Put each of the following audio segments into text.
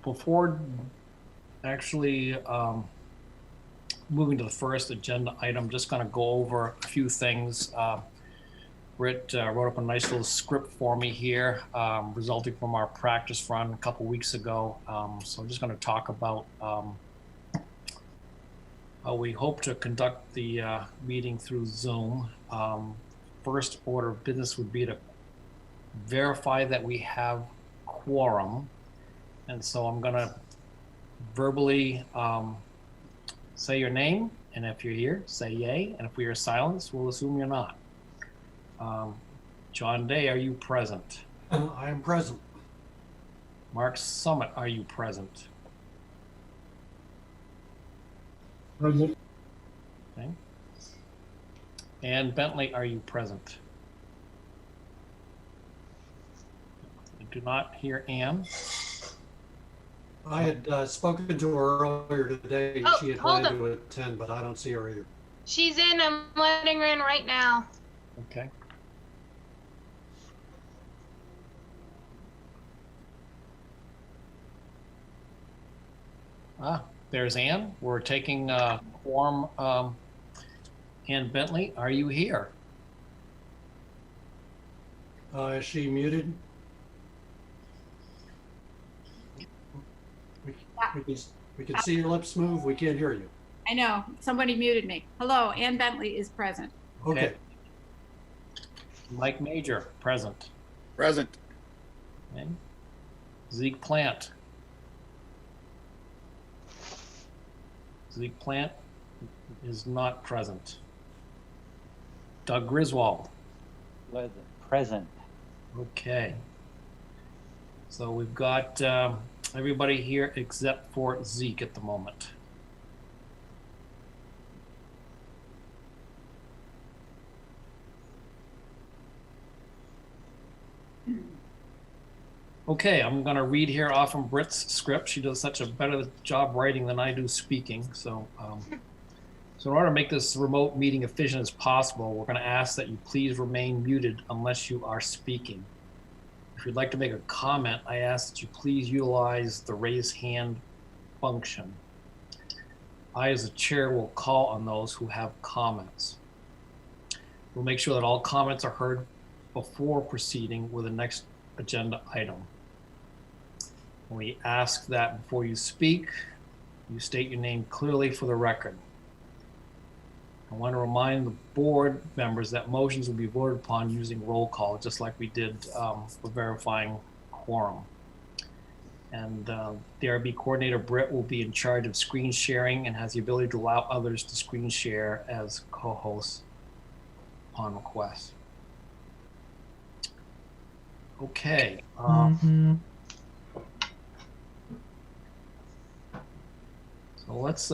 Before actually moving to the first agenda item, just going to go over a few things. Britt wrote up a nice little script for me here, resulting from our practice run a couple weeks ago. So I'm just going to talk about how we hope to conduct the meeting through Zoom. First order of business would be to verify that we have quorum. And so I'm going to verbally say your name, and if you're here, say yay, and if we are silenced, we'll assume you're not. John Day, are you present? I am present. Mark Summit, are you present? Present. Okay. And Bentley, are you present? I do not hear Ann. I had spoken to her earlier today. Oh, she had hold planned to attend, but I don't see her either. She's in. I'm letting her in right now. Okay. There's Ann. We're taking quorum. Ann Bentley, are you here? Is she muted? We can see your lips move. We can't hear you. I know, somebody muted me. Hello, Ann Bentley is present. Okay. Mike Major, present. Present. Okay. Zeke Plant. Zeke Plant is not present. Doug Griswold. Present. Okay. So we've got everybody here except for Zeke at the moment. Okay, I'm going to read here off from Britt's script. She does such a better job writing than I do speaking. So in order to make this remote meeting efficient as possible, we're going to ask that you please remain muted unless you are speaking. If you'd like to make a comment, I ask that you please utilize the raise hand function. I, as the chair, will call on those who have comments. We'll make sure that all comments are heard before proceeding with the next agenda item. We ask that before you speak, you state your name clearly for the record. I want to remind the board members that motions will be voted upon using roll call, just like we did for verifying quorum. And DRB coordinator Britt will be in charge of screen sharing and has the ability to allow others to screen share as co-hosts upon request. Okay. So let's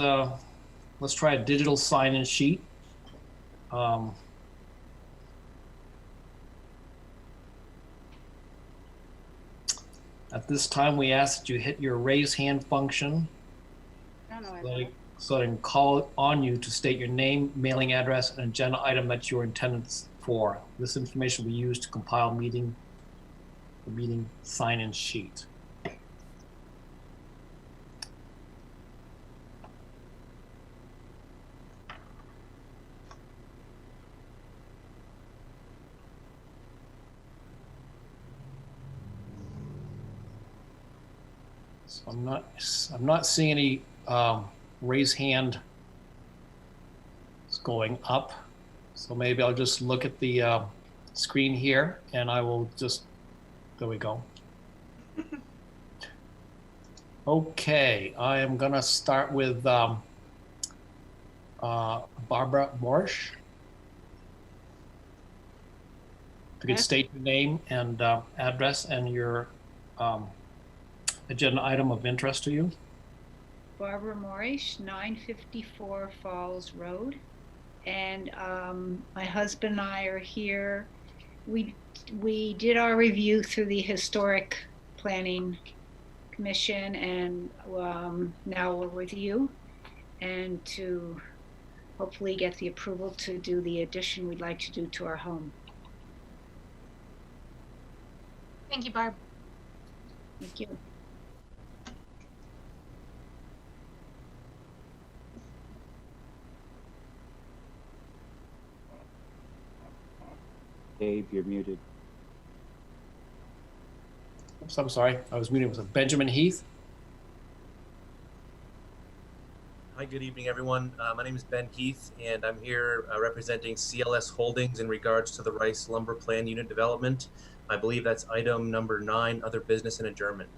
try a digital sign-in sheet. At this time, we ask that you hit your raise hand function so I can call on you to state your name, mailing address, and agenda item that you're intended for. This information will be used to compile the meeting sign-in sheet. So I'm not seeing any raise hand going up. So maybe I'll just look at the screen here and I will just, there we go. Okay, I am gonna start with Barbara Morrish. If you could state your name and address and your agenda item of interest to you. Barbara Morrish, 954 Falls Road. And my husband and I are here. We did our review through the Historic Planning Commission, and now we're with you, and to hopefully get the approval to do the addition we'd like to do to our home. Thank you, Barb. Thank you. Dave, you're muted. Oops, I'm sorry. I was muted. Was it Benjamin Heath? Hi, good evening, everyone. My name is Ben Heath, and I'm here representing CLS Holdings in regards to the Rice Lumber Plan Unit Development. I believe that's item number 9, other business and adjournment.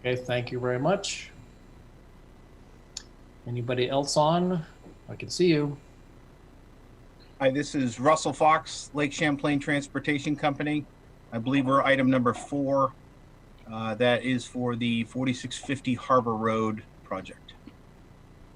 Okay, thank you very much. Anybody else on? I can see you. Hi, this is Russell Fox, Lake Champlain Transportation Company. I believe we're item number 4. That is for the 4650 Harbor Road project.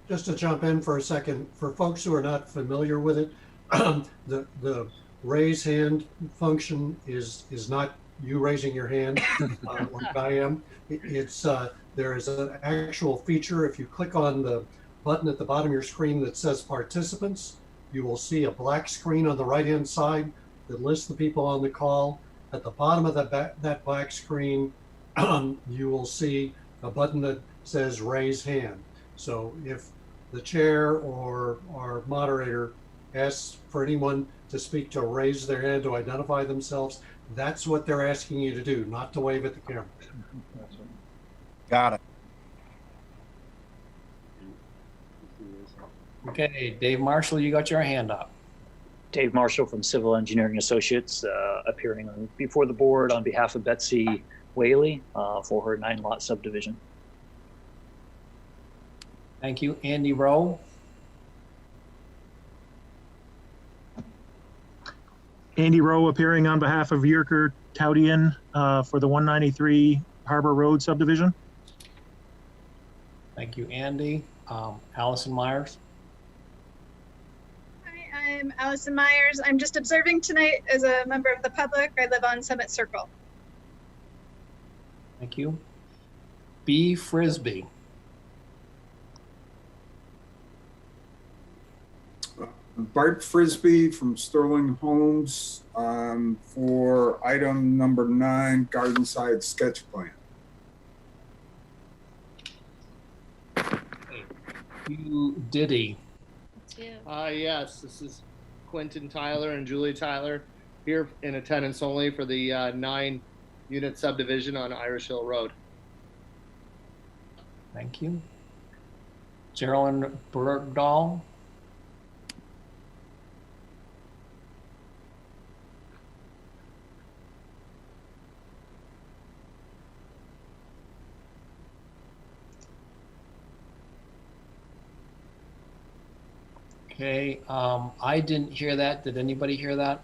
Just to jump in for a second, for folks who are not familiar with it, the raise hand function is not you raising your hand like I am. There is an actual feature. If you click on the button at the bottom of your screen that says participants, you will see a black screen on the right hand side that lists the people on the call. At the bottom of that black screen, you will see a button that says raise hand. So if the chair or our moderator asks for anyone to speak, to raise their hand to identify themselves, that's what they're asking you to do, not to wave at the camera. Got it. Okay, Dave Marshall, you got your hand up. Dave Marshall from Civil Engineering Associates, appearing before the board on behalf of Betsy Whaley for her 9-lot subdivision. Thank you. Andy Rowe. Andy Rowe appearing on behalf of Jerker Taudien for the 193 Harbor Road subdivision. Thank you, Andy. Allison Myers. Hi, I'm Allison Myers. I'm just observing tonight as a member of the public. I live on Summit Circle. Thank you. B. Frisbee. Bart Frisbee from Sterling Homes for item number 9, garden side sketch plan. Hugh Diddy. Yes, this is Quentin Tyler and Julie Tyler here in attendance only for the 9-unit subdivision on Irish Hill Road. Thank you. Geraldine Bergdahl. Okay, I didn't hear that. Did anybody hear that?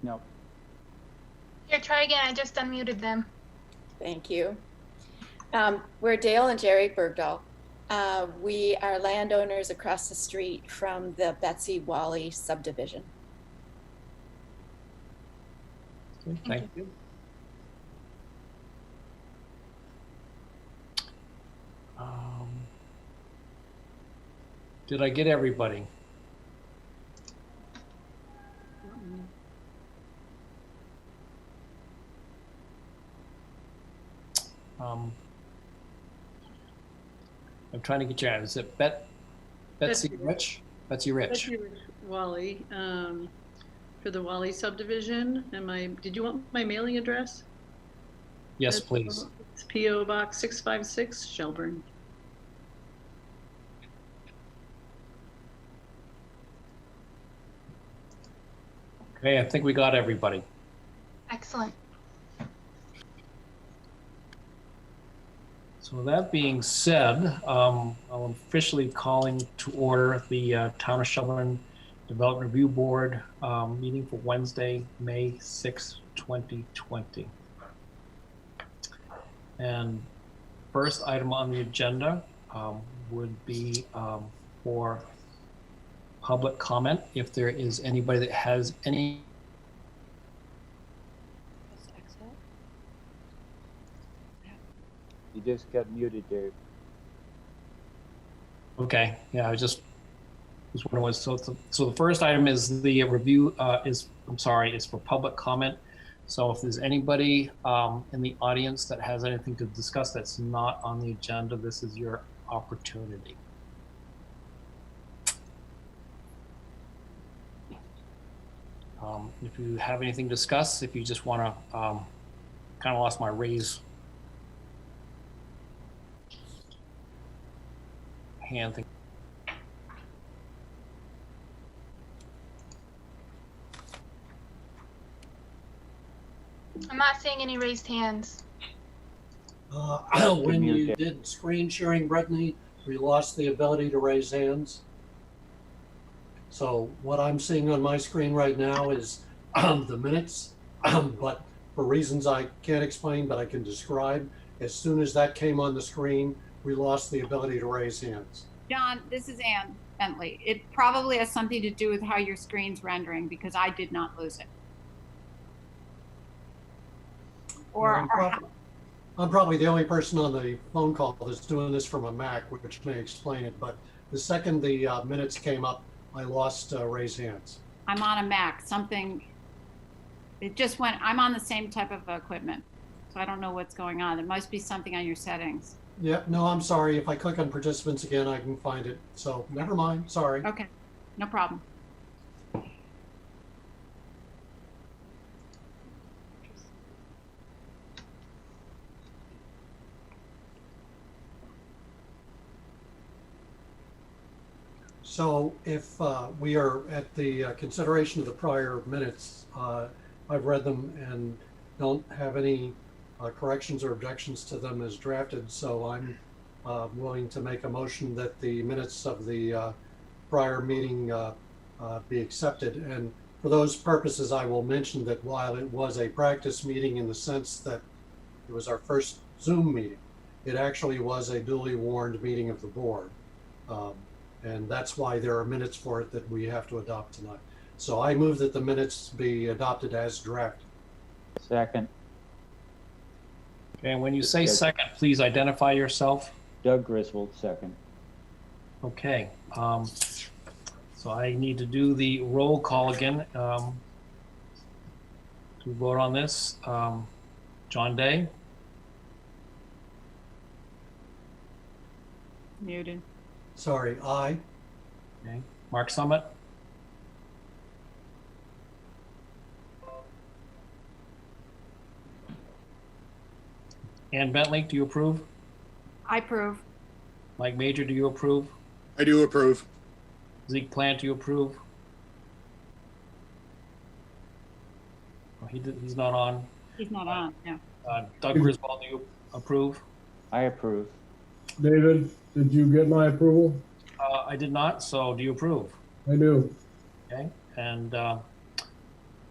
No. Here, try again. I just unmuted them. Thank you. We're Dale and Jerry Bergdahl. We are landowners across the street from the Betsy Whaley subdivision. Okay, thank you. Did I get everybody? I'm trying to get you out. Is it Betsy Rich? Betsy Rich. Betsy Rich Whaley, for the Whaley subdivision. Did you want my mailing address? Yes, please. It's P.O. Box 656, Shelburne. Okay, I think we got everybody. Excellent. So that being said, I'm officially calling to order the Town of Shelburne Development Review Board meeting for Wednesday, May 6, 2020. And first item on the agenda would be for public comment. If there is anybody that has any. You just got muted, Dave. Okay, yeah, I was wondering what. So the first item is the review. Is for public comment. So if there's anybody in the audience that has anything to discuss that's not on the agenda, this is your opportunity. If you have anything to discuss, if you just want to, kind of lost my raise hand thing. I'm not seeing any raised hands. When you did screen sharing, Brittany, we lost the ability to raise hands. So what I'm seeing on my screen right now is the minutes, but for reasons I can't explain, but I can describe, as soon as that came on the screen, we lost the ability to raise hands. John, this is Ann Bentley. It probably has something to do with how your screen's rendering because I did not lose it. Or I'm probably the only person on the phone call that's doing this from a Mac, which may explain it, but the second the minutes came up, I lost raise hands. I'm on a Mac, it just went, I'm on the same type of equipment. So I don't know what's going on. There must be something on your settings. Yeah, no, I'm sorry. If I click on participants again, I can find it. So never mind, sorry. Okay, no problem. So if we are at the consideration of the prior minutes, I've read them and don't have any corrections or objections to them as drafted. So I'm willing to make a motion that the minutes of the prior meeting be accepted. And for those purposes, I will mention that while it was a practice meeting in the sense that it was our first Zoom meeting, it actually was a duly warned meeting of the board. And that's why there are minutes for it that we have to adopt tonight. So I move that the minutes be adopted as drafted. Second. Okay, and when you say second, please identify yourself. Doug Griswold, second. Okay, so I need to do the roll call again to vote on this. John Day, Muted. Sorry, aye. okay. Mark Summit, Ann Bentley, do you approve? I approve. Mike Major, do you approve? I do approve. Zeke Plant, do you approve? Oh, he's not on. He's not on, no. Doug Griswold, do you approve? I approve. David, did you get my approval? I did not, so do you approve? I do. Okay, and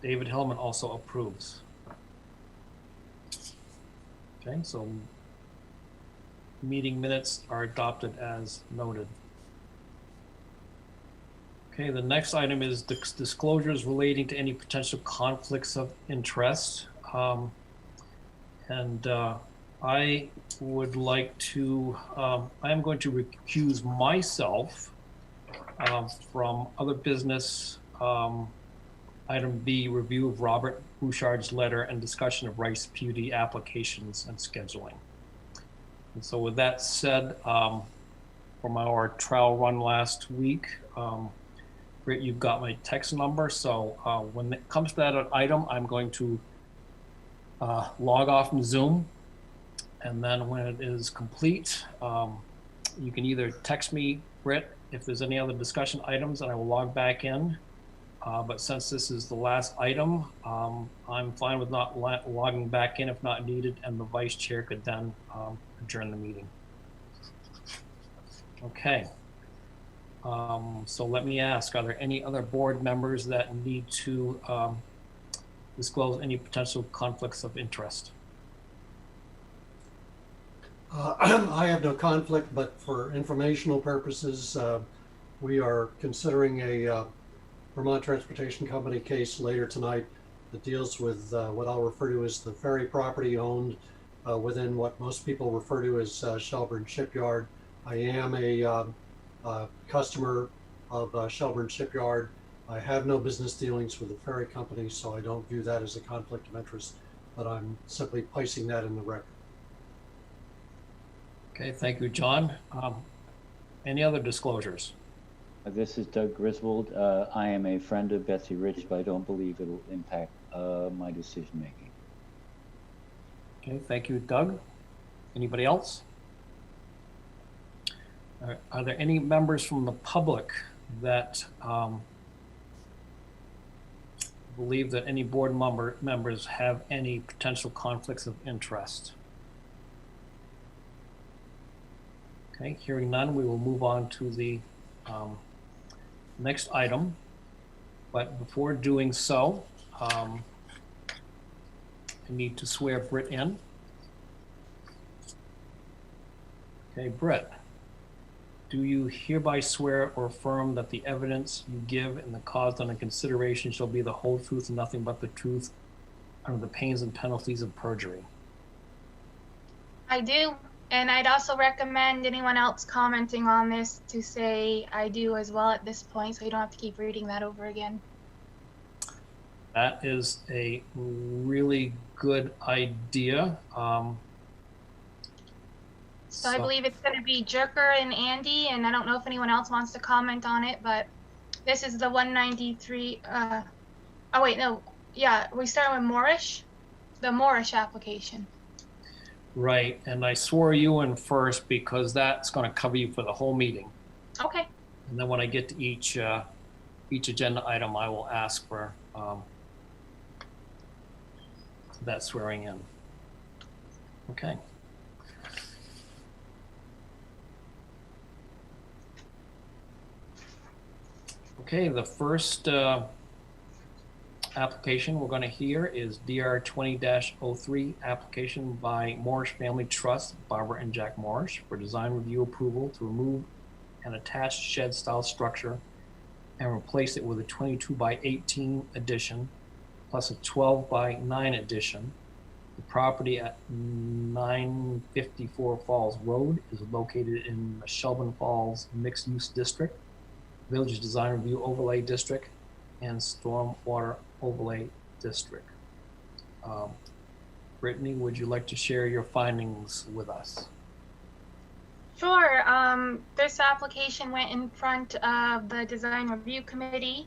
David Hillman also approves. Okay, so meeting minutes are adopted as noted. Okay, the next item is disclosures relating to any potential conflicts of interest. I would like to, I am going to recuse myself from other business. Item B, review of Robert Bouchard's letter and discussion of Rice PUD applications and scheduling. And so with that said, from our trial run last week, Britt, you've got my text number. So when it comes to that item, I'm going to log off from Zoom. And then when it is complete, you can either text me, Britt, if there's any other discussion items, and I will log back in. But since this is the last item, I'm fine with not logging back in if not needed, and the vice chair could then adjourn the meeting. Okay. So let me ask, are there any other board members that need to disclose any potential conflicts of interest? I have no conflict, but for informational purposes, we are considering a Vermont Transportation Company case later tonight that deals with what I'll refer to as the ferry property owned within what most people refer to as Shelburne Shipyard. I am a customer of Shelburne Shipyard. I have no business dealings with the ferry company, so I don't view that as a conflict of interest, but I'm simply placing that in the record. Okay, thank you, John. Any other disclosures? This is Doug Griswold. I am a friend of Betsy Ridge, but I don't believe it'll impact my decision making. Okay, thank you, Doug. Anybody else? Are there any members from the public that believe that any board members have any potential conflicts of interest? Okay, hearing none, we will move on to the next item. But before doing so, I need to swear Britt in. Okay, Britt, do you hereby swear or affirm that the evidence you give in the cause under consideration shall be the whole truth and nothing but the truth under the pains and penalties of perjury? I do. And I'd also recommend anyone else commenting on this to say I do as well at this point, so you don't have to keep reading that over again. That is a really good idea. So I believe it's going to be Jerker and Andy, and I don't know if anyone else wants to comment on it, but this is the 193. Oh, wait, no. Yeah, we start with Morrish, the Morrish application. Right, and I swore you in first because that's going to cover you for the whole meeting. Okay. And then when I get to each agenda item, I will ask for that swearing in. Okay. Okay, the first application we're going to hear is DR 20-03 application by Morrish Family Trust, Barbara and Jack Morrish, for design review approval to remove an attached shed style structure and replace it with a 22 by 18 addition plus a 12 by 9 addition. The property at 954 Falls Road is located in the Shelburne Falls Mixed Use District, Village Design Review Overlay District, and Stormwater Overlay District. Brittany, would you like to share your findings with us? Sure. This application went in front of the Design Review Committee,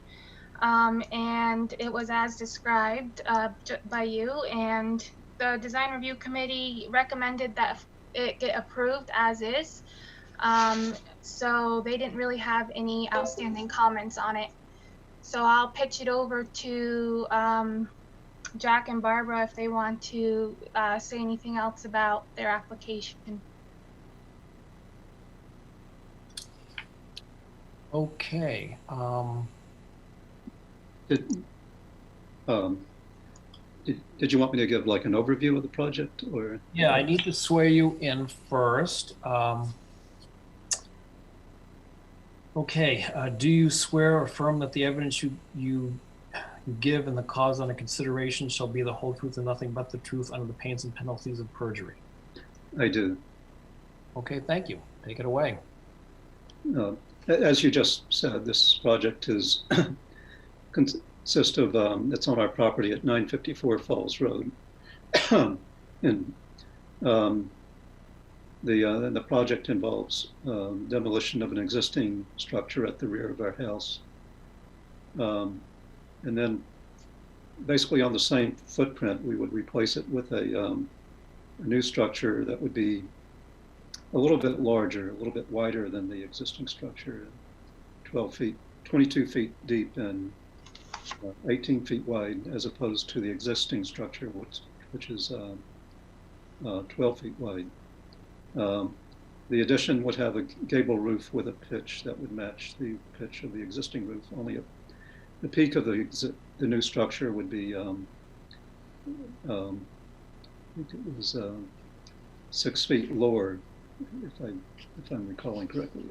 and it was as described by you, and the Design Review Committee recommended that it get approved as is. So they didn't really have any outstanding comments on it. So I'll pitch it over to Jack and Barbara if they want to say anything else about their application. Okay. Did you want me to give like an overview of the project, or? Yeah, I need to swear you in first. Okay, do you swear or affirm that the evidence you give in the cause under consideration shall be the whole truth and nothing but the truth under the pains and penalties of perjury? I do. Okay, thank you. Take it away. As you just said, this project is consists of, it's on our property at 954 Falls Road. And the project involves demolition of an existing structure at the rear of our house. And then basically on the same footprint, we would replace it with a new structure that would be a little bit larger, a little bit wider than the existing structure, 22 feet deep and 18 feet wide, as opposed to the existing structure, which is 12 feet wide. The addition would have a gable roof with a pitch that would match the pitch of the existing roof. Only the peak of the new structure would be, I think it was 6 feet lower, if I'm recalling correctly.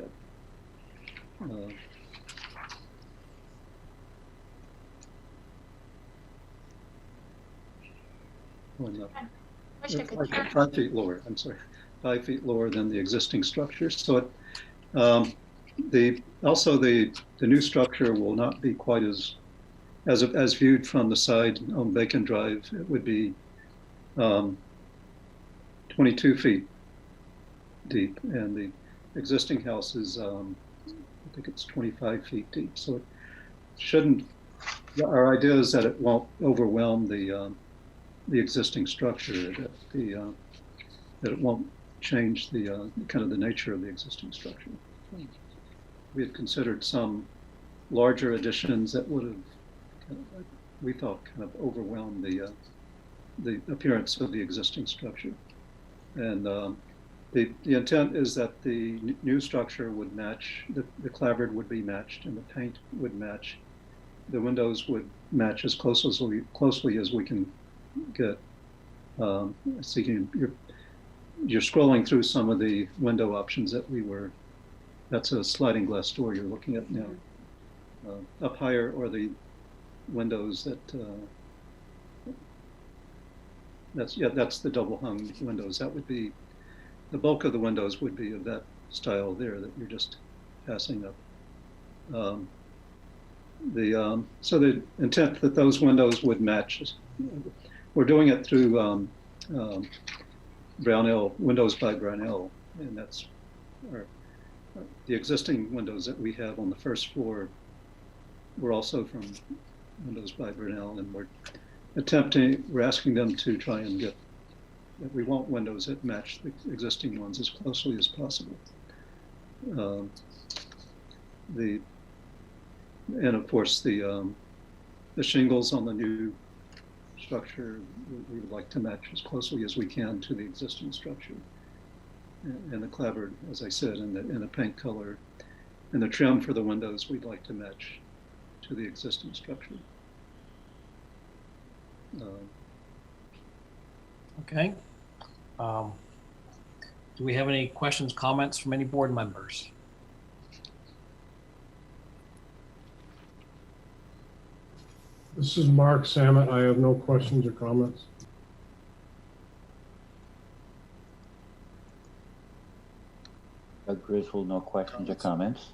Five feet lower. I'm sorry. 5 feet lower than the existing structure. So it, also the new structure will not be quite as viewed from the side on Bacon Drive. It would be 22 feet deep, and the existing house is I think it's 25 feet deep. So it shouldn't, our idea is that it won't overwhelm the existing structure, that it won't change the kind of the nature of the existing structure. We had considered some larger additions that would have, we thought, kind of overwhelmed the appearance of the existing structure. And the intent is that the new structure would match, the clapboard would be matched, and the paint would match. The windows would match as closely as we can get. See, you're scrolling through some of the window options that that's a sliding glass door you're looking at now. Up higher are the windows that's the double hung windows. That would be, the bulk of the windows would be of that style there that you're just passing up. So the intent that those windows would match, we're doing it through Brownell, windows by Brownell, and that's the existing windows that we have on the first floor were also from windows by Brownell, and we're asking them to try and get, we want windows that match the existing ones as closely as possible. And of course the shingles on the new structure, we would like to match as closely as we can to the existing structure. And the clapboard, as I said, in the paint color, and the trim for the windows, we'd like to match to the existing structure. Okay. Do we have any questions, comments from any board members? This is Mark Samet. I have no questions or comments. Doug Griswold, no questions or comments.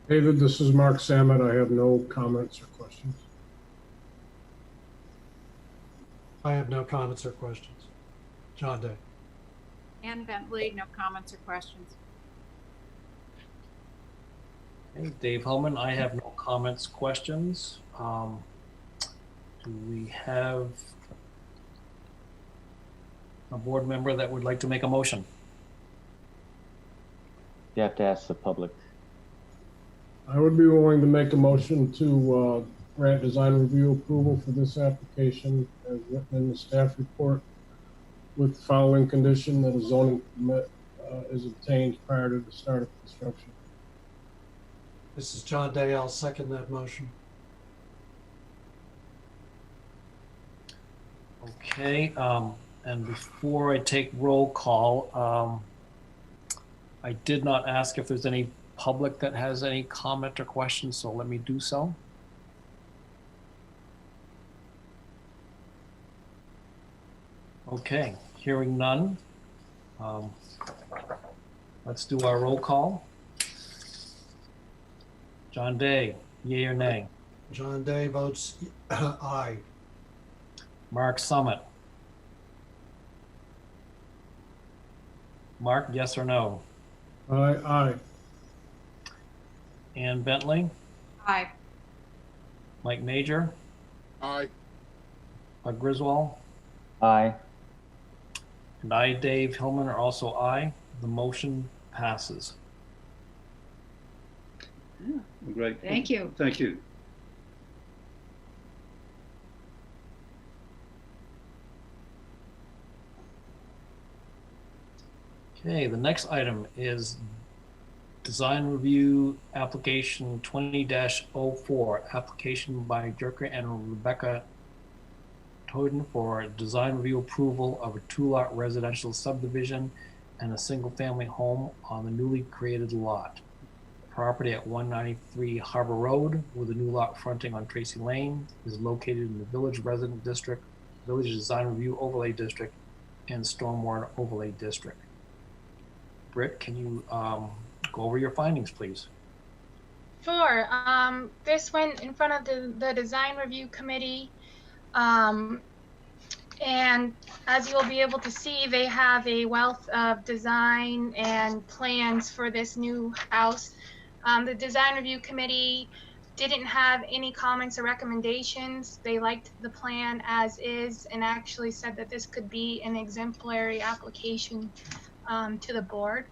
David, this is Mark Samet. I have no comments or questions. I have no comments or questions. John Day. Ann Bentley, no comments or questions. Okay, Dave Hellman, I have no comments, questions. Do we have a board member that would like to make a motion? You have to ask the public. I would be willing to make a motion to grant design review approval for this application as written in the staff report, with the following condition: that a zoning permit is obtained prior to the start of construction. This is John Day. I'll second that motion. Okay, and before I take roll call, I did not ask if there's any public that has any comment or questions, so let me do so. Okay, hearing none. Let's do our roll call. John Day, yea or nay? John Day votes aye. Mark Summit. Mark, yes or no? Aye, aye. Ann Bentley? Aye. Mike Major? Aye. Griswold? Aye. And I, Dave Hillman, are also aye. The motion passes. Great. Thank you. Thank you. Okay, the next item is design review application 20-04, application by Jerker and Rebecca Taudien for design review approval of a 2-lot residential subdivision and a single-family home on the newly created lot. Property at 193 Harbor Road, with a new lot fronting on Tracy Lane, is located in the Village Resident District, Village Design Review Overlay District, and Stormwater Overlay District. Britt, can you go over your findings, please? Sure. This went in front of the design review committee, and And as you'll be able to see, they have a wealth of design and plans for this new house. The design review committee didn't have any comments or recommendations. They liked the plan as is and actually said that this could be an exemplary application to the board.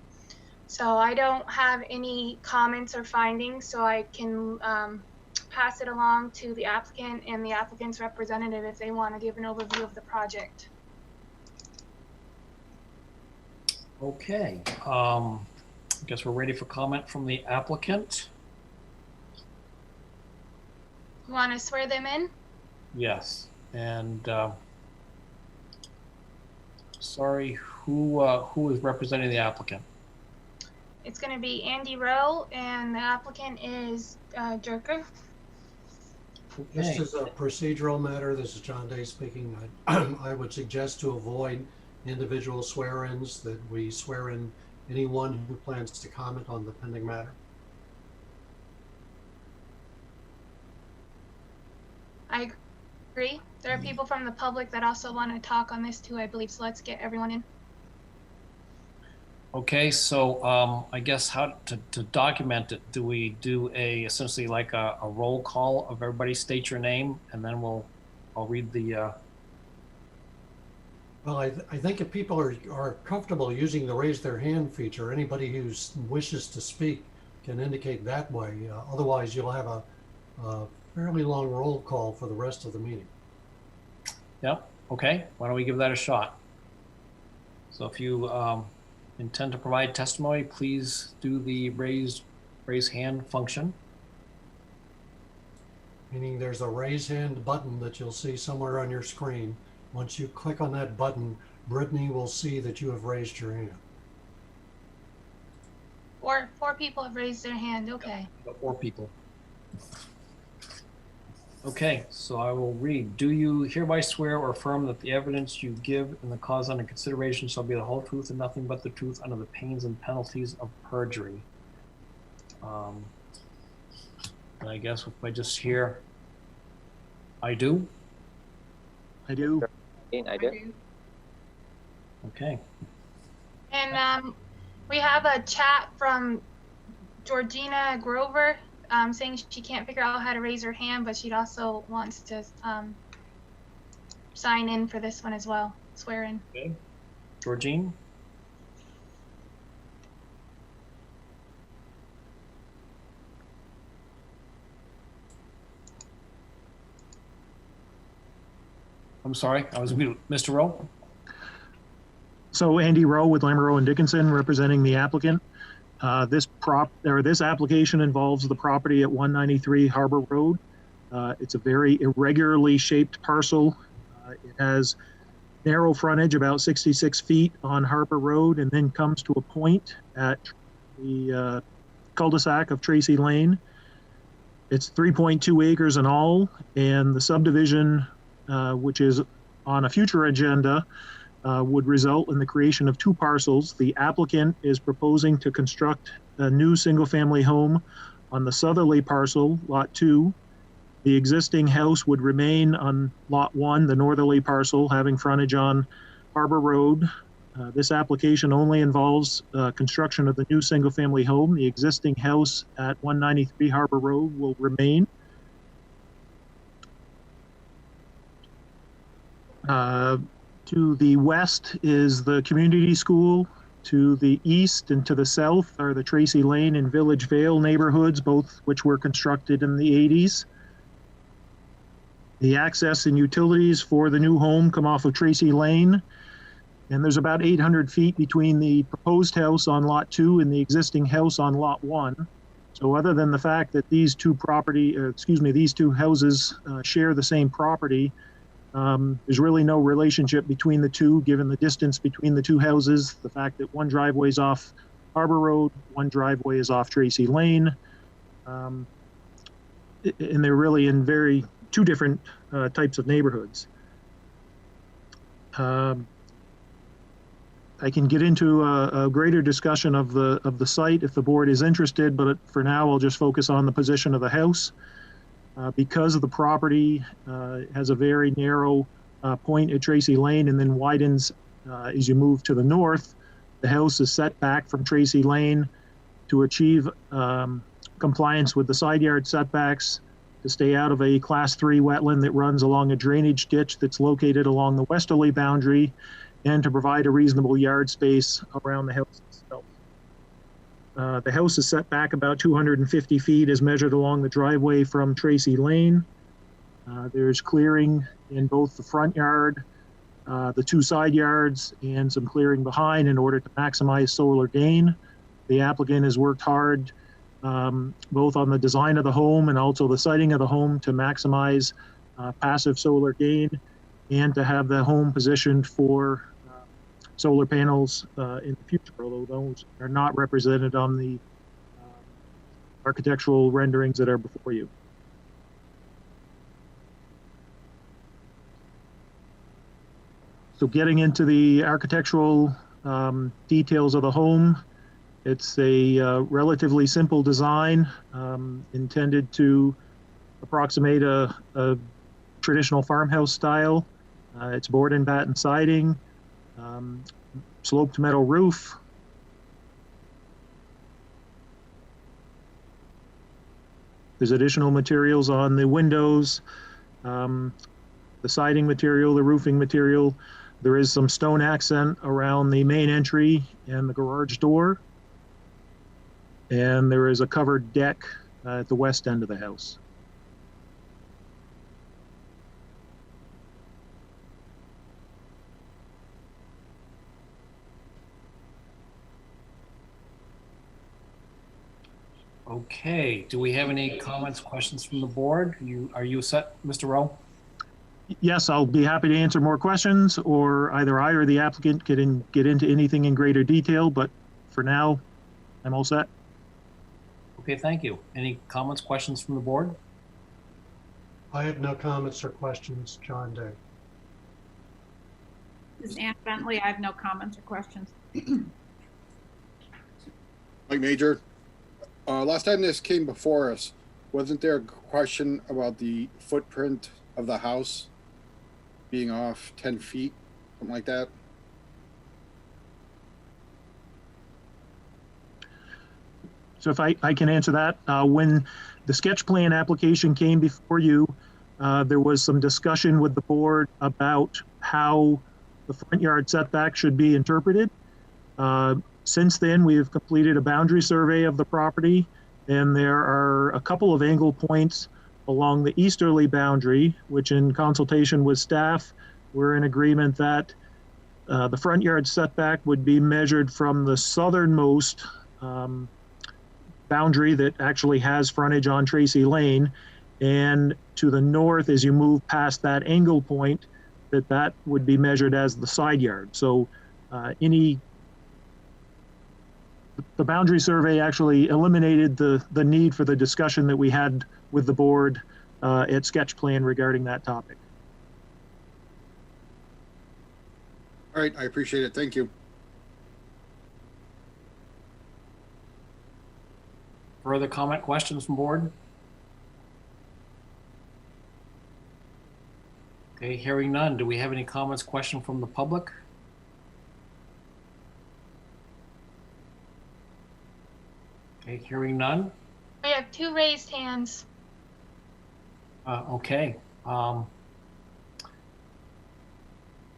So I don't have any comments or findings, so I can pass it along to the applicant and the applicant's representative if they want to give an overview of the project. Okay, I guess we're ready for comment from the applicant. You want to swear them in? Yes, and sorry, who is representing the applicant? It's going to be Andy Rowe, and the applicant is Jerker. Just as a procedural matter, this is John Day speaking. I would suggest to avoid individual swear-ins, that we swear in anyone who plans to comment on the pending matter. I agree. There are people from the public that also want to talk on this too, I believe, so let's get everyone in. Okay, so I guess how to document it, do we do essentially like a roll call of everybody state your name, and then I'll read the Well, I think if people are comfortable using the raise their hand feature, anybody who wishes to speak can indicate that way. Otherwise, you'll have a fairly long roll call for the rest of the meeting. Yep. Okay. Why don't we give that a shot? So if you intend to provide testimony, please do the raise hand function. Meaning there's a raise hand button that you'll see somewhere on your screen. Once you click on that button, Brittany will see that you have raised your hand. Four people have raised their hand. Okay. 4 people. Okay, so I will read. Do you hereby swear or affirm that the evidence you give in the cause under consideration shall be the whole truth and nothing but the truth under the pains and penalties of perjury? And I guess if I just hear, I do. I do. I do. Okay. And we have a chat from Georgina Grover saying she can't figure out how to raise her hand, but she also wants to sign in for this one as well, swear in. Okay. Georgine? I'm sorry, I was mute. Mr. Rowe? So Andy Rowe with Lamoureux and Dickinson representing the applicant. This application involves the property at 193 Harbor Road. It's a very irregularly shaped parcel. It has narrow frontage, about 66 feet on Harbor Road, and then comes to a point at the cul-de-sac of Tracy Lane. It's 3.2 acres in all, and the subdivision, which is on a future agenda, would result in the creation of 2 parcels. The applicant is proposing to construct a new single-family home on the southerly parcel, Lot 2. The existing house would remain on Lot 1, the northerly parcel, having frontage on Harbor Road. This application only involves construction of the new single-family home. The existing house at 193 Harbor Road will remain. To the west is the community school. To the east and to the south are the Tracy Lane and Village Vale neighborhoods, both which were constructed in the 80s. The access and utilities for the new home come off of Tracy Lane, and there's about 800 feet between the proposed house on Lot 2 and the existing house on Lot 1. So other than the fact that these two houses share the same property, there's really no relationship between the two, given the distance between the two houses, the fact that one driveway is off Harbor Road, one driveway is off Tracy Lane, and they're really in two different types of neighborhoods. I can get into a greater discussion of the site if the board is interested, but for now I'll just focus on the position of the house. Because of the property has a very narrow point at Tracy Lane and then widens as you move to the north. The house is set back from Tracy Lane to achieve compliance with the side yard setbacks, to stay out of a Class 3 wetland that runs along a drainage ditch that's located along the westerly boundary, and to provide a reasonable yard space around the house itself. The house is set back about 250 feet as measured along the driveway from Tracy Lane. There's clearing in both the front yard, the two side yards, and some clearing behind in order to maximize solar gain. The applicant has worked hard both on the design of the home and also the siting of the home to maximize passive solar gain, and to have the home positioned for solar panels in the future, although those are not represented on the architectural renderings that are before you. So getting into the architectural details of the home, it's a relatively simple design intended to approximate a traditional farmhouse style. It's board and batten siding, sloped metal roof. There's additional materials on the windows, the siding material, the roofing material. There is some stone accent around the main entry and the garage door. And there is a covered deck at the west end of the house. Okay, do we have any comments, questions from the board? Are you set, Mr. Rowe? Yes, I'll be happy to answer more questions, or either I or the applicant can get into anything in greater detail, but for now, I'm all set. Okay, thank you. Any comments, questions from the board? I have no comments or questions. John Day. This is Ann Bentley. I have no comments or questions. Mike Major, last time this came before us, wasn't there a question about the footprint of the house being off 10 feet, something like that? So if I can answer that, when the sketch plan application came before you, there was some discussion with the board about how the front yard setback should be interpreted. Since then, we have completed a boundary survey of the property, and there are a couple of angle points along the easterly boundary, which in consultation with staff, we're in agreement that the front yard setback would be measured from the southernmost boundary that actually has frontage on Tracy Lane, and to the north as you move past that angle point, that would be measured as the side yard. So the boundary survey actually eliminated the need for the discussion that we had with the board at sketch plan regarding that topic. All right, I appreciate it. Thank you. Further comment, questions from board? Okay, hearing none. Do we have any comments, questions from the public? Okay, hearing none. We have 2 raised hands. Okay. I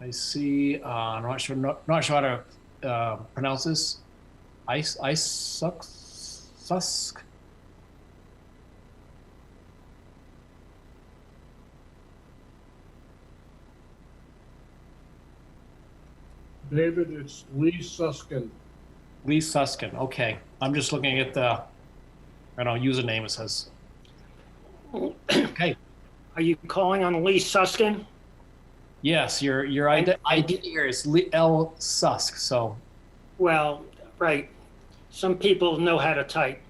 see. Not sure how to pronounce this. Susk. David, it's Lee Suskin. Lee Suskin. Okay. I'm just looking at the, username it says. Okay. Are you calling on Lee Suskin? Yes, your ID here is L. Susk, so. Well, right. Some people know how to type.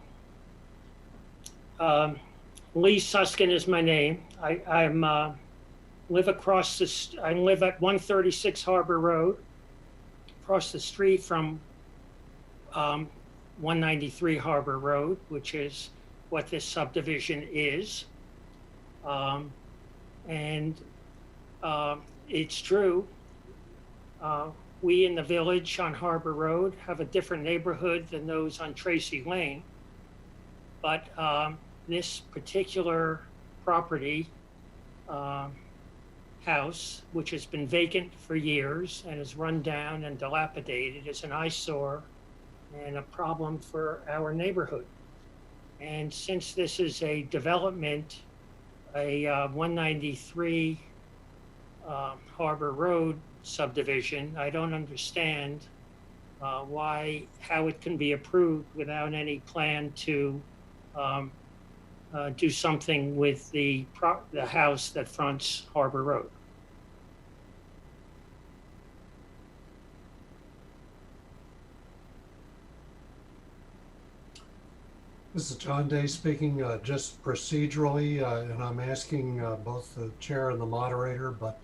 Lee Suskin is my name. I live at 136 Harbor Road, across the street from 193 Harbor Road, which is what this subdivision is. it's true. We in the village on Harbor Road have a different neighborhood than those on Tracy Lane. But this particular property, house, which has been vacant for years and is run down and dilapidated, is an eyesore and a problem for our neighborhood. And since this is a development, a 193 Harbor Road subdivision, I don't understand how it can be approved without any plan to do something with the house that fronts Harbor Road. This is John Day speaking, just procedurally, and I'm asking both the chair and the moderator, but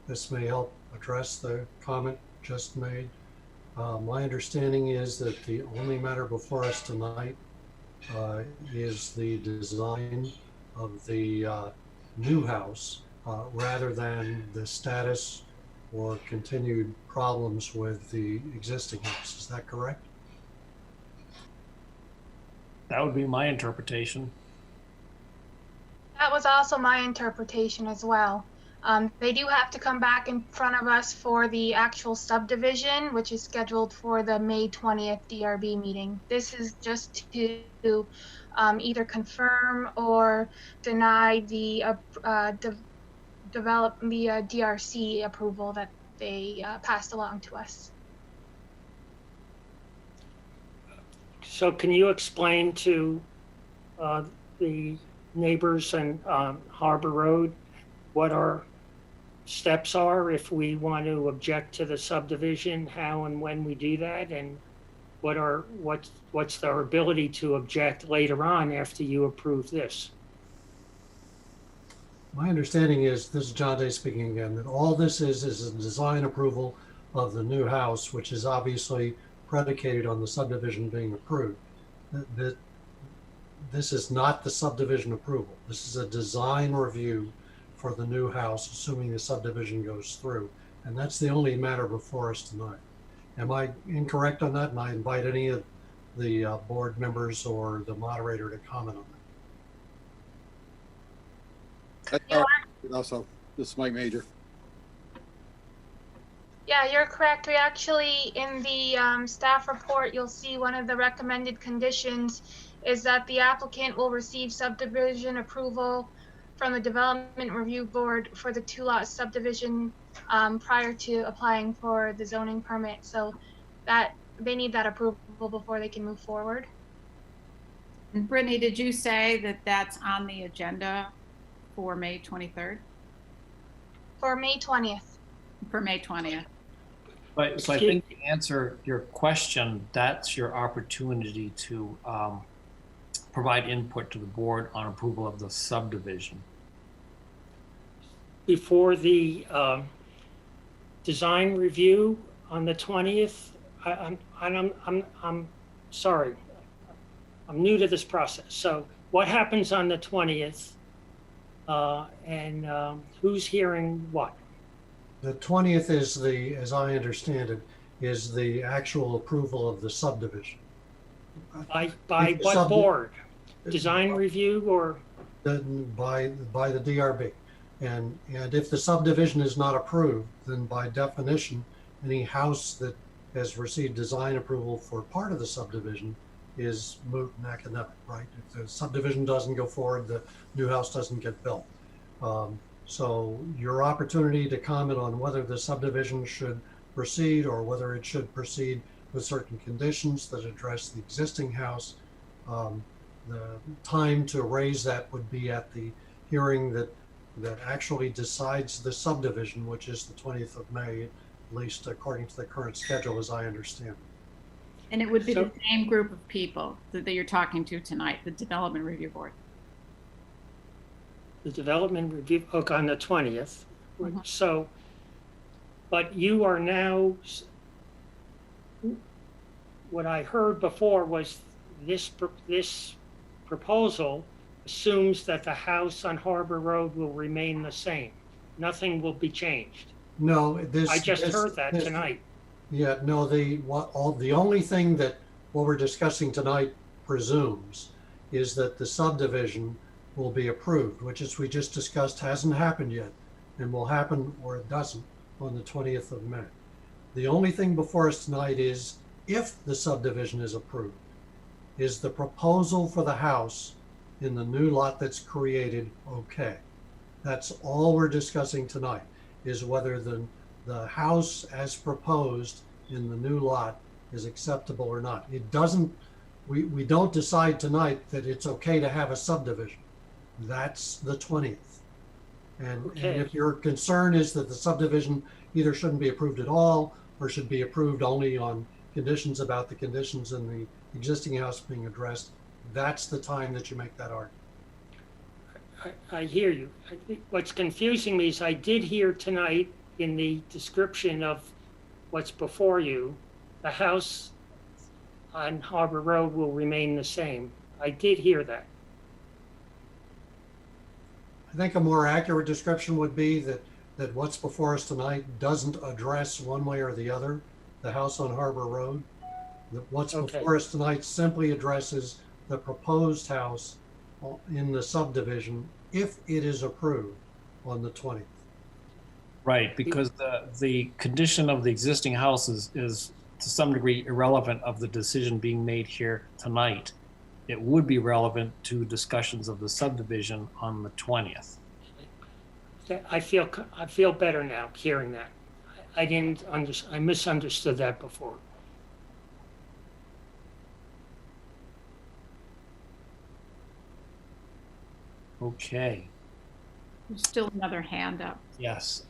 this may help address the comment just made. My understanding is that the only matter before us tonight is the design of the new house rather than the status or continued problems with the existing house. Is that correct? That would be my interpretation. That was also my interpretation as well. They do have to come back in front of us for the actual subdivision, which is scheduled for the May 20th DRB meeting. This is just to either confirm or deny the DRC approval that they passed along to us. So can you explain to the neighbors and Harbor Road what our steps are if we want to object to the subdivision, how and when we do that, and what's our ability to object later on after you approve this? My understanding is, this is John Day speaking again, that all this is a design approval of the new house, which is obviously predicated on the subdivision being approved. This is not the subdivision approval. This is a design review for the new house, assuming the subdivision goes through. And that's the only matter before us tonight. Am I incorrect on that? And I invite any of the board members or the moderator to comment on that. Also, this is Mike Major. Yeah, you're correct. We actually, in the staff report, you'll see one of the recommended conditions is that the applicant will receive subdivision approval from the Development Review Board for the 2-lot subdivision prior to applying for the zoning permit. So that they need that approval before they can move forward. And Brittany, did you say that that's on the agenda for May 23rd? For May 20th. For May 20th. But so I think to answer your question, that's your opportunity to provide input to the board on approval of the subdivision. Before the design review on the 20th, I'm sorry, I'm new to this process. So what happens on the 20th and who's hearing what? The 20th is the, as I understand it, is the actual approval of the subdivision. By what board? Design review or? By the DRB. And if the subdivision is not approved, then by definition, any house that has received design approval for part of the subdivision is moot and academic, right? If the subdivision doesn't go forward, the new house doesn't get built. So your opportunity to comment on whether the subdivision should proceed or whether it should proceed with certain conditions that address the existing house, the time to raise that would be at the hearing that actually decides the subdivision, which is the 20th of May, at least according to the current schedule, as I understand it. And it would be the same group of people that you're talking to tonight, the Development Review Board. The Development Review Book on the 20th. Mm-hmm. So, but you are now, what I heard before was this proposal assumes that the house on Harbor Road will remain the same. Nothing will be changed. No, I just heard that tonight. Yeah, no, the only thing that what we're discussing tonight presumes is that the subdivision will be approved, which, as we just discussed, hasn't happened yet and will happen, or it doesn't, on the 20th of May. The only thing before us tonight is, if the subdivision is approved, is the proposal for the house in the new lot that's created okay? That's all we're discussing tonight, is whether the house as proposed in the new lot is acceptable or not. It doesn't, we don't decide tonight that it's okay to have a subdivision. That's the 20th. And if your concern is that the subdivision either shouldn't be approved at all or should be approved only on conditions about the conditions in the existing house being addressed, that's the time that you make that argument. I hear you. I think what's confusing me is I did hear tonight in the description of what's before you, the house on Harbor Road will remain the same. I did hear that. I think a more accurate description would be that what's before us tonight doesn't address one way or the other the house on Harbor Road. That what's before us tonight simply addresses the proposed house in the subdivision if it is approved on the 20th. Right, because the condition of the existing house is to some degree irrelevant of the decision being made here tonight. It would be relevant to discussions of the subdivision on the 20th. I feel better now hearing that. I misunderstood that before. Okay. There's still another hand up. Yes,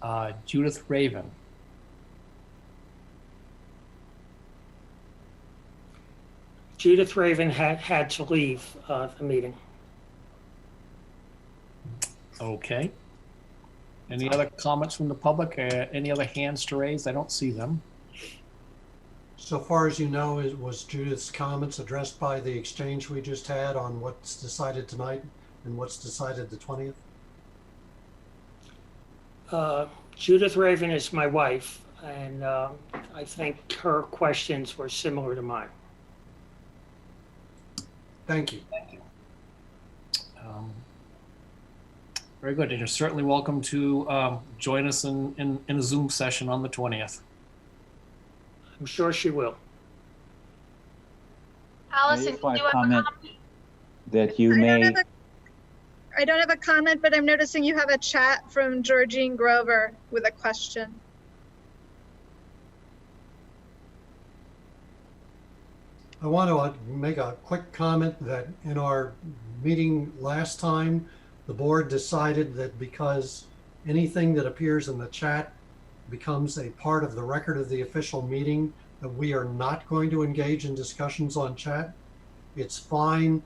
Judith Raven. Judith Raven had to leave the meeting. Okay. Any other comments from the public? Any other hands to raise? I don't see them. So far as you know, was Judith's comments addressed by the exchange we just had on what's decided tonight and what's decided the 20th? Judith Raven is my wife, and I think her questions were similar to mine. Thank you. Thank you. Very good. And you're certainly welcome to join us in a Zoom session on the 20th. I'm sure she will. Allison, do you have a comment? That you may. I don't have a comment, but I'm noticing you have a chat from Georgine Grover with a question. I want to make a quick comment that in our meeting last time, the board decided that because anything that appears in the chat becomes a part of the record of the official meeting, that we are not going to engage in discussions on chat. It's fine,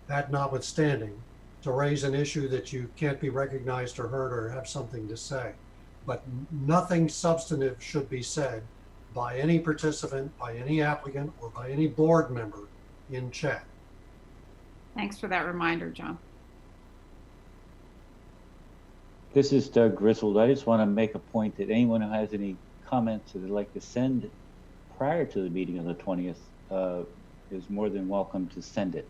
that notwithstanding, to raise an issue that you can't be recognized or heard or have something to say. But nothing substantive should be said by any participant, by any applicant, or by any board member in chat. Thanks for that reminder, John. This is Doug Griswold. I just want to make a point that anyone who has any comments that they'd like to send prior to the meeting on the 20th is more than welcome to send it.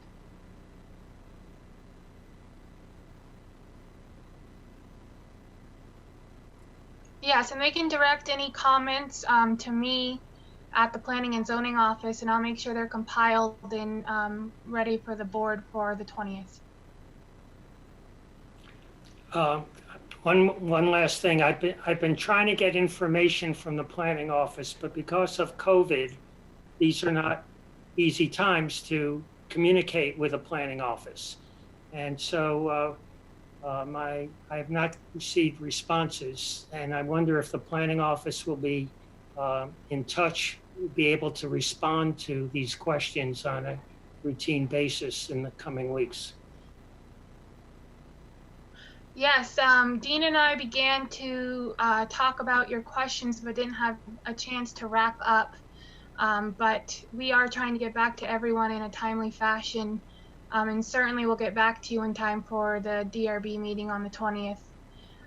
Yes, and they can direct any comments to me at the Planning and Zoning Office, and I'll make sure they're compiled and ready for the board for the 20th. One last thing. I've been trying to get information from the planning office, but because of COVID, these are not easy times to communicate with a planning office, and so I have not received responses, and I wonder if the planning office will be in touch, be able to respond to these questions on a routine basis in the coming weeks. Yes, Dean and I began to talk about your questions, but didn't have a chance to wrap up. But we are trying to get back to everyone in a timely fashion. And certainly we'll get back to you in time for the DRB meeting on the 20th.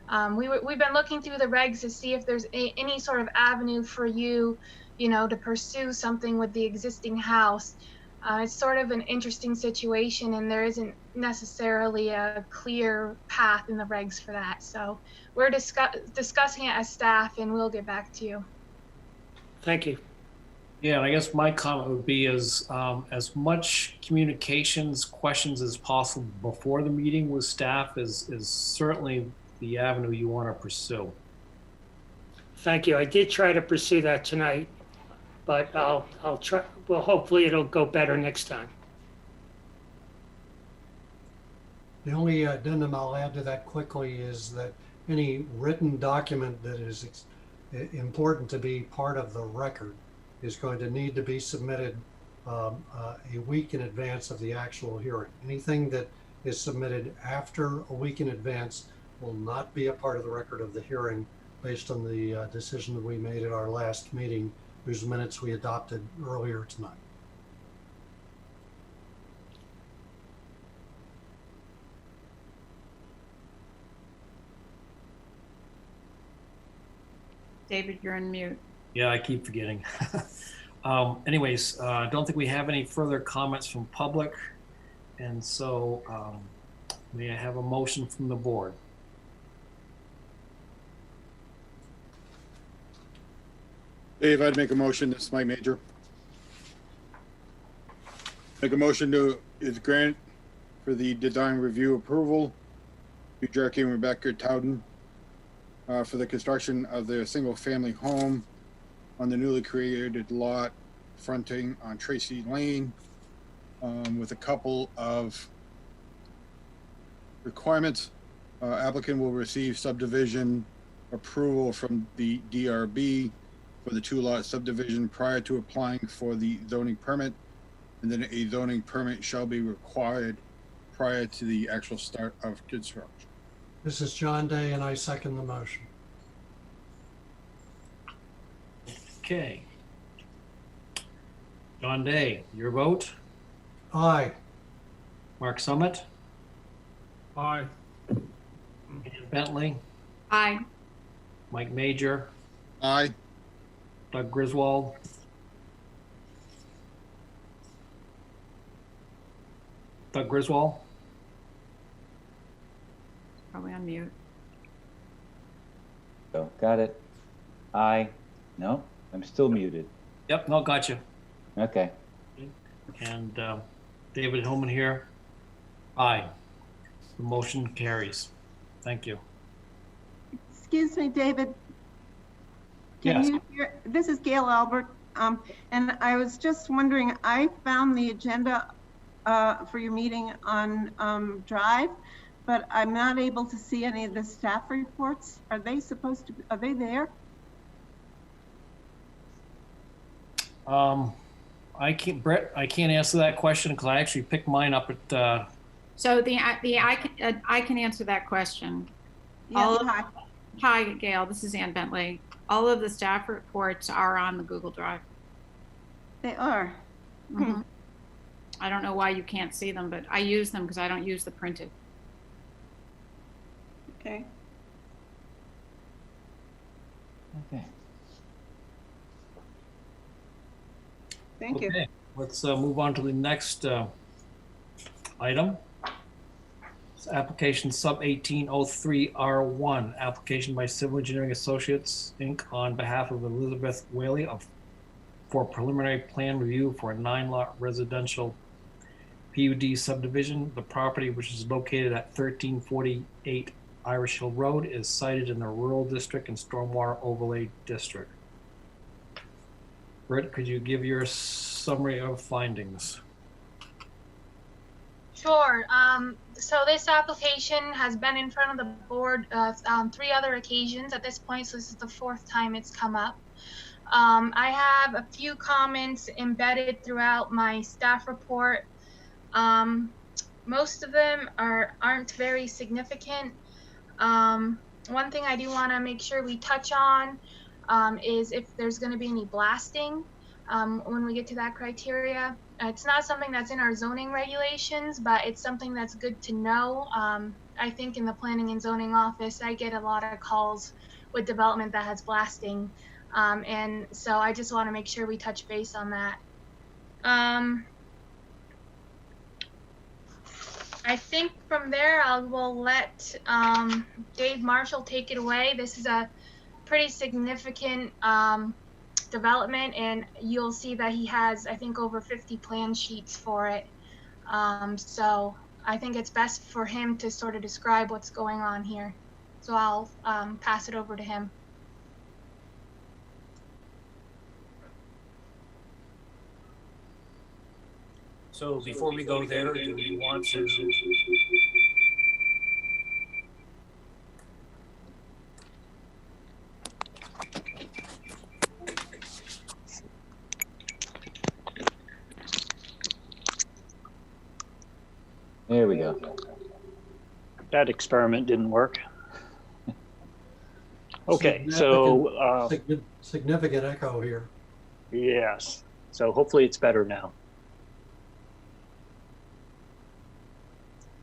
We've been looking through the regs to see if there's any sort of avenue for you, to pursue something with the existing house. It's sort of an interesting situation, and there isn't necessarily a clear path in the regs for that. So we're discussing it as staff, and we'll get back to you. Thank you. Yeah, and I guess my comment would be as much communications, questions as possible before the meeting with staff is certainly the avenue you want to pursue. Thank you. I did try to pursue that tonight, but I'll try. Well, hopefully it'll go better next time. The only addendum I'll add to that quickly is that any written document that is important to be part of the record is going to need to be submitted a week in advance of the actual hearing. Anything that is submitted after a week in advance will not be a part of the record of the hearing based on the decision that we made at our last meeting, whose minutes we adopted earlier tonight. David, you're on mute. Yeah, I keep forgetting. Anyways, I don't think we have any further comments from public. And so may I have a motion from the board? Dave, I'd make a motion. This is Mike Major. Make a motion to grant for the design review approval to Jerker and Rebecca Taudien for the construction of their single-family home on the newly created lot fronting on Tracy Lane, with a couple of requirements. Applicant will receive subdivision approval from the DRB for the two-lot subdivision prior to applying for the zoning permit, and then a zoning permit shall be required prior to the actual start of construction. This is John Day, and I second the motion. Okay. John Day, your vote? Aye. Mark Summit? Aye. Ann Bentley? Aye. Mike Major? Aye. Doug Griswold? Doug Griswold? Probably on mute. So, got it. Aye. No, I'm still muted. Yep, no, gotcha. Okay. And David Hillman here. Aye. The motion carries. Thank you. Excuse me, David. Can Yes. you hear? This is Gail Albert. And I was just wondering, I found the agenda for your meeting on Drive, but I'm not able to see any of the staff reports. Are they supposed to, are they there? I can't, Brett, I can't answer that question because I actually picked mine up at, So I can answer that question. Yes, Hi, Gail. This is Ann Bentley. All of the staff reports are on the Google Drive. They are. Mm-hmm. I don't know why you can't see them, but I use them because I don't use the printed. Okay. Okay. Thank you. okay. Let's move on to the next item. It's application sub 1803R1, application by Civil Engineering Associates, Inc. on behalf of Elizabeth Whaley for preliminary plan review for a 9-lot residential PUD subdivision. The property, which is located at 1348 Irish Hill Road, is sited in the Rural District and Stormwater Overlay District. Britt, could you give your summary of findings? Sure. So this application has been in front of the board on 3 other occasions at this point, so this is the 4th time it's come up. I have a few comments embedded throughout my staff report. Most of them aren't very significant. One thing I do want to make sure we touch on is if there's going to be any blasting when we get to that criteria. It's not something that's in our zoning regulations, but it's something that's good to know I think in the planning and zoning office, I get a lot of calls with development that has blasting. And so I just want to make sure we touch base on that. I think from there, will let Dave Marshall take it away. This is a pretty significant development, and you'll see that he has, I think, over 50 plan sheets for it. So I think it's best for him to sort of describe what's going on here. So I'll pass it over to him. So before we go there, do we want to? There we go. That experiment didn't work. Okay, so significant echo here. Yes, so hopefully it's better now.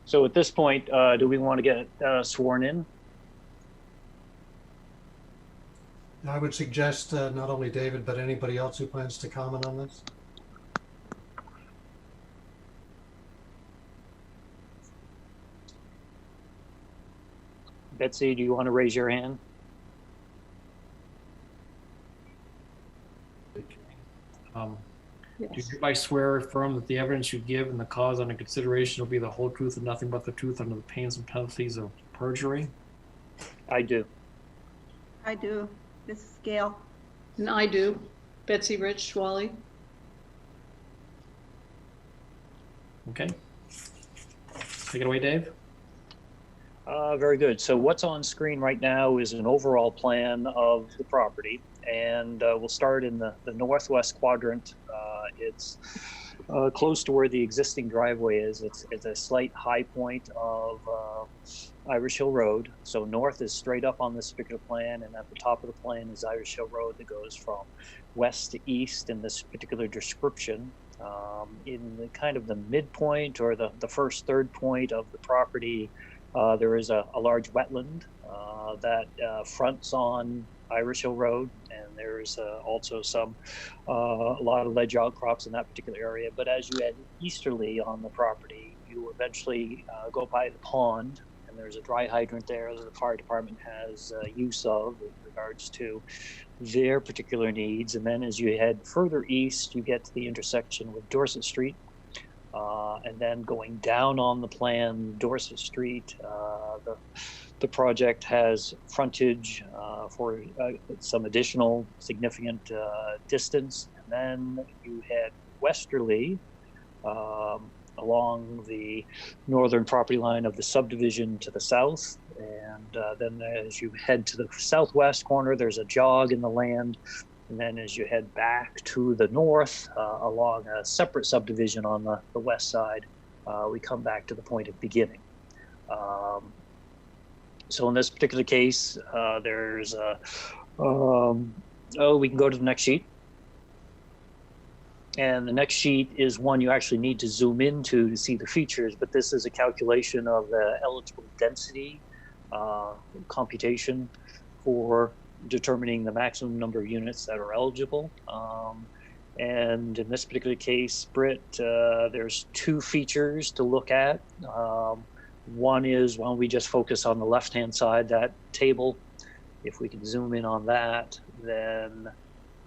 So at this point, do we want to get sworn in? I would suggest not only David, but anybody else who plans to comment on this. Betsy, do you want to raise your hand? Do you hereby swear or affirm that the evidence you give and the cause under consideration will be the whole truth and nothing but the truth under the pains and penalties of perjury? I do. I do. This is Gail. And I do. Betsy Rich Schwally. Okay. Take it away, Dave. Very good. So what's on screen right now is an overall plan of the property, and we'll start in the northwest quadrant. It's close to where the existing driveway is. It's a slight high point of Irish Hill Road. So north is straight up on this particular plan, and at the top of the plan is Irish Hill Road that goes from west to east in this particular description. In the kind of the midpoint or the first third point of the property, there is a large wetland that fronts on Irish Hill Road, and there's also a lot of ledge outcrops in that particular area. But as you head easterly on the property, you eventually go by the pond, and there's a dry hydrant there that the fire department has use of with regards to their particular needs. And then as you head further east, you get to the intersection with Dorset Street. And then going down on the plan, Dorset Street, the project has frontage for some additional significant distance. And then you head westerly along the northern property line of the subdivision to the south. And then as you head to the southwest corner, there's a jog in the land. And then as you head back to the north along a separate subdivision on the west side, we come back to the point of beginning. So in this particular case, there's we can go to the next sheet. And the next sheet is one you actually need to zoom into to see the features, but this is a calculation of the eligible density computation for determining the maximum number of units that are eligible. And in this particular case, Britt, there's two features to look at. One is, why don't we just focus on the left-hand side, that table. If we can zoom in on that, then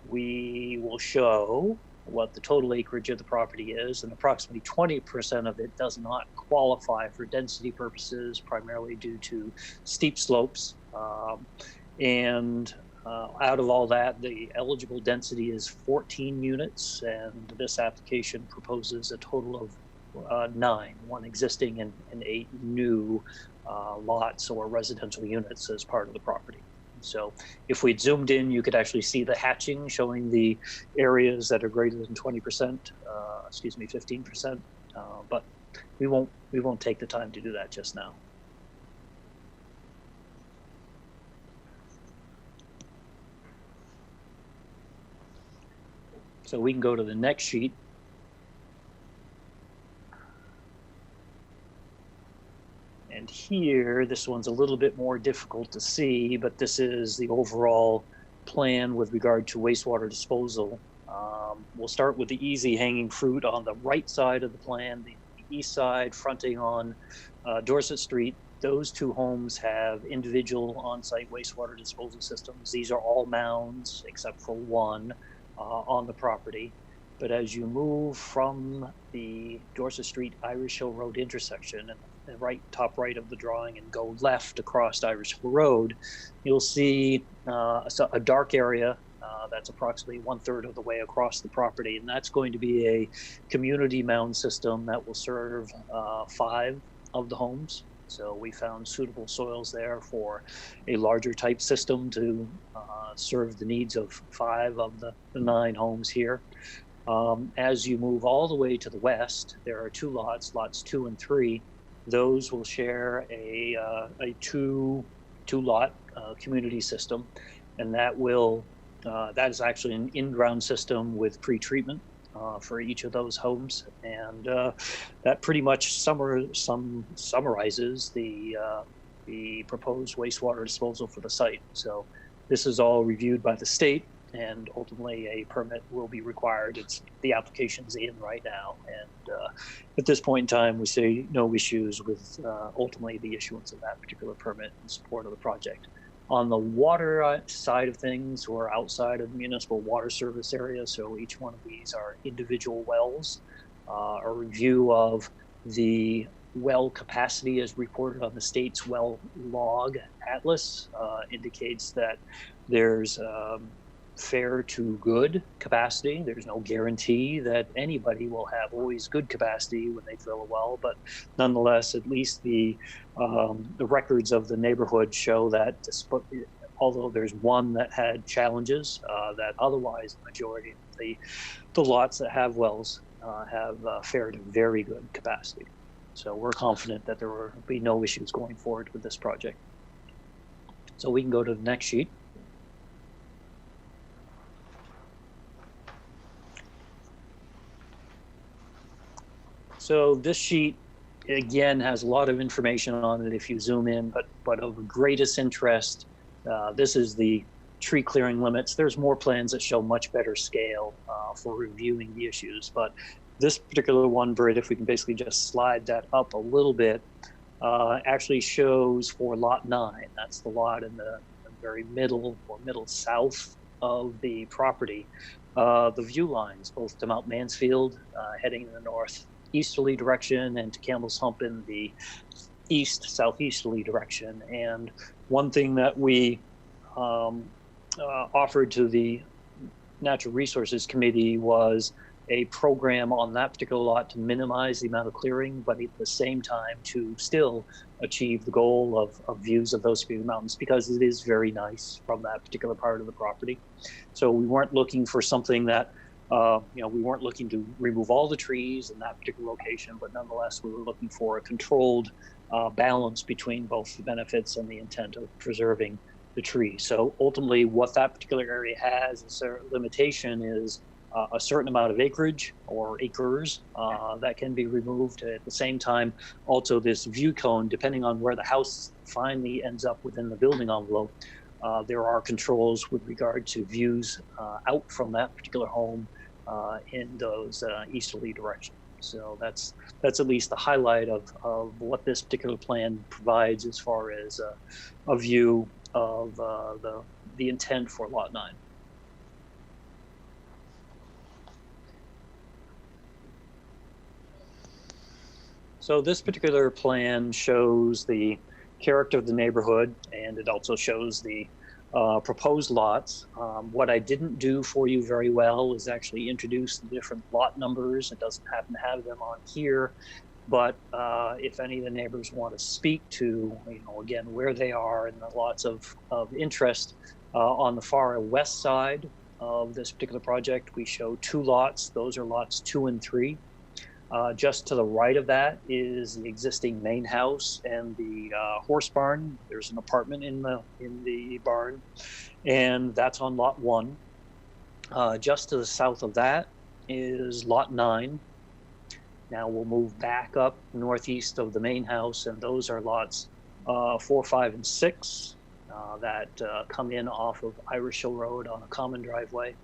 we will show what the total acreage of the property is, and approximately 20% of it does not qualify for density purposes, primarily due to steep slopes. And out of all that, the eligible density is 14 units, and this application proposes a total of 9, 1 existing and 8 new lots or residential units as part of the property. So if we'd zoomed in, you could actually see the hatching showing the areas that are greater than 20%, 15%, but we won't take the time to do that just now. So we can go to the next sheet. And here, this one's a little bit more difficult to see, but this is the overall plan with regard to wastewater disposal. We'll start with the easy hanging fruit on the right side of the plan, the east side fronting on Dorset Street. Those two homes have individual on-site wastewater disposal systems. These are all mounds except for one on the property. But as you move from the Dorset Street Irish Hill Road intersection and the top right of the drawing and go left across Irish Hill Road, you'll see a dark area that's approximately 1/3 of the way across the property, and that's going to be a community mound system that will serve 5 of the homes. So we found suitable soils there for a larger type system to serve the needs of 5 of the 9 homes here. As you move all the way to the west, there are 2 lots, lots 2 and 3. Those will share a 2-lot community system, and that is actually an in-ground system with pre-treatment for each of those homes, and that pretty much summarizes the proposed wastewater disposal for the site. So this is all reviewed by the state, and ultimately a permit will be required. The application's in right now, and at this point in time, we see no issues with ultimately the issuance of that particular permit in support of the project. On the water side of things, we're outside of the municipal water service area, so each one of these are individual wells. A review of the well capacity as reported on the state's well log atlas indicates that there's fair to good capacity. There's no guarantee that anybody will have always good capacity when they drill a well, but nonetheless, at least the records of the neighborhood show that although there's one that had challenges, that otherwise the majority of the lots that have wells have fair to very good capacity. So we're confident that there will be no issues going forward with this project. So we can go to the next sheet. So this sheet, again, has a lot of information on it if you zoom in, but of greatest interest, this is the tree clearing limits. There's more plans that show much better scale for reviewing the issues, but this particular one, Britt, if we can basically just slide that up a little bit, actually shows for lot 9. That's the lot in the very middle or middle south of the property. The view lines, both to Mount Mansfield heading in the northeasterly direction and to Campbell's Hump in the southeasterly direction. And one thing that we offered to the Natural Resources Committee was a program on that particular lot to minimize the amount of clearing, but at the same time to still achieve the goal of views of those few mountains, because it is very nice from that particular part of the property. So we weren't looking for something that we weren't looking to remove all the trees in that particular location, but nonetheless, we were looking for a controlled balance between both the benefits and the intent of preserving the tree. So ultimately, what that particular area has as a limitation is a certain amount of acreage or acres that can be removed. At the same time, also this view cone, depending on where the house finally ends up within the building envelope, there are controls with regard to views out from that particular home in those easterly directions. So that's at least the highlight of what this particular plan provides as far as a view of the intent for Lot 9. So this particular plan shows the character of the neighborhood, and it also shows the proposed lots. What I didn't do for you very well is actually introduce the different lot numbers. It doesn't happen to have them on here, but if any of the neighbors want to speak to, again, where they are and the lots of interest, on the far west side of this particular project, we show 2 lots. Those are lots 2 and 3. Just to the right of that is the existing main house and the horse barn. There's an apartment in the barn, and that's on lot 1. Just to the south of that is lot 9. Now we'll move back up northeast of the main house, and those are lots 4, 5, and 6 that come in off of Irish Hill Road on a common driveway.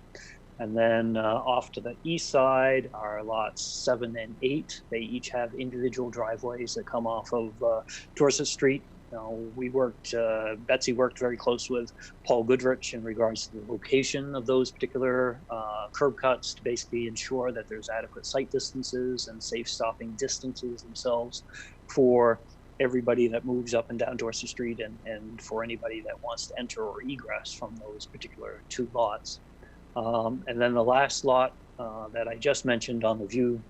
And then off to the east side are lots 7 and 8. They each have individual driveways that come off of Dorset Street. We worked, Betsy worked very close with Paul Goodrich in regards to the location of those particular curb cuts to basically ensure that there's adequate sight distances and safe stopping distances themselves for everybody that moves up and down Dorset Street and for anybody that wants to enter or egress from those particular 2 lots. And then the last lot that I just mentioned on the view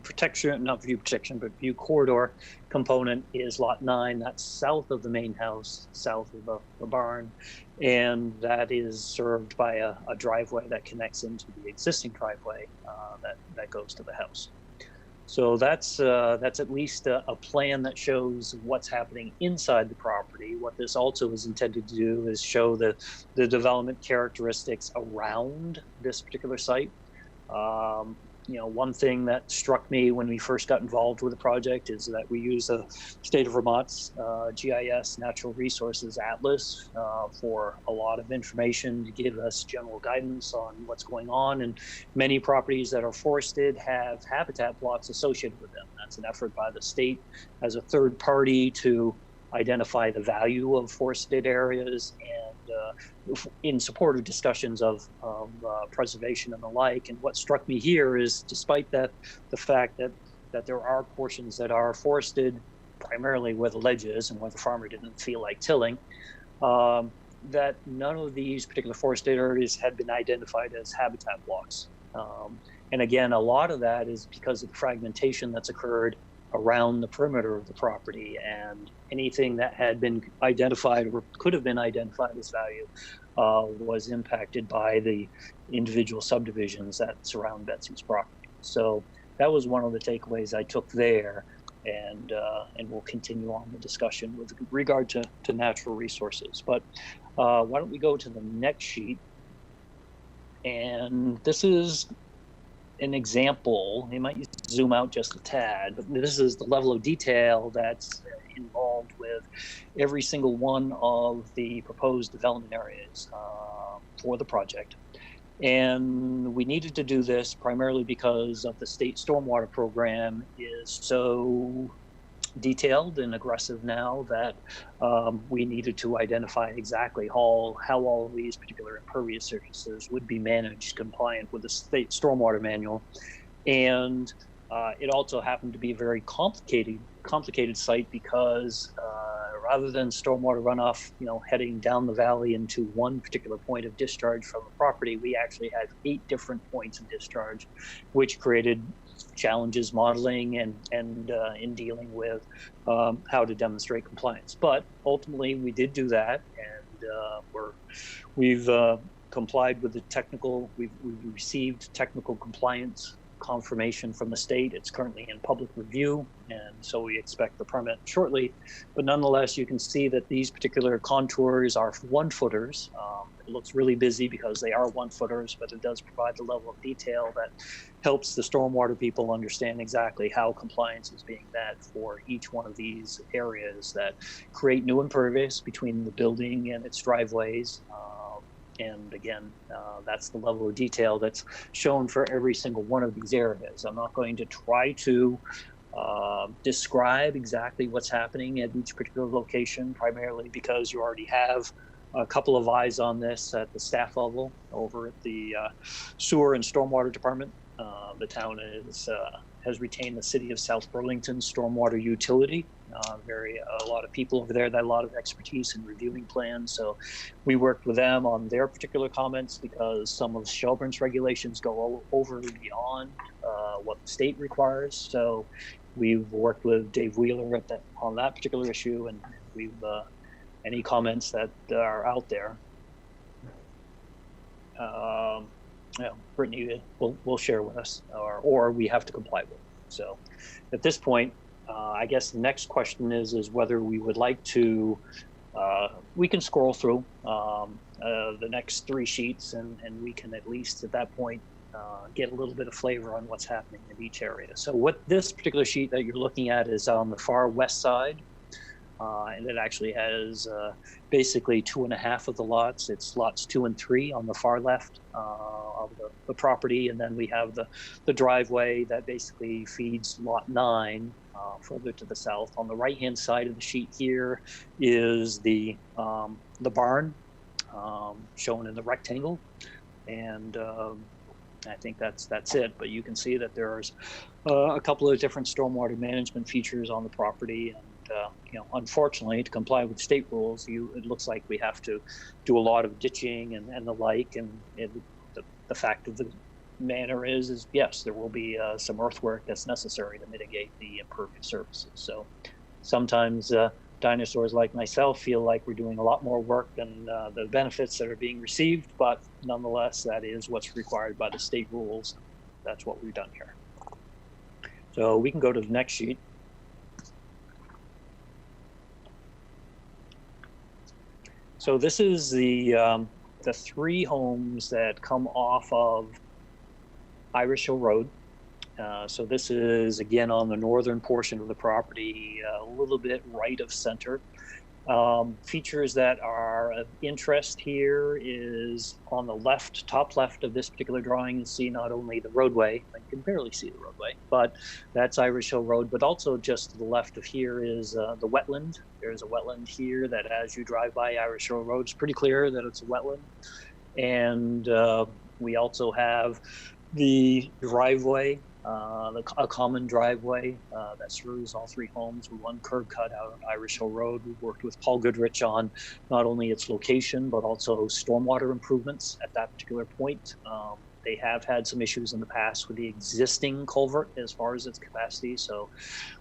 protection, not view protection, but view corridor component is lot 9. That's south of the main house, south of the barn. And that is served by a driveway that connects into the existing driveway that goes to the house. So that's at least a plan that shows what's happening inside the property. What this also is intended to do is show the development characteristics around this particular site. One thing that struck me when we first got involved with the project is that we use the state of Vermont's GIS Natural Resources Atlas for a lot of information to give us general guidance on what's going on. And many properties that are forested have habitat blocks associated with them. That's an effort by the state as a third party to identify the value of forested areas and in support of discussions of preservation and the like. And what struck me here is, despite the fact that there are portions that are forested, primarily where the ledge is and where the farmer didn't feel like tilling, that none of these particular forested areas had been identified as habitat blocks. And again, a lot of that is because of the fragmentation that's occurred around the perimeter of the property, and anything that had been identified or could have been identified as value was impacted by the individual subdivisions that surround Betsy's property. So that was one of the takeaways I took there, and we'll continue on the discussion with regard to natural resources. But why don't we go to the next sheet? And this is an example. You might zoom out just a tad, but this is the level of detail that's involved with every single one of the proposed development areas for the project. And we needed to do this primarily because of the state stormwater program is so detailed and aggressive now that we needed to identify exactly how all of these particular impervious surfaces would be managed compliant with the state stormwater manual. And it also happened to be a very complicated site because rather than stormwater runoff, heading down the valley into one particular point of discharge from the property, we actually had 8 different points of discharge, which created challenges modeling and in dealing with how to demonstrate compliance. But ultimately, we did do that, and we've complied with the technical. We've received technical compliance confirmation from the state. It's currently in public review, and so we expect the permit shortly. But nonetheless, you can see that these particular contours are 1-footers. It looks really busy because they are 1-footers, but it does provide the level of detail that helps the stormwater people understand exactly how compliance is being met for each one of these areas that create new impervious between the building and its driveways. And again, that's the level of detail that's shown for every single one of these areas. I'm not going to try to describe exactly what's happening at each particular location, primarily because you already have a couple of eyes on this at the staff level over at the sewer and stormwater department. The town has retained the city of South Burlington stormwater utility. A lot of people over there that a lot of expertise in reviewing plans. So we worked with them on their particular comments because some of Shelburne's regulations go over and beyond what the state requires. So we've worked with Dave Wheeler on that particular issue, and we've any comments that are out there. Brittany will share with us, or we have to comply with. So at this point, I guess the next question is whether we would like to, we can scroll through the next 3 sheets and we can at least at that point get a little bit of flavor on what's happening in each area. So what this particular sheet that you're looking at is on the far west side and it actually has basically 2.5 of the lots. It's lots 2 and 3 on the far left of the property, and then we have the driveway that basically feeds lot 9 further to the south. On the right-hand side of the sheet here is the barn shown in the rectangle, and I think that's it. But you can see that there's a couple of different stormwater management features on the property, and unfortunately, to comply with state rules, it looks like we have to do a lot of ditching and the like. And the fact of the matter is yes, there will be some earthwork that's necessary to mitigate the impervious surfaces. So sometimes dinosaurs like myself feel like we're doing a lot more work than the benefits that are being received, but nonetheless, that is what's required by the state rules. That's what we've done here. So we can go to the next sheet. So this is the 3 homes that come off of Irish Hill Road. So this is, again, on the northern portion of the property, a little bit right of center. Features that are of interest here is on the left, top left of this particular drawing, you see not only the roadway, I can barely see the roadway, but that's Irish Hill Road, but also just to the left of here is the wetland. There's a wetland here that as you drive by Irish Hill Road, it's pretty clear that it's a wetland. And we also have the driveway, a common driveway that serves all 3 homes with 1 curb cut out on Irish Hill Road. We've worked with Paul Goodrich on not only its location, but also stormwater improvements at that particular point. They have had some issues in the past with the existing culvert as far as its capacity. So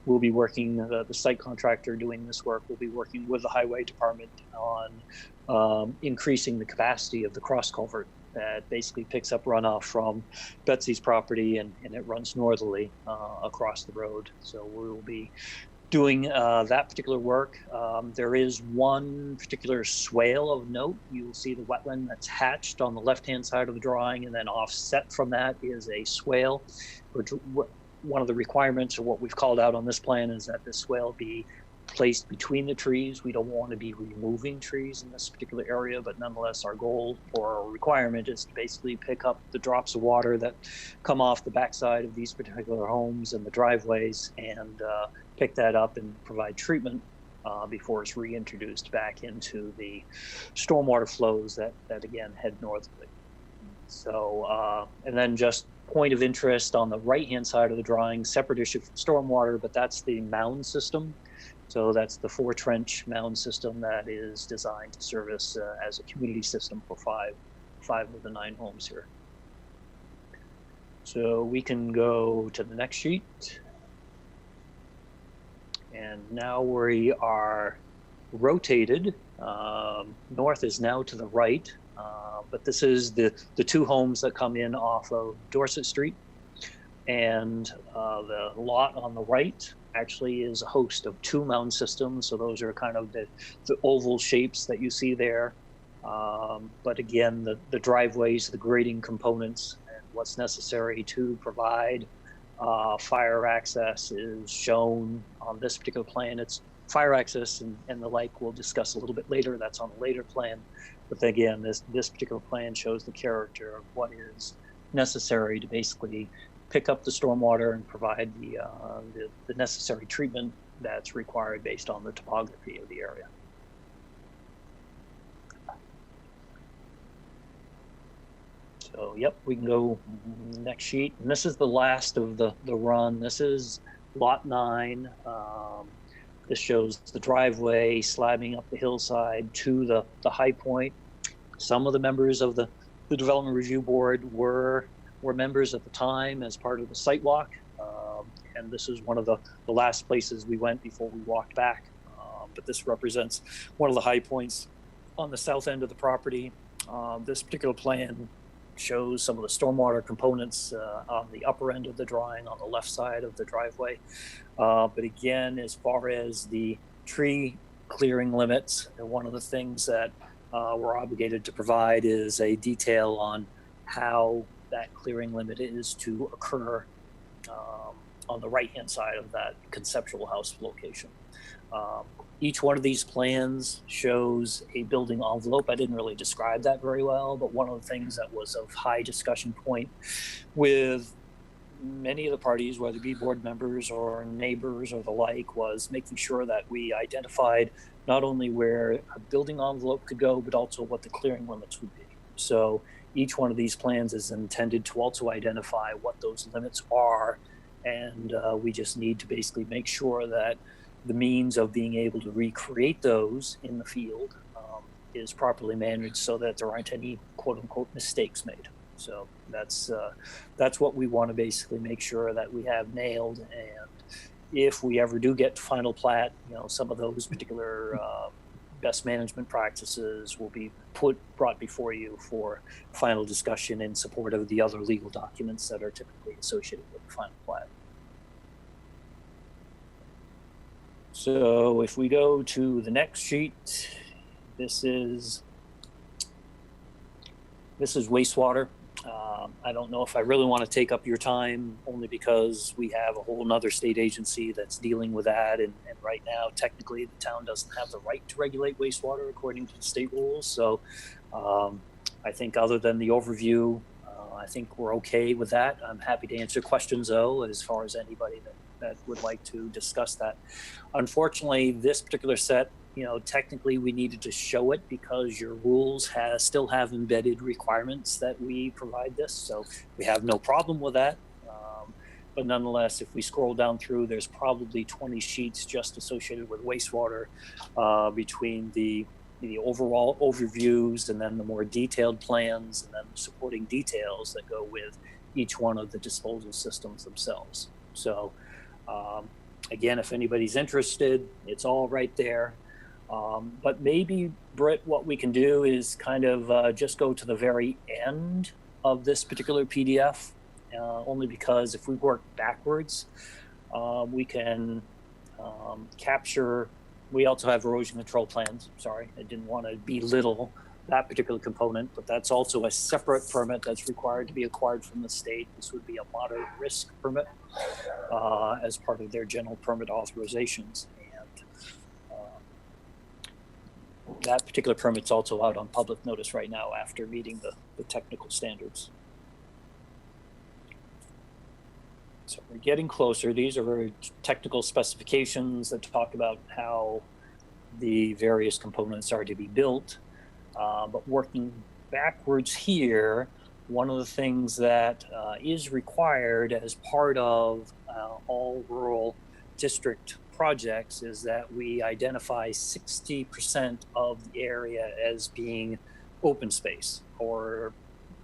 we'll be working, the site contractor doing this work, will be working with the highway department on increasing the capacity of the cross culvert that basically picks up runoff from Betsy's property and it runs northerly across the road. So we will be doing that particular work. There is one particular swale of note. You will see the wetland that's hatched on the left-hand side of the drawing, and then offset from that is a swale. One of the requirements, or what we've called out on this plan, is that this swale be placed between the trees. We don't want to be removing trees in this particular area, but nonetheless, our goal or our requirement is to basically pick up the drops of water that come off the backside of these particular homes and the driveways, and pick that up and provide treatment before it's reintroduced back into the stormwater flows that again head northerly. So, and then just point of interest on the right-hand side of the drawing, separate issue from stormwater, but that's the mound system. So that's the 4-trench mound system that is designed to service as a community system for five of the 9 homes here. So we can go to the next sheet. And now we are rotated. North is now to the right, but this is the 2 homes that come in off of Dorset Street. And the lot on the right actually is a host of 2 mound systems. So those are kind of the oval shapes that you see there. But again, the driveways, the grading components, and what's necessary to provide fire access is shown on this particular plan. It's fire access and the like we'll discuss a little bit later. That's on a later plan. But again, this particular plan shows the character of what is necessary to basically pick up the stormwater and provide the necessary treatment that's required based on the topography of the area. So, yep, we can go next sheet. And this is the last of the run. This is lot 9. This shows the driveway slabbing up the hillside to the high point. Some of the members of the Development Review Board were members at the time as part of the site walk. And this is one of the last places we went before we walked back. But this represents one of the high points on the south end of the property. This particular plan shows some of the stormwater components on the upper end of the drawing on the left side of the driveway. But again, as far as the tree clearing limits, one of the things that we're obligated to provide is a detail on how that clearing limit is to occur on the right-hand side of that conceptual house location. Each one of these plans shows a building envelope. I didn't really describe that very well, but one of the things that was of high discussion point with many of the parties, whether it be board members or neighbors or the like, was making sure that we identified not only where a building envelope could go, but also what the clearing limits would be. So each one of these plans is intended to also identify what those limits are. And we just need to basically make sure that the means of being able to recreate those in the field is properly managed so that there aren't any quote unquote mistakes made. So that's what we want to basically make sure that we have nailed. And if we ever do get to final plat, some of those particular best management practices will be brought before you for final discussion in support of the other legal documents that are typically associated with the final plat. So if we go to the next sheet, this is wastewater. I don't know if I really want to take up your time, only because we have a whole nother state agency that's dealing with that. And right now, technically, the town doesn't have the right to regulate wastewater according to the state rules. So I think other than the overview, I think we're okay with that. I'm happy to answer questions, though, as far as anybody that would like to discuss that. Unfortunately, this particular set, technically we needed to show it because your rules still have embedded requirements that we provide this. So we have no problem with that. But nonetheless, if we scroll down through, there's probably 20 sheets just associated with wastewater between the overall overviews and then the more detailed plans and then the supporting details that go with each one of the disposal systems themselves. So again, if anybody's interested, it's all right there. But maybe, Britt, what we can do is kind of just go to the very end of this particular PDF, only because if we work backwards, we can capture. We also have erosion control plans. Sorry, I didn't want to belittle that particular component, but that's also a separate permit that's required to be acquired from the state. This would be a moderate risk permit as part of their general permit authorizations. That particular permit's also out on public notice right now after meeting the technical standards. So we're getting closer. These are very technical specifications that talk about how the various components are to be built. But working backwards here, one of the things that is required as part of all rural district projects is that we identify 60% of the area as being open space or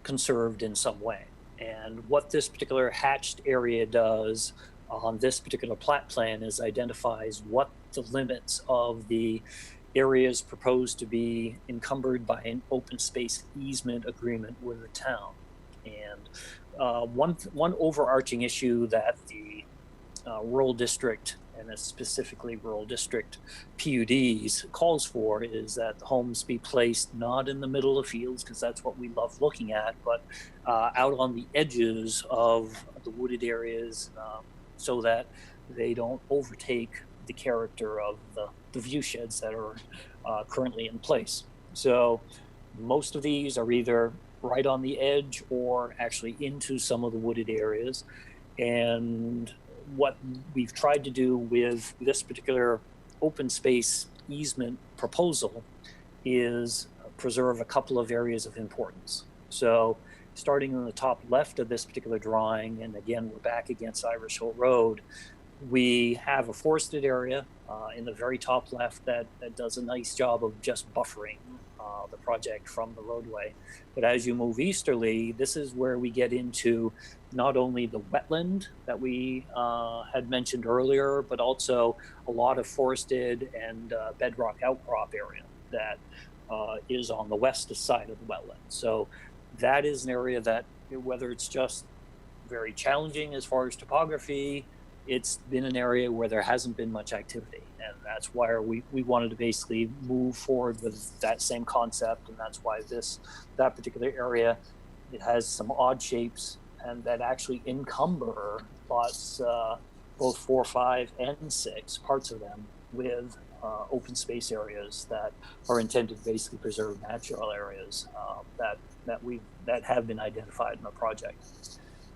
conserved in some way. And what this particular hatched area does on this particular plat plan is identifies what the limits of the areas proposed to be encumbered by an open space easement agreement with the town. And one overarching issue that the rural district, and specifically rural district PUDs, calls for is that the homes be placed not in the middle of fields, because that's what we love looking at, but out on the edges of the wooded areas so that they don't overtake the character of the view sheds that are currently in place. So most of these are either right on the edge or actually into some of the wooded areas. And what we've tried to do with this particular open space easement proposal is preserve a couple of areas of importance. So starting in the top left of this particular drawing, and again, we're back against Irish Hill Road, we have a forested area in the very top left that does a nice job of just buffering the project from the roadway. But as you move easterly, this is where we get into not only the wetland that we had mentioned earlier, but also a lot of forested and bedrock outcrop area that is on the west side of the wetland. So that is an area that, whether it's just very challenging as far as topography, it's been an area where there hasn't been much activity. And that's why we wanted to basically move forward with that same concept. And that's why that particular area, it has some odd shapes and that actually encumber lots, both 4, 5, and 6, parts of them with open space areas that are intended to basically preserve natural areas that have been identified in the project.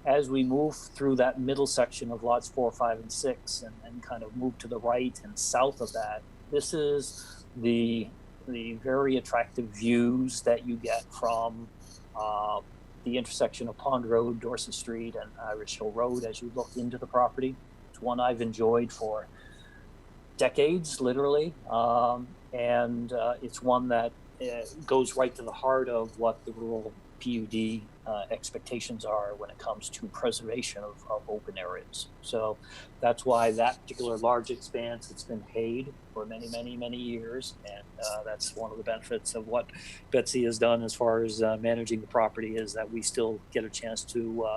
As we move through that middle section of lots 4, 5, and 6, and kind of move to the right and south of that, this is the very attractive views that you get from the intersection of Pond Road, Dorset Street, and Irish Hill Road as you look into the property. It's one I've enjoyed for decades, literally, and it's one that goes right to the heart of what the rural PUD expectations are when it comes to preservation of open areas. So that's why that particular large expanse, it's been paid for many, many, many years, and that's one of the benefits of what Betsy has done as far as managing the property, is that we still get a chance to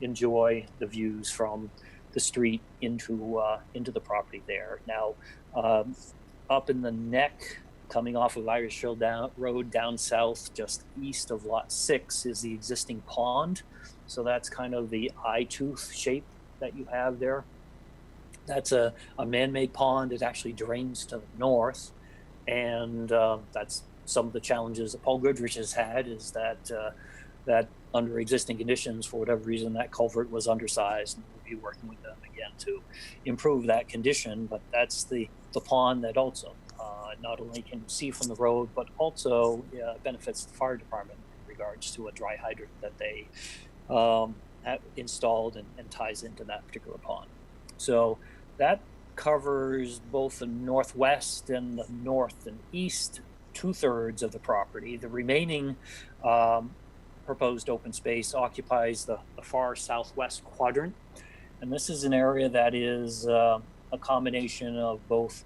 enjoy the views from the street into the property there. Now, up in the neck, coming off of Irish Hill Road down south, just east of Lot 6, is the existing pond. So that's kind of the eye-tooth shape that you have there. That's a man-made pond. It actually drains to the north. And that's some of the challenges that Paul Goodrich has had, is that under existing conditions, for whatever reason, that culvert was undersized. And we'll be working with them again to improve that condition. But that's the pond that also not only can you see from the road, but also benefits the fire department in regards to a dry hydrant that they have installed and ties into that particular pond. So that covers both the northwest and the north and east 2/3 of the property. The remaining proposed open space occupies the far southwest quadrant. And this is an area that is a combination of both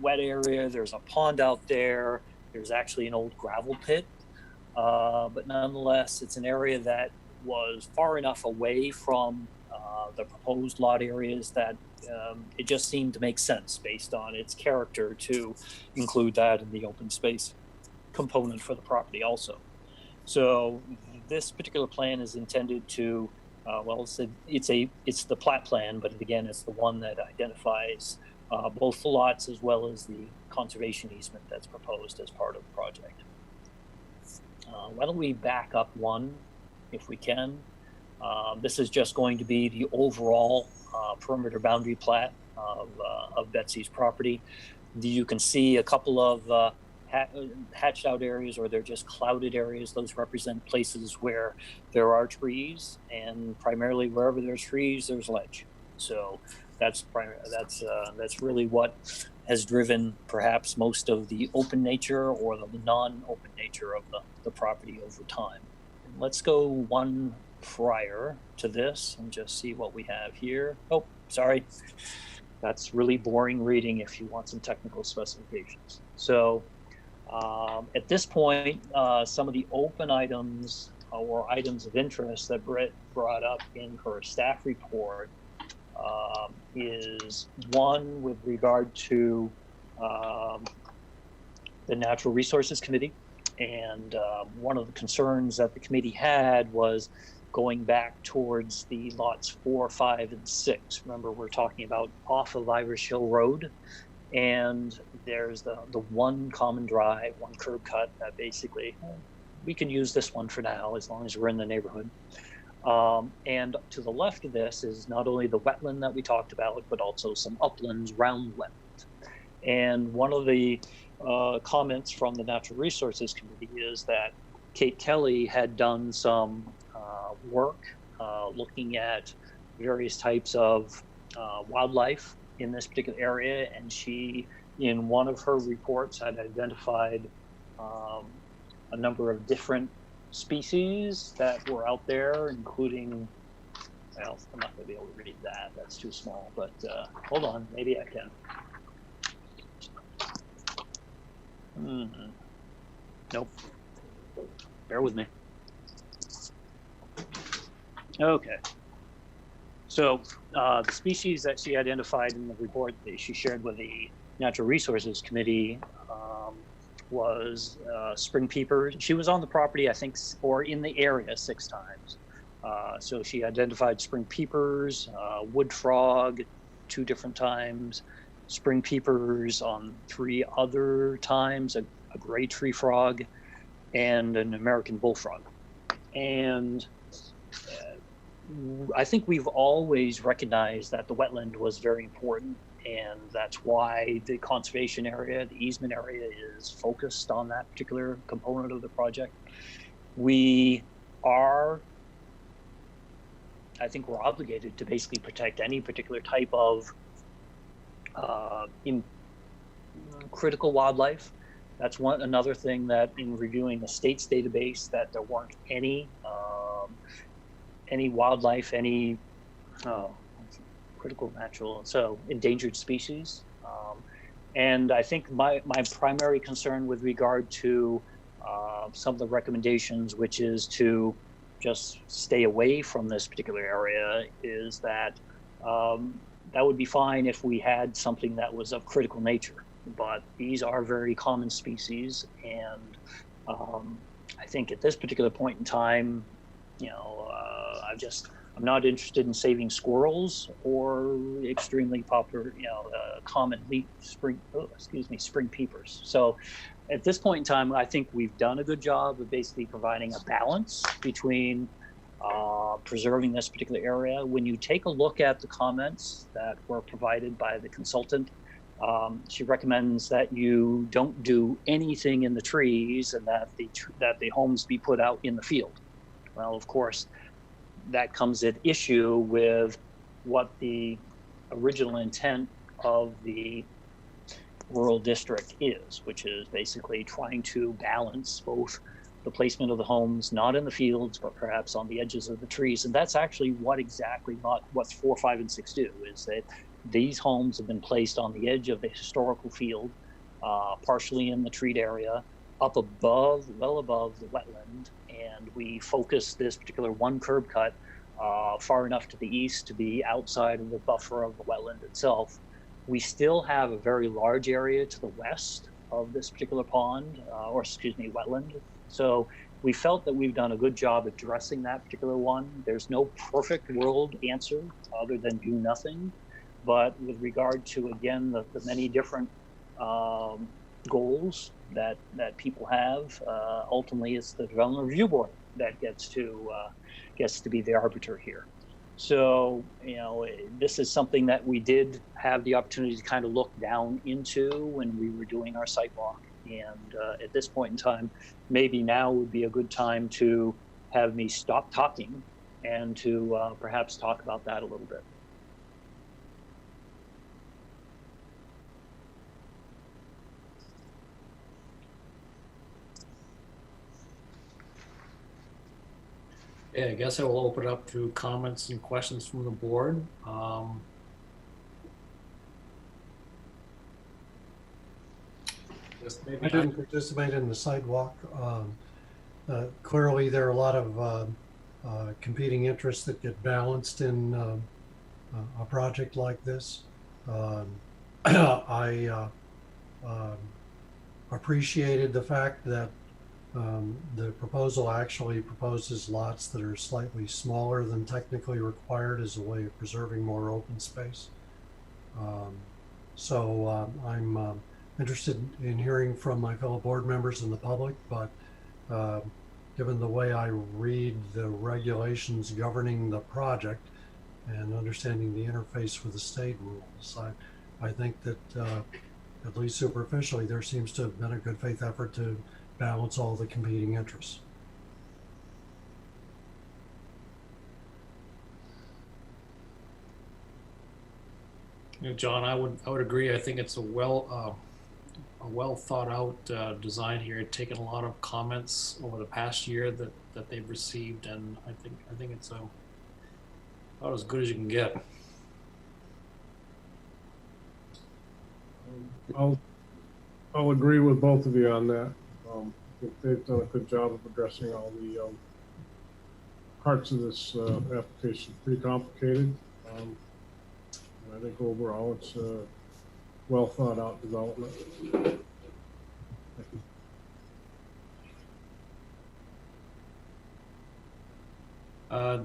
wet area, there's a pond out there, there's actually an old gravel pit, but nonetheless, it's an area that was far enough away from the proposed lot areas that it just seemed to make sense based on its character to include that in the open space component for the property also. So this particular plan is intended to, it's the Plat plan, but again, it's the one that identifies both the lots as well as the conservation easement that's proposed as part of the project. Why don't we back up one, if we can. This is just going to be the overall perimeter boundary plat of Betsy's property. You can see a couple of hatched out areas, or they're just clouded areas. Those represent places where there are trees, and primarily wherever there's trees, there's ledge. So that's really what has driven perhaps most of the open nature or the non-open nature of the property over time. And let's go one prior to this and just see what we have here. Oh, sorry. That's really boring reading if you want some technical specifications. So at this point, some of the open items or items of interest that Britt brought up in her staff report is one with regard to the Natural Resources Committee. And one of the concerns that the committee had was going back towards the lots 4, 5, and 6. Remember, we're talking about off of Irish Hill Road, and there's the one common drive, one curb cut that basically, we can use this one for now as long as we're in the neighborhood. And to the left of this is not only the wetland that we talked about, but also some uplands around wetland. And one of the comments from the Natural Resources Committee is that Kate Kelly had done some work looking at various types of wildlife in this particular area, and she, in one of her reports, had identified a number of different species that were out there, including, well, I'm not going to be able to read that, that's too small, but hold on, maybe I can. Nope. Bear with me. Okay. So the species that she identified in the report that she shared with the Natural Resources Committee was spring peepers. She was on the property, I think, or in the area 6 times. So she identified spring peepers, wood frog 2 different times, spring peepers on 3 other times, a gray tree frog, and an American bullfrog. And I think we've always recognized that the wetland was very important, and that's why the conservation area, the easement area, is focused on that particular component of the project. We are, I think we're obligated to basically protect any particular type of critical wildlife. That's another thing that in reviewing the state's database, that there weren't any wildlife, any critical natural, so endangered species. And I think my primary concern with regard to some of the recommendations, which is to just stay away from this particular area, is that that would be fine if we had something that was of critical nature. But these are very common species, and I think at this particular point in time, I'm not interested in saving squirrels or extremely popular, common spring peepers. So at this point in time, I think we've done a good job of basically providing a balance between preserving this particular area. When you take a look at the comments that were provided by the consultant, she recommends that you don't do anything in the trees and that the homes be put out in the field. Well, of course, that comes at issue with what the original intent of the rural district is, which is basically trying to balance both the placement of the homes, not in the fields, but perhaps on the edges of the trees. And that's actually what 4, 5, and 6 do, is that these homes have been placed on the edge of the historical field, partially in the treed area, up above, well above the wetland. And we focus this particular one curb cut far enough to the east to be outside of the buffer of the wetland itself. We still have a very large area to the west of this particular pond, wetland. So we felt that we've done a good job addressing that particular one. There's no perfect world answer other than do nothing. But with regard to, again, the many different goals that people have, ultimately it's the Development Review Board that gets to be the arbiter here. So, this is something that we did have the opportunity to kind of look down into when we were doing our site walk. And at this point in time, maybe now would be a good time to have me stop talking and to perhaps talk about that a little bit. Yeah, I guess I will open it up to comments and questions from the board. I didn't participate in the sidewalk. Clearly, there are a lot of competing interests that get balanced in a project like this. I appreciated the fact that the proposal actually proposes lots that are slightly smaller than technically required as a way of preserving more open space. I'm interested in hearing from my fellow board members and the public, but given the way I read the regulations governing the project and understanding the interface with the state rules, I think that at least superficially there seems to have been a good faith effort to balance all the competing interests. John, I would agree. I think it's a well thought out design here. Taken a lot of comments over the past year that they've received, and I think it's about as good as you can get. I'll agree with both of you on that. I think they've done a good job of addressing all the parts of this application. Pretty complicated. I think overall it's a well thought out development.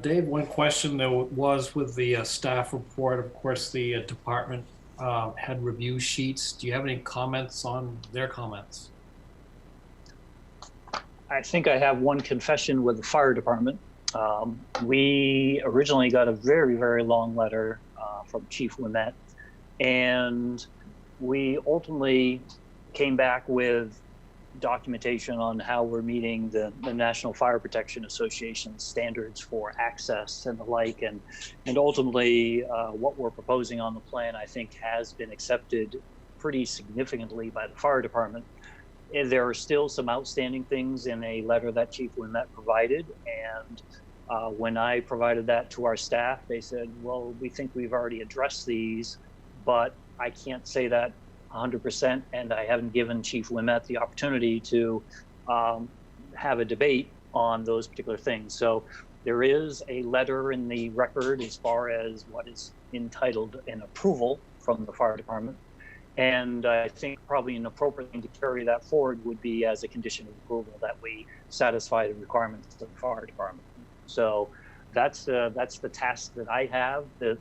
Dave, one question there was with the staff report. Of course, the department had review sheets. Do you have any comments on their comments? I think I have one confession with the fire department. We originally got a very, very long letter from Chief Wimet, and we ultimately came back with documentation on how we're meeting the National Fire Protection Association standards for access and the like, and ultimately what we're proposing on the plan, I think, has been accepted pretty significantly by the fire department. There are still some outstanding things in a letter that Chief Wimet provided, and when I provided that to our staff, they said, well, we think we've already addressed these, but I can't say that 100%, and I haven't given Chief Wimet the opportunity to have a debate on those particular things. So there is a letter in the record as far as what is entitled an approval from the fire department. And I think probably an appropriate thing to carry that forward would be as a condition of approval that we satisfy the requirements of the fire department. So that's the task that I have. The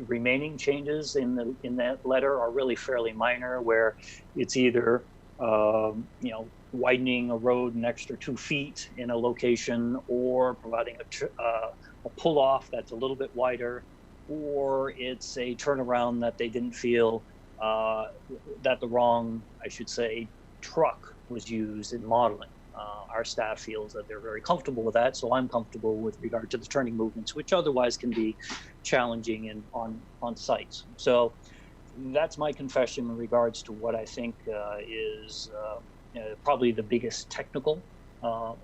remaining changes in that letter are really fairly minor, where it's either widening a road an extra 2 feet in a location, or providing a pull off that's a little bit wider, or it's a turnaround that they didn't feel that the wrong, I should say, truck was used in modeling. Our staff feels that they're very comfortable with that, so I'm comfortable with regard to the turning movements, which otherwise can be challenging on sites. So that's my confession in regards to what I think is probably the biggest technical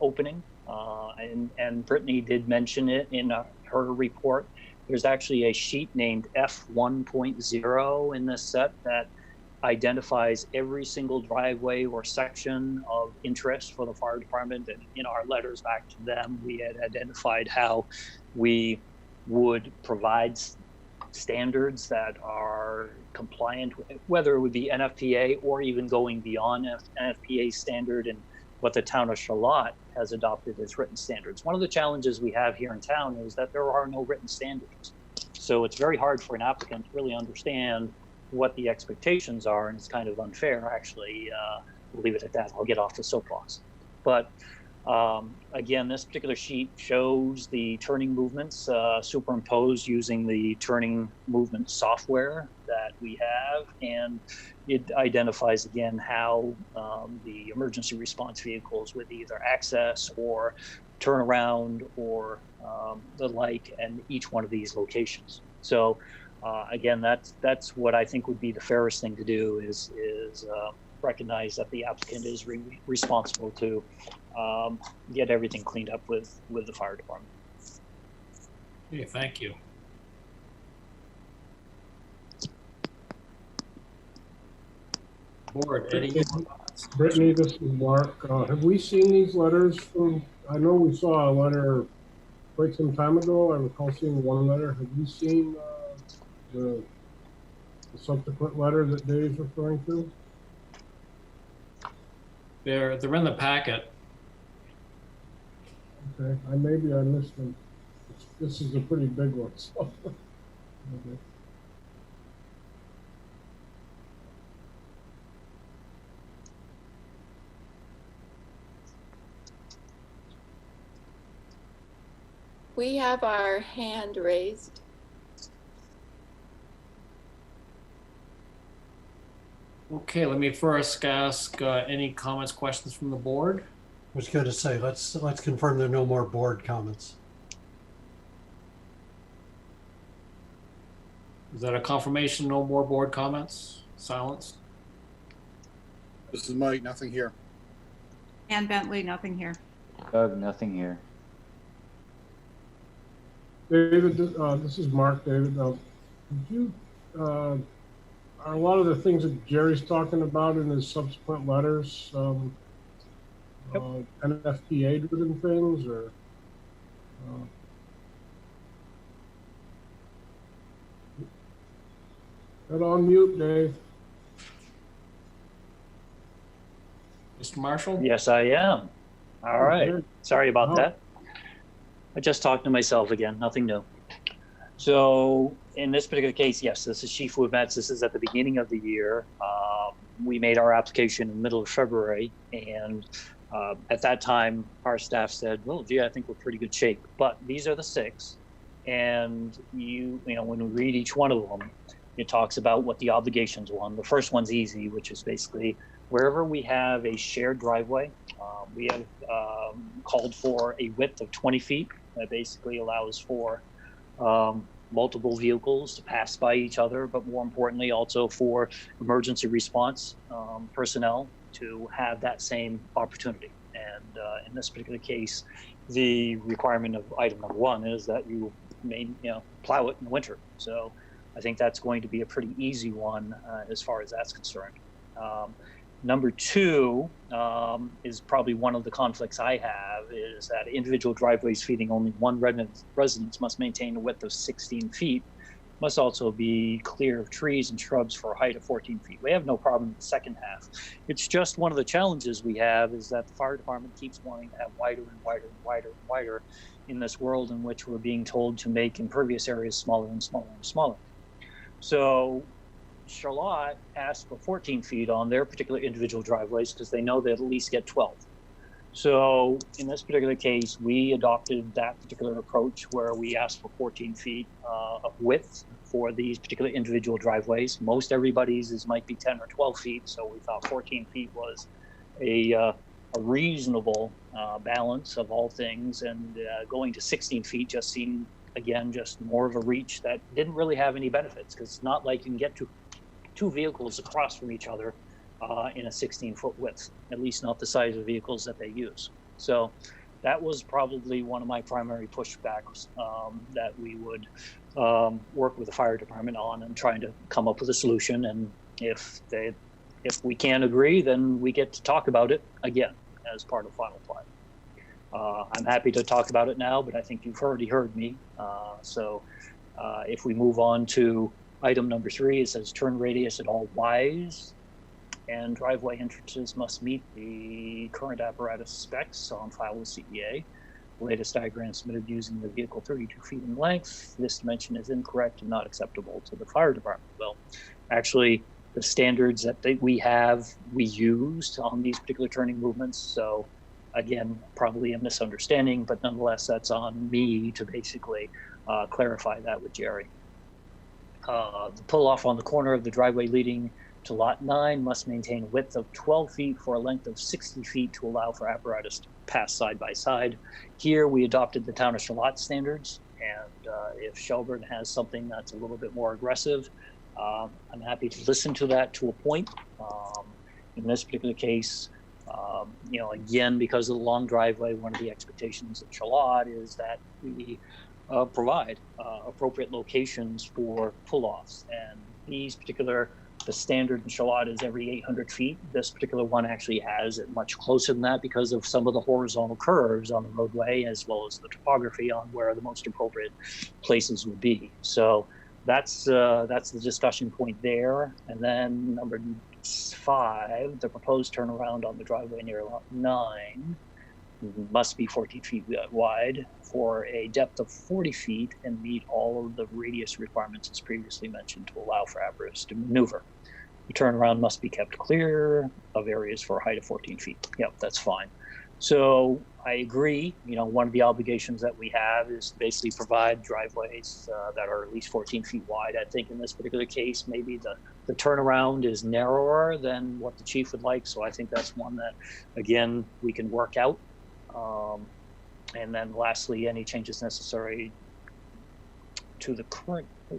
opening. And Brittany did mention it in her report. There's actually a sheet named F1.0 in this set that identifies every single driveway or section of interest for the fire department. And in our letters back to them, we had identified how we would provide standards that are compliant with, whether it would be NFPA or even going beyond NFPA standard, and what the town of Charlotte has adopted as written standards. One of the challenges we have here in town is that there are no written standards. So it's very hard for an applicant to really understand what the expectations are, and it's kind of unfair, actually. We'll leave it at that. I'll get off the soapbox. But again, this particular sheet shows the turning movements superimposed using the turning movement software that we have, and it identifies again how the emergency response vehicles with either access or turnaround or the like, and each one of these locations. So again, that's what I think would be the fairest thing to do is recognize that the applicant is responsible to get everything cleaned up with the fire department. Okay, thank you. Board, any comments? Brittany, this is Mark. Have we seen these letters from, I know we saw a letter quite some time ago. I recall seeing one letter. Have you seen the subsequent letter that Dave's referring to? They're in the packet. Okay, maybe I missed them. This is a pretty big one. So. Okay. We have our hand raised. Okay, let me first ask any comments, questions from the board. I was going to say, let's confirm there are no more board comments. Is that a confirmation? No more board comments? Silence? This is Mike, nothing here. Ann Bentley, nothing here. Doug, nothing here. David, this is Mark. David, did you, are a lot of the things that Jerry's talking about in his subsequent letters NFPA driven things, or Got on mute, Dave. Mr. Marshall? Yes, I am. All right. Sorry about that. I just talked to myself again, nothing new. So in this particular case, yes, this is Chief Woodmatz. This is at the beginning of the year. We made our application in the middle of February, and at that time, our staff said, well, gee, I think we're pretty good shape. But these are the 6, and you know, when we read each one of them, it talks about what the obligations are. The first one's easy, which is basically wherever we have a shared driveway, we have called for a width of 20 feet. That basically allows for multiple vehicles to pass by each other, but more importantly, also for emergency response personnel to have that same opportunity. And in this particular case, the requirement of item number 1 is that you plow it in the winter. So I think that's going to be a pretty easy one as far as that's concerned. Number 2 is probably one of the conflicts I have, is that individual driveways feeding only one residence must maintain a width of 16 feet, must also be clear of trees and shrubs for a height of 14 feet. We have no problem with the second half. It's just one of the challenges we have is that the fire department keeps wanting to have wider and wider and wider and wider in this world in which we're being told to make impervious areas smaller and smaller and smaller. So Charlotte asked for 14 feet on their particular individual driveways because they know they'll at least get 12. So in this particular case, we adopted that particular approach where we asked for 14 feet of width for these particular individual driveways. Most everybody's might be 10 or 12 feet, so we thought 14 feet was a reasonable balance of all things, and going to 16 feet just seemed, again, just more of a reach that didn't really have any benefits, because it's not like you can get to 2 vehicles across from each other in a 16-foot width, at least not the size of vehicles that they use. So that was probably one of my primary pushbacks that we would work with the fire department on and trying to come up with a solution. And if we can't agree, then we get to talk about it again as part of final plat. I'm happy to talk about it now, but I think you've already heard me. So if we move on to item number 3, it says turn radius at all Ys and driveway entrances must meet the current apparatus specs on file with CEA. Latest diagram submitted using the vehicle 32 feet in length. This dimension is incorrect and not acceptable to the fire department. Well, actually, the standards that we used on these particular turning movements. So again, probably a misunderstanding, but nonetheless, that's on me to basically clarify that with Jerry. The pull off on the corner of the driveway leading to lot 9 must maintain a width of 12 feet for a length of 60 feet to allow for apparatus to pass side by side. Here we adopted the town of Charlotte standards, and if Shelburne has something that's a little bit more aggressive, I'm happy to listen to that to a point. In this particular case, again, because of the long driveway, one of the expectations of Charlotte is that we provide appropriate locations for pull-offs. And the standard in Charlotte is every 800 feet. This particular one actually has it much closer than that because of some of the horizontal curves on the roadway, as well as the topography on where the most appropriate places would be. So that's the discussion point there. And then number 5, the proposed turnaround on the driveway near lot 9 must be 14 feet wide for a depth of 40 feet and meet all of the radius requirements as previously mentioned to allow for apparatus to maneuver. The turnaround must be kept clear of areas for a height of 14 feet. Yep, that's fine. So I agree, one of the obligations that we have is to basically provide driveways that are at least 14 feet wide. I think in this particular case, maybe the turnaround is narrower than what the chief would like. So I think that's one that, again, we can work out. And then lastly, any changes necessary to the current, I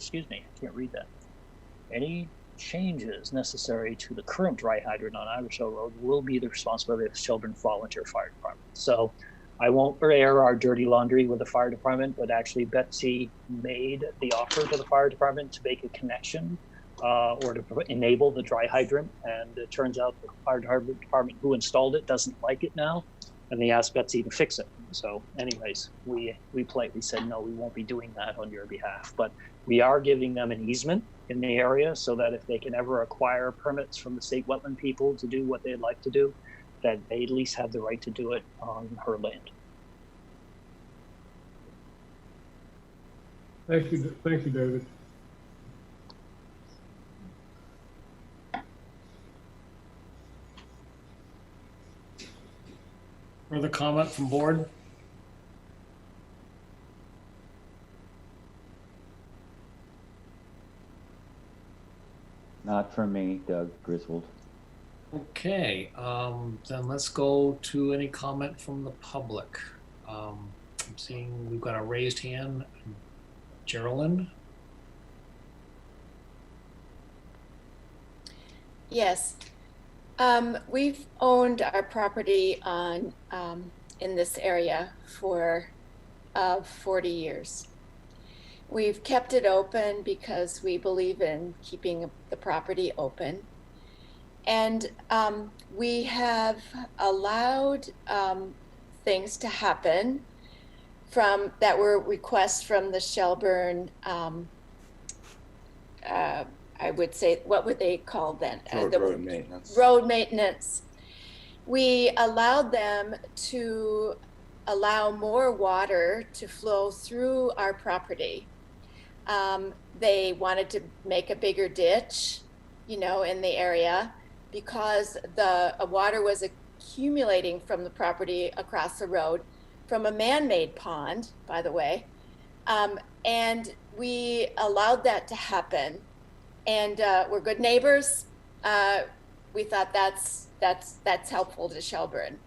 can't read that. Any changes necessary to the current dry hydrant on Irish Hill Road will be the responsibility of the Shelburne Volunteer Fire Department. So I won't air our dirty laundry with the fire department, but actually Betsy made the offer to the fire department to make a connection or to enable the dry hydrant. And it turns out the fire department who installed it doesn't like it now. And they asked Betsy to fix it. So anyways, we said, no, we won't be doing that on your behalf. But we are giving them an easement in the area so that if they can ever acquire permits from the state wetland people to do what they'd like to do, that they at least have the right to do it on her land. Thank you, David. further comment from board? Not for me, Doug Griswold. Okay, then let's go to any comment from the public. I'm seeing we've got a raised hand. Geraldine? Yes. We've owned our property on in this area for 40 years. We've kept it open because we believe in keeping the property open. And we have allowed things to happen that were requests from the Shelburne, I would say, what would they call then? Road maintenance. Road maintenance. We allowed them to allow more water to flow through our property. They wanted to make a bigger ditch, in the area, because the water was accumulating from the property across the road from a man-made pond, by the way. And we allowed that to happen. And we're good neighbors. We thought that's helpful to Shelburne.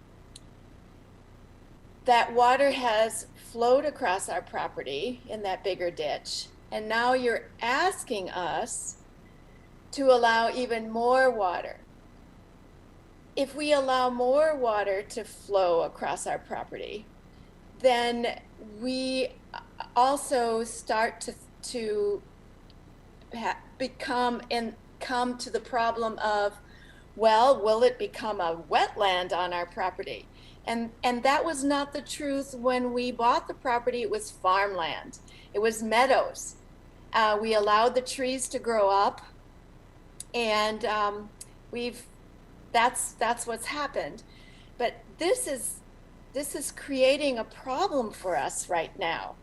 That water has flowed across our property in that bigger ditch. And now you're asking us to allow even more water. If we allow more water to flow across our property, then we also start to come to the problem of, well, will it become a wetland on our property? And that was not the truth when we bought the property. It was farmland. It was meadows. We allowed the trees to grow up, and that's what's happened. But this is creating a problem for us right now.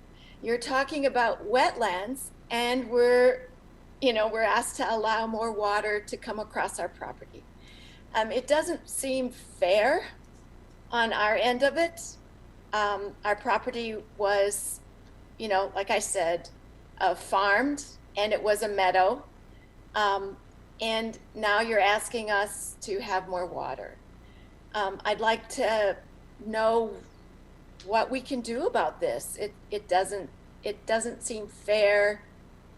You're talking about wetlands, and we're asked to allow more water to come across our property. It doesn't seem fair on our end of it. Our property was, like I said, farmed, and it was a meadow. And now you're asking us to have more water. I'd like to know what we can do about this. It doesn't seem fair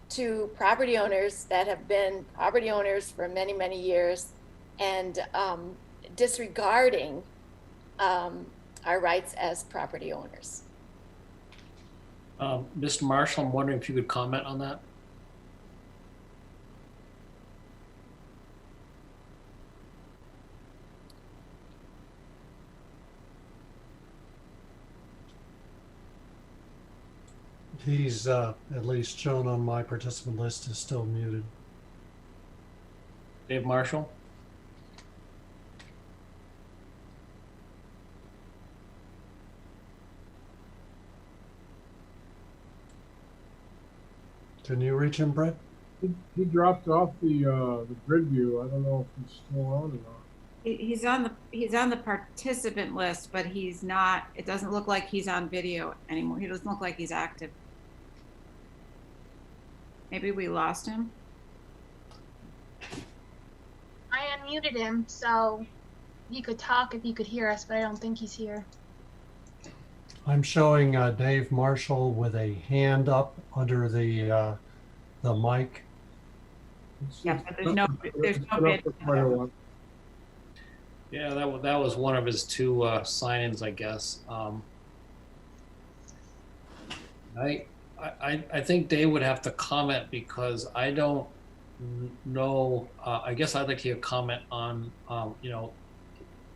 to property owners that have been property owners for many, many years, and disregarding our rights as property owners. Mr. Marshall, I'm wondering if you could comment on that. He's at least shown on my participant list is still muted. Dave Marshall? Can you reach him, Brett? He dropped off the grid view. I don't know if he's still on or not. He's on the participant list, but he's not. It doesn't look like he's on video anymore. He doesn't look like he's active. Maybe we lost him. I unmuted him, so he could talk if he could hear us, but I don't think he's here. I'm showing Dave Marshall with a hand up under the mic. Yeah, but there's no video. Yeah, that was one of his two sign-ins, I guess. I think Dave would have to comment because I don't know. I guess I'd like to hear a comment on,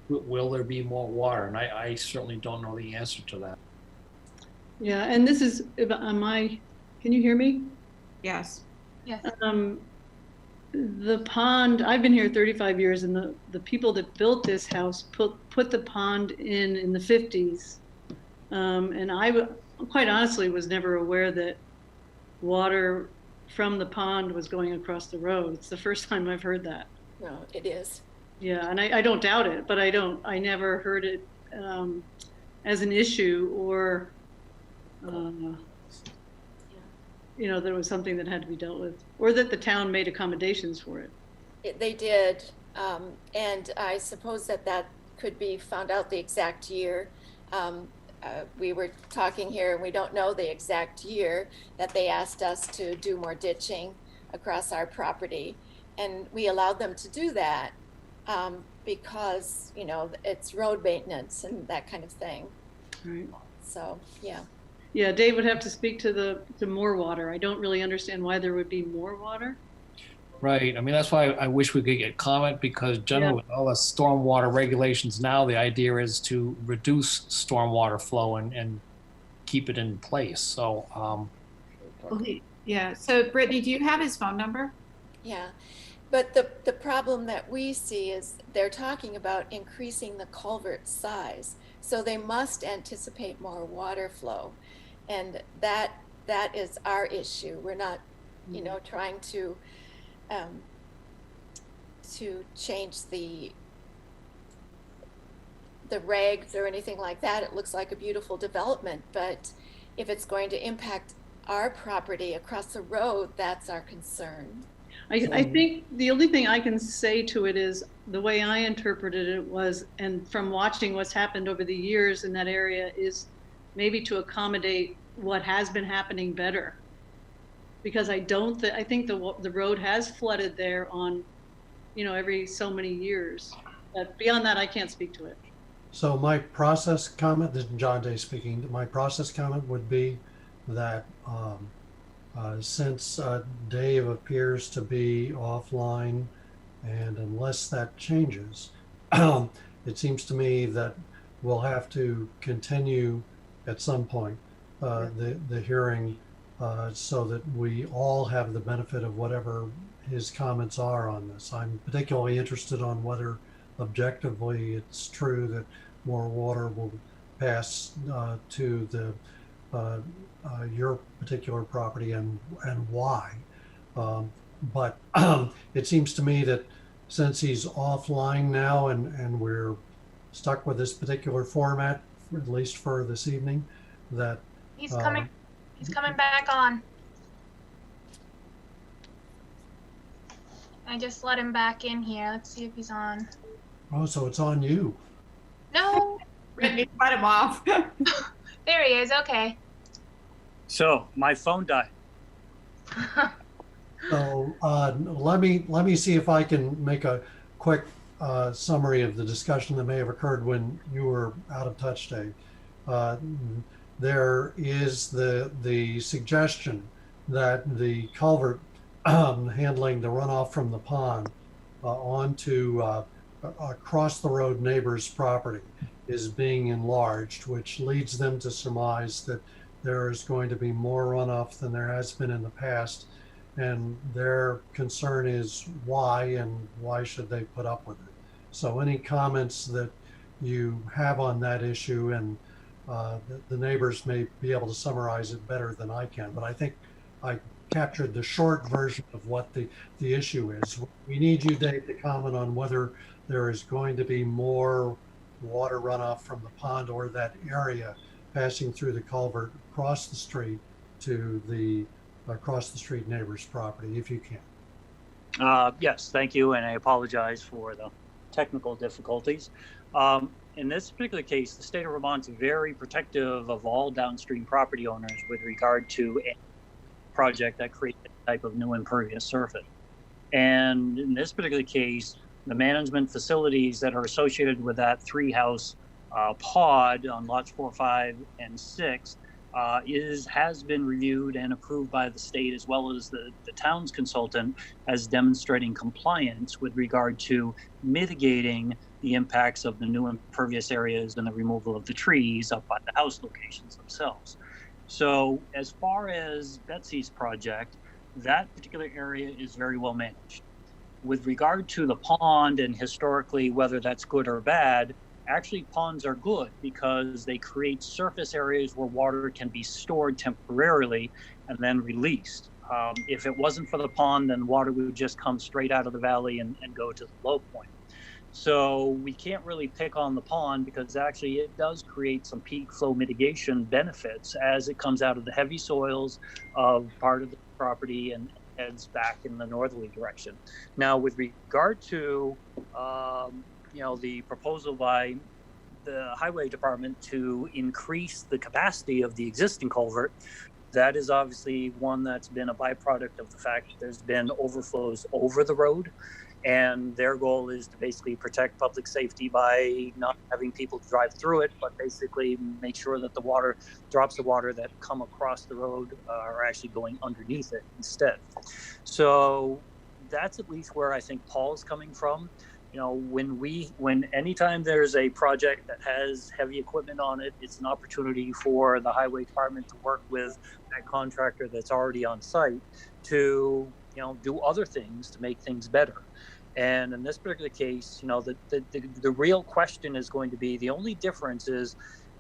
will there be more water? And I certainly don't know the answer to that. Yeah, and this is, can you hear me? Yes. Yes. The pond, I've been here 35 years, and the people that built this house put the pond in the 50s. And I quite honestly was never aware that water from the pond was going across the road. It's the first time I've heard that. No, it is. Yeah, and I don't doubt it, but I never heard it as an issue, or there was something that had to be dealt with, or that the town made accommodations for it. They did, and I suppose that could be found out the exact year. We were talking here, and we don't know the exact year that they asked us to do more ditching across our property, and we allowed them to do that because it's road maintenance and that kind of thing. Right. So yeah. Yeah, Dave would have to speak to more water. I don't really understand why there would be more water. Right. I mean, that's why I wish we could get comment, because generally with all the stormwater regulations now, the idea is to reduce stormwater flow and keep it in place. So, yeah. So Brittany, do you have his phone number? Yeah. But the problem that we see is they're talking about increasing the culvert size. So they must anticipate more water flow. And that is our issue. We're not, trying to change the regs or anything like that. It looks like a beautiful development, but if it's going to impact our property across the road, that's our concern. I think the only thing I can say to it is the way I interpreted it was, and from watching what's happened over the years in that area, is maybe to accommodate what has been happening better. Because I think the road has flooded there on, every so many years. But beyond that, I can't speak to it. So my process comment, this is John Day speaking, my process comment would be that since Dave appears to be offline, and unless that changes, it seems to me that we'll have to continue at some point the hearing so that we all have the benefit of whatever his comments are on this. I'm particularly interested on whether objectively it's true that more water will pass to the your particular property and why. But it seems to me that since he's offline now and we're stuck with this particular format, at least for this evening, that he's coming back on. I just let him back in here. Let's see if he's on. Oh, so it's on you. No. Brittany, cut him off. There he is. Okay. So my phone died. So let me see if I can make a quick summary of the discussion that may have occurred when you were out of touch, Dave. There is the suggestion that the culvert handling the runoff from the pond onto across the road neighbor's property is being enlarged, which leads them to surmise that there is going to be more runoff than there has been in the past. And their concern is why, and why should they put up with it? So any comments that you have on that issue, and the neighbors may be able to summarize it better than I can, but I think I captured the short version of what the issue is. We need you, Dave, to comment on whether there is going to be more water runoff from the pond or that area passing through the culvert across the street to the across the street neighbor's property, if you can. Yes, thank you, and I apologize for the technical difficulties. In this particular case, the state of Vermont's very protective of all downstream property owners with regard to a project that creates a type of new impervious surface. And in this particular case, the management facilities that are associated with that three-house pod on lots 4, 5, and 6 has been reviewed and approved by the state, as well as the town's consultant, as demonstrating compliance with regard to mitigating the impacts of the new impervious areas and the removal of the trees up by the house locations themselves. So as far as Betsy's project, that particular area is very well managed. With regard to the pond and historically whether that's good or bad, actually ponds are good because they create surface areas where water can be stored temporarily and then released. If it wasn't for the pond, then water would just come straight out of the valley and go to the low point. So we can't really pick on the pond because actually it does create some peak flow mitigation benefits as it comes out of the heavy soils of part of the property and heads back in the northerly direction. Now, with regard to, the proposal by the highway department to increase the capacity of the existing culvert, that is obviously one that's been a byproduct of the fact that there's been overflows over the road. And their goal is to basically protect public safety by not having people drive through it, but basically make sure that the water, drops of water that come across the road are actually going underneath it instead. So that's at least where I think Paul's coming from. When anytime there's a project that has heavy equipment on it, it's an opportunity for the highway department to work with that contractor that's already on site to, do other things to make things better. And in this particular case, the real question is going to be, the only difference is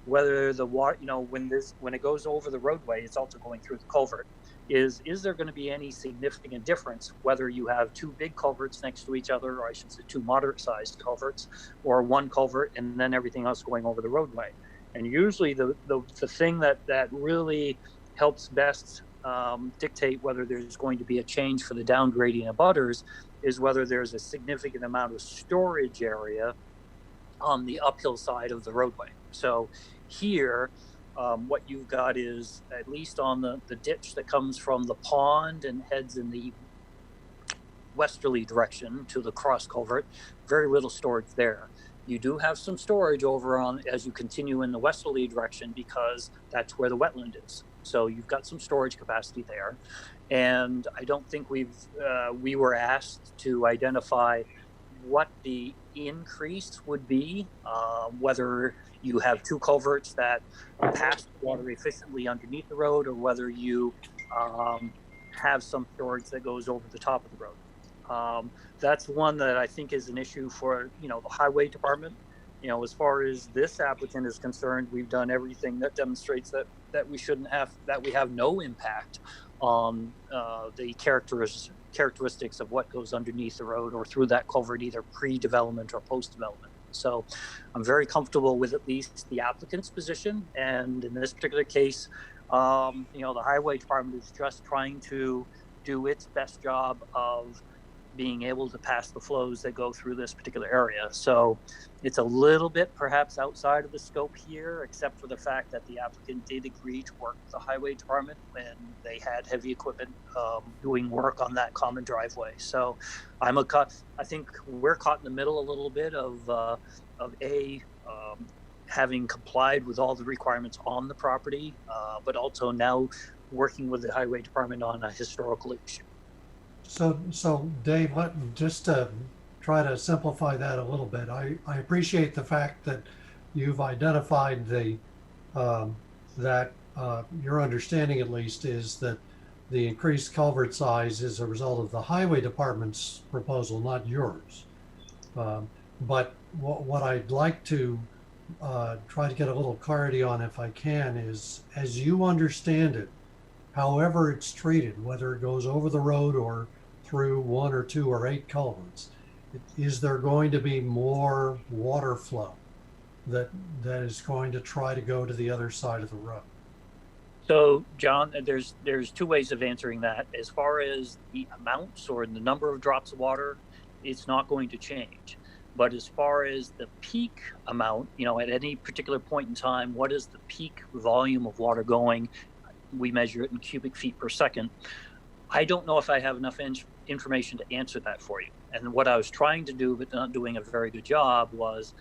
whether the water, when it goes over the roadway, it's also going through the culvert. Is there going to be any significant difference whether you have two big culverts next to each other, or I should say two moderate-sized culverts, or one culvert and then everything else going over the roadway? And usually the thing that really helps best dictate whether there's going to be a change for the downgrading of butters is whether there's a significant amount of storage area on the uphill side of the roadway. So here, what you've got is, at least on the ditch that comes from the pond and heads in the westerly direction to the cross culvert, very little storage there. You do have some storage over on as you continue in the westerly direction because that's where the wetland is. So you've got some storage capacity there. And I don't think we were asked to identify what the increase would be, whether you have two culverts that pass the water efficiently underneath the road, or whether you have some storage that goes over the top of the road. That's one that I think is an issue for, the highway department. As far as this applicant is concerned, we've done everything that demonstrates that we have no impact on the characteristics of what goes underneath the road or through that culvert, either pre-development or post-development. So I'm very comfortable with at least the applicant's position. And in this particular case, the highway department is just trying to do its best job of being able to pass the flows that go through this particular area. So it's a little bit perhaps outside of the scope here, except for the fact that the applicant did agree to work with the highway department when they had heavy equipment doing work on that common driveway. So I think we're caught in the middle a little bit of having complied with all the requirements on the property, but also now working with the highway department on a historical issue. So Dave, just to try to simplify that a little bit, I appreciate the fact that you've identified that your understanding at least is that the increased culvert size is a result of the highway department's proposal, not yours. But what I'd like to try to get a little clarity on, if I can, is, as you understand it, however it's treated, whether it goes over the road or through 1 or 2 or 8 culverts, is there going to be more water flow that is going to try to go to the other side of the road? So, John, there's 2 ways of answering that. As far as the amounts or the number of drops of water, it's not going to change. But as far as the peak amount, at any particular point in time, what is the peak volume of water going? We measure it in cubic feet per second. I don't know if I have enough information to answer that for you. And what I was trying to do, but not doing a very good job, was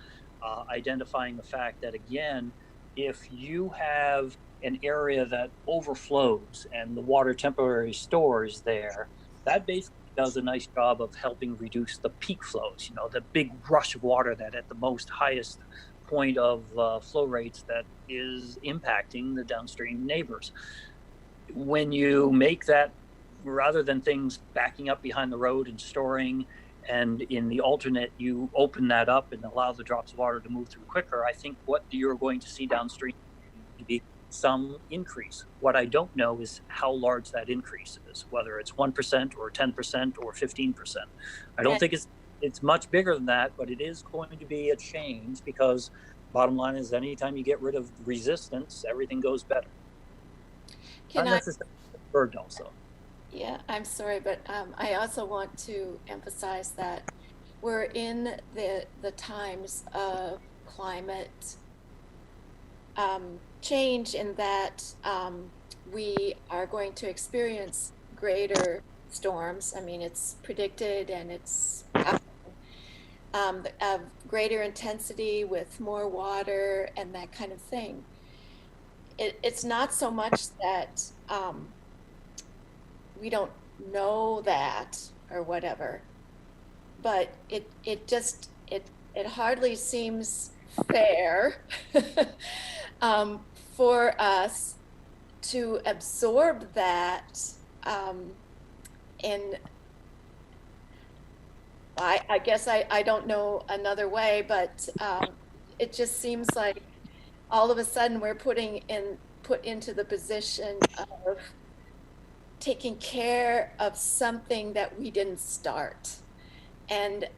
identifying the fact that, again, if you have an area that overflows and the water temporarily stores there, that basically does a nice job of helping reduce the peak flows, the big rush of water that at the most highest point of flow rates that is impacting the downstream neighbors. When you make that, rather than things backing up behind the road and storing, and in the alternate, you open that up and allow the drops of water to move through quicker, I think what you're going to see downstream to be some increase. What I don't know is how large that increase is, whether it's 1% or 10% or 15%. I don't think it's it's much bigger than that, but it is going to be a change because bottom line is anytime you get rid of resistance, everything goes better. Can Not I? necessarily bird also. Yeah, I'm sorry, but I also want to emphasize that we're in the times of climate change, in that we are going to experience greater storms. I mean, it's predicted, and it's of greater intensity with more water and that kind of thing. It's not so much that we don't know that or whatever, but it hardly seems fair for us to absorb that, and I guess I don't know another way, but it just seems like all of a sudden we're put into the position of taking care of something that we didn't start. And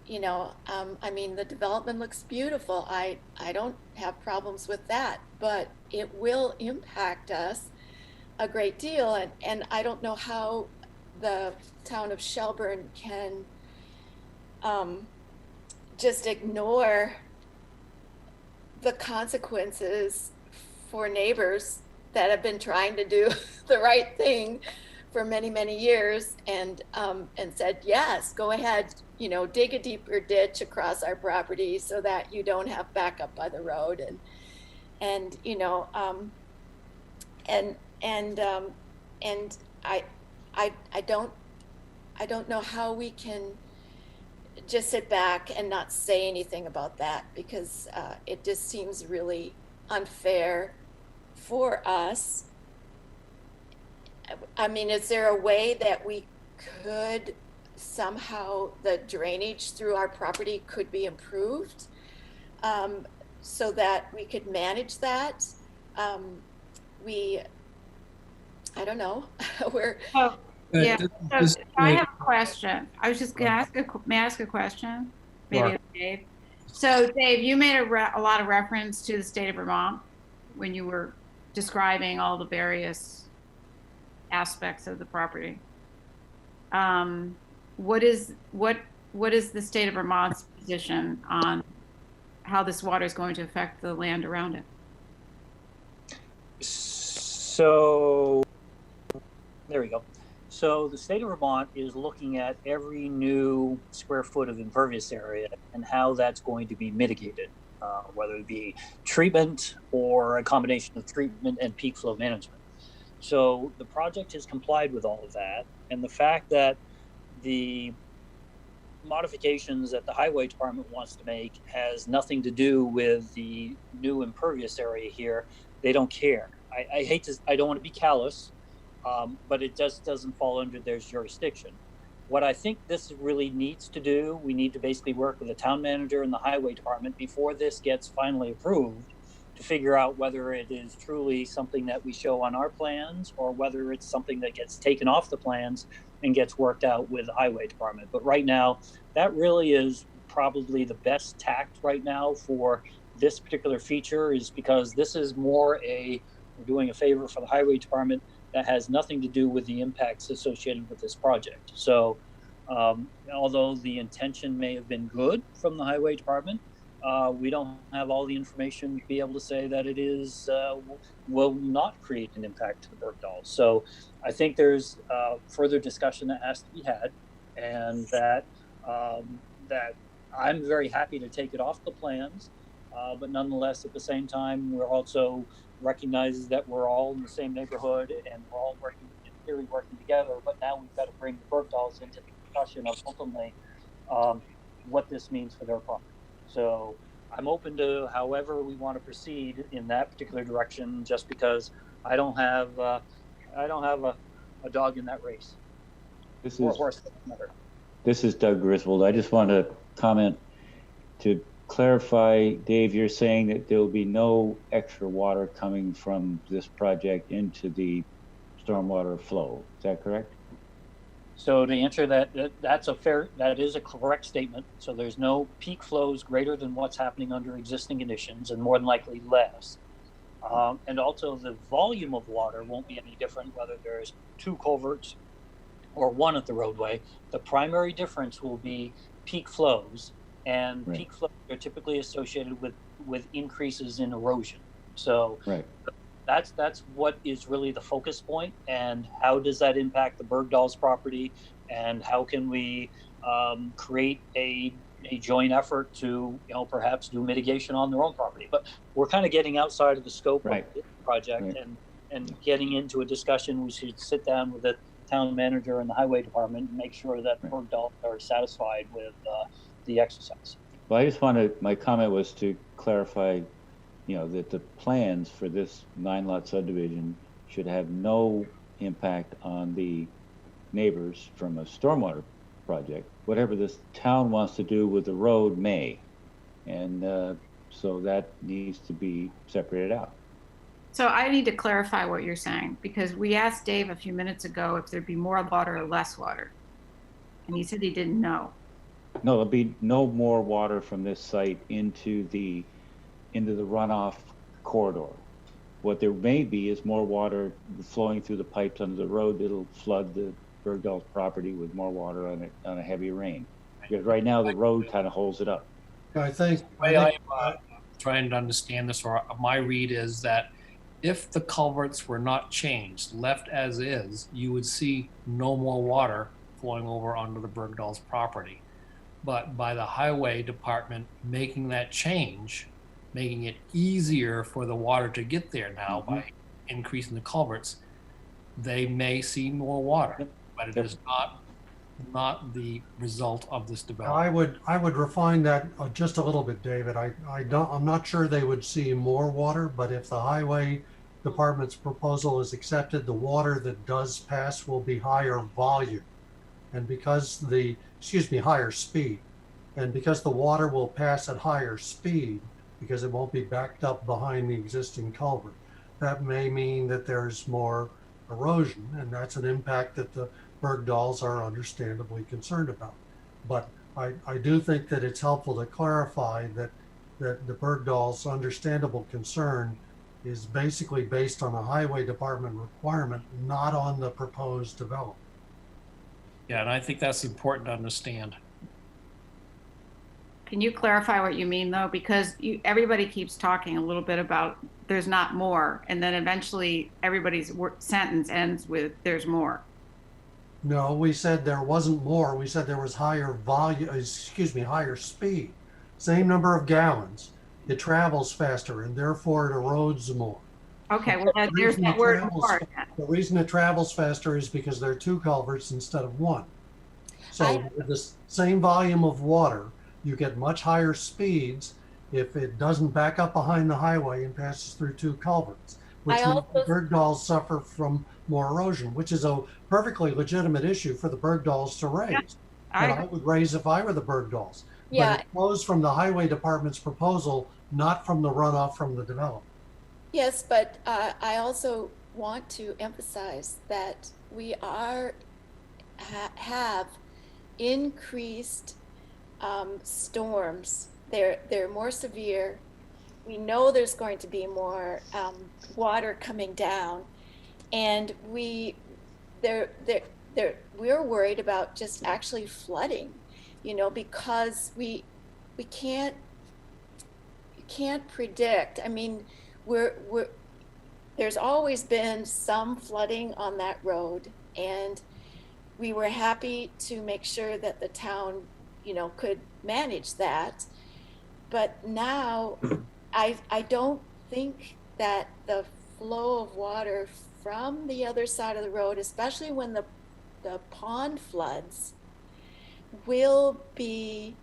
you know, I mean, the development looks beautiful. I don't have problems with that, but it will impact us a great deal. And I don't know how the town of Shelburne can just ignore the consequences for neighbors that have been trying to do the right thing for many, many years, and said, yes, go ahead, you know, dig a deeper ditch across our property so that you don't have backup by the road, and you know, and I don't know how we can just sit back and not say anything about that, because it just seems really unfair for us. I mean, is there a way that we could somehow, the drainage through our property could be improved, so that we could manage that? I don't know. Yeah, so I have a question. I was just gonna may I ask a question? Maybe Dave. So Dave, you made a lot of reference to the state of Vermont when you were describing all the various aspects of the property. What is the state of Vermont's position on how this water is going to affect the land around it? So there we go. So the state of Vermont is looking at every new square foot of impervious area and how that's going to be mitigated, whether it be treatment or a combination of treatment and peak flow management. So the project has complied with all of that. And the fact that the modifications that the highway department wants to make has nothing to do with the new impervious area here, they don't care. I don't want to be callous, but it just doesn't fall under their jurisdiction. What I think this really needs to do, we need to basically work with the town manager and the highway department before this gets finally approved to figure out whether it is truly something that we show on our plans or whether it's something that gets taken off the plans and gets worked out with the highway department. But right now, that really is probably the best tact right now for this particular feature, is because this is more we're doing a favor for the highway department that has nothing to do with the impacts associated with this project. So although the intention may have been good from the highway department, we don't have all the information to be able to say that it is will not create an impact to the Bergdahls. So I think there's further discussion that has to be had, and that that I'm very happy to take it off the plans, but nonetheless, at the same time, we're also recognizes that we're all in the same neighborhood and we're all working, in theory, working together. But now we've got to bring the Bergdahls into the discussion of ultimately what this means for their property. So I'm open to however we want to proceed in that particular direction, just because I don't have a dog in that race. Or horse. This is Doug Griswold. I just want to comment to clarify, Dave, you're saying that there will be no extra water coming from this project into the stormwater flow. Is that correct? So to answer that is a correct statement. So there's no peak flows greater than what's happening under existing conditions, and more than likely less. And also the volume of water won't be any different whether there's 2 culverts or 1 at the roadway. The primary difference will be peak flows, and Right. peak flows are typically associated with increases in erosion. So Right. that's what is really the focus point, and how does that impact the Bergdahl's property, and how can we create a joint effort to, perhaps do mitigation on their own property. But we're kind of getting outside of the scope Right. of the project, Right. and getting into a discussion. We should sit down with the town manager and the highway department and make sure that Bergdahl are satisfied with the exercise. Well, my comment was to clarify, that the plans for this 9-lot subdivision should have no impact on the neighbors from a stormwater project. Whatever this town wants to do with the road may, and so that needs to be separated out. So I need to clarify what you're saying, because we asked Dave a few minutes ago if there'd be more water or less water, and he said he didn't know. No, there'll be no more water from this site into the runoff corridor. What there may be is more water flowing through the pipes under the road. It'll flood the Bergdahl's property with more water on a heavy rain. Because right now the road kind of holds it up. I think. The way I'm trying to understand this, or my read is that if the culverts were not changed, left as is, you would see no more water flowing over onto the Bergdahl's property. But by the highway department making that change, making it easier for the water to get there now by increasing the culverts, they may see more water, but it is not the result of this development. I would refine that just a little bit, David. I'm not sure they would see more water, but if the highway department's proposal is accepted, the water that does pass will be higher volume, and because higher speed, and because the water will pass at higher speed, because it won't be backed up behind the existing culvert, that may mean that there's more erosion, and that's an impact that the Bergdahls are understandably concerned about. But I do think that it's helpful to clarify that the Bergdahls' understandable concern is basically based on a highway department requirement, not on the proposed development. Yeah, and I think that's important to understand. Can you clarify what you mean, though? Because everybody keeps talking a little bit about there's not more, and then eventually everybody's sentence ends with there's more. No, we said there wasn't more. We said there was higher higher speed. Same number of gallons. It travels faster, and therefore it erodes more. Okay, well, there's that word more. The reason it travels faster is because there are 2 culverts instead of 1. So with the same volume of water, you get much higher speeds if it doesn't back up behind the highway and passes through 2 culverts, which means the Bergdahls suffer from more erosion, which is a perfectly legitimate issue for the Bergdahls to raise. Yeah, I would raise if I were the Bergdahls. Yeah. But it flows from the highway department's proposal, not from the runoff from the development. Yes, but I also want to emphasize that we have increased storms. They're more severe. We know there's going to be more water coming down, and we're worried about just actually flooding, because you can't predict. I mean, there's always been some flooding on that road, and we were happy to make sure that the town, could manage that. But now I don't think that the flow of water from the other side of the road, especially when the pond floods, will be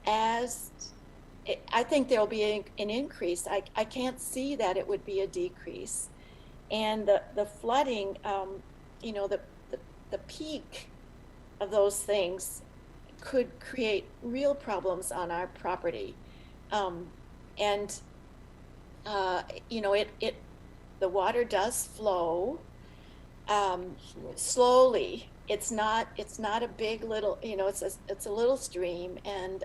I think there'll be an increase. I can't see that it would be a decrease. And the flooding, the peak of those things could create real problems on our property. The water does flow slowly, it's not a big little, it's a little stream, and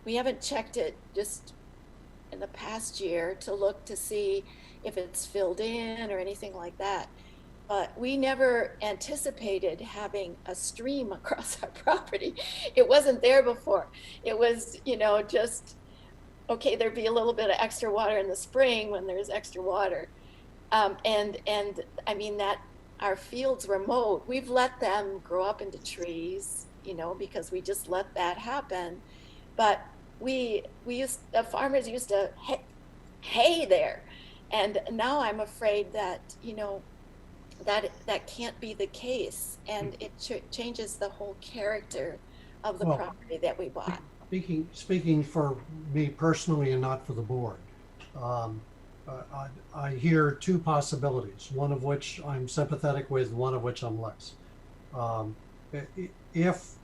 we haven't checked it just in the past year to look to see if it's filled in or anything like that. But we never anticipated having a stream across our property. It wasn't there before. It was, just, okay, there'd be a little bit of extra water in the spring when there's extra water. And I mean, that our fields were mowed. We've let them grow up into trees, because we just let that happen. But the farmers used to hay there. And now I'm afraid that, that can't be the case, and it changes the whole character of the property that we bought. Speaking for me personally and not for the board, I hear two possibilities, one of which I'm sympathetic with, one of which I'm less. If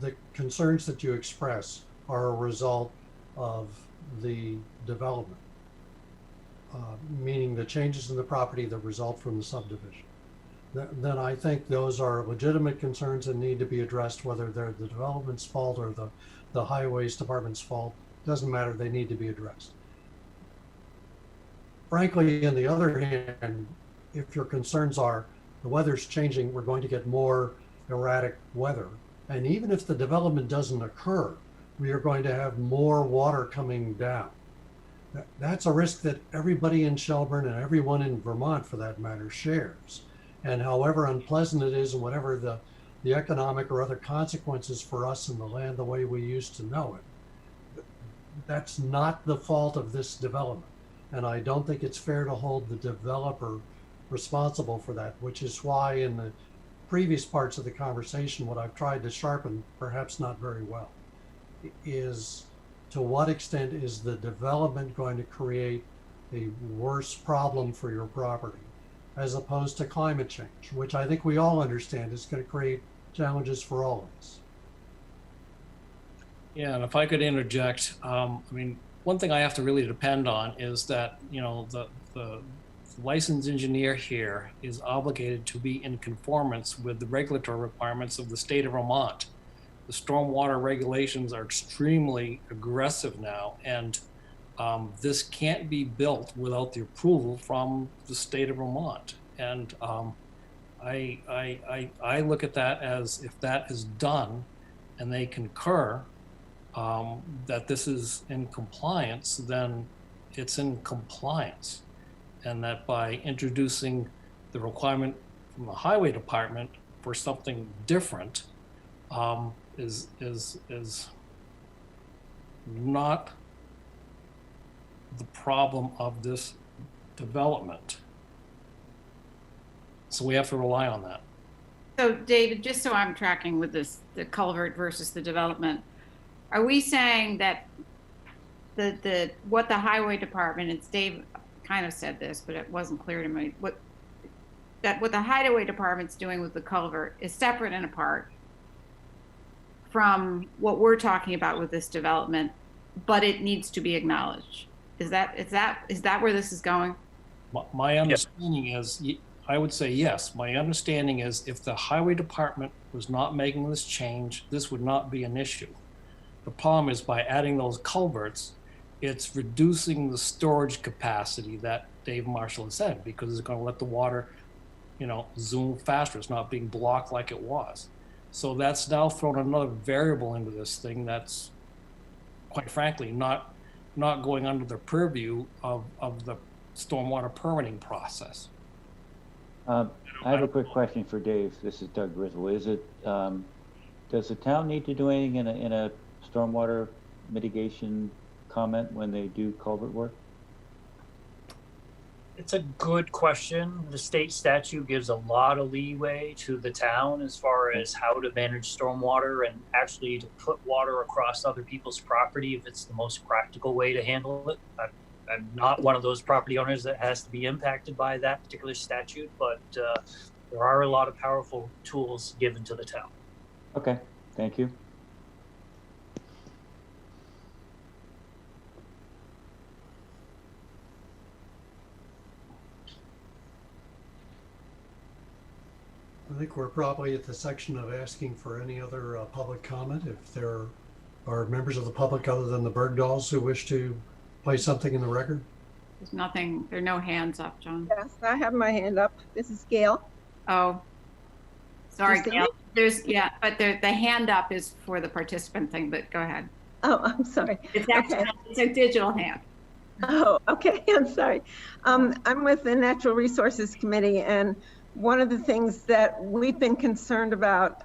the concerns that you express are a result of the development, meaning the changes in the property that result from the subdivision, then I think those are legitimate concerns that need to be addressed, whether they're the development's fault or the highways department's fault. Doesn't matter, they need to be addressed. Frankly, on the other hand, if your concerns are the weather's changing, we're going to get more erratic weather, and even if the development doesn't occur, we are going to have more water coming down. That's a risk that everybody in Shelburne and everyone in Vermont, for that matter, shares. And however unpleasant it is, and whatever the economic or other consequences for us in the land the way we used to know it, that's not the fault of this development. And I don't think it's fair to hold the developer responsible for that, which is why in the previous parts of the conversation, what I've tried to sharpen, perhaps not very well, is to what extent is the development going to create a worse problem for your property, as opposed to climate change, which I think we all understand is going to create challenges for all of us. Yeah, and if I could interject, I mean, one thing I have to really depend on is that, the licensed engineer here is obligated to be in conformance with the regulatory requirements of the state of Vermont. The stormwater regulations are extremely aggressive now, and this can't be built without the approval from the state of Vermont. And I look at that as, if that is done and they concur that this is in compliance, then it's in compliance. And that by introducing the requirement from the highway department for something different is not the problem of this development. So we have to rely on that. So David, just so I'm tracking with this, the culvert versus the development, are we saying that what the highway department, it's Dave kind of said this, but it wasn't clear to me, what the highway department's doing with the culvert is separate and apart from what we're talking about with this development, but it needs to be acknowledged. Is that where this is going? My understanding is, I would say yes. My understanding is if the highway department was not making this change, this would not be an issue. The problem is by adding those culverts, it's reducing the storage capacity that Dave Marshall has said, because it's going to let the water, zoom faster. It's not being blocked like it was. So that's now thrown another variable into this thing that's, quite frankly, not going under the purview of the stormwater permitting process. I have a quick question for Dave. This is Doug Grizzle. Is it, does the town need to do anything in a stormwater mitigation comment when they do culvert work? It's a good question. The state statute gives a lot of leeway to the town as far as how to manage stormwater and actually to put water across other people's property if it's the most practical way to handle it. I'm not one of those property owners that has to be impacted by that particular statute, but there are a lot of powerful tools given to the town. Okay, thank you. I think we're probably at the section of asking for any other public comment. If there are members of the public other than the Bergdahls who wish to place something in the record. There's nothing, there are no hands up, John. Yes, I have my hand up. This is Gail. Oh, sorry, You see Gail. me? There's, yeah, but the hand up is for the participant thing, but go ahead. Oh, I'm sorry. It's actually, it's a digital hand. Oh, okay. I'm sorry. I'm with the Natural Resources Committee, and one of the things that we've been concerned about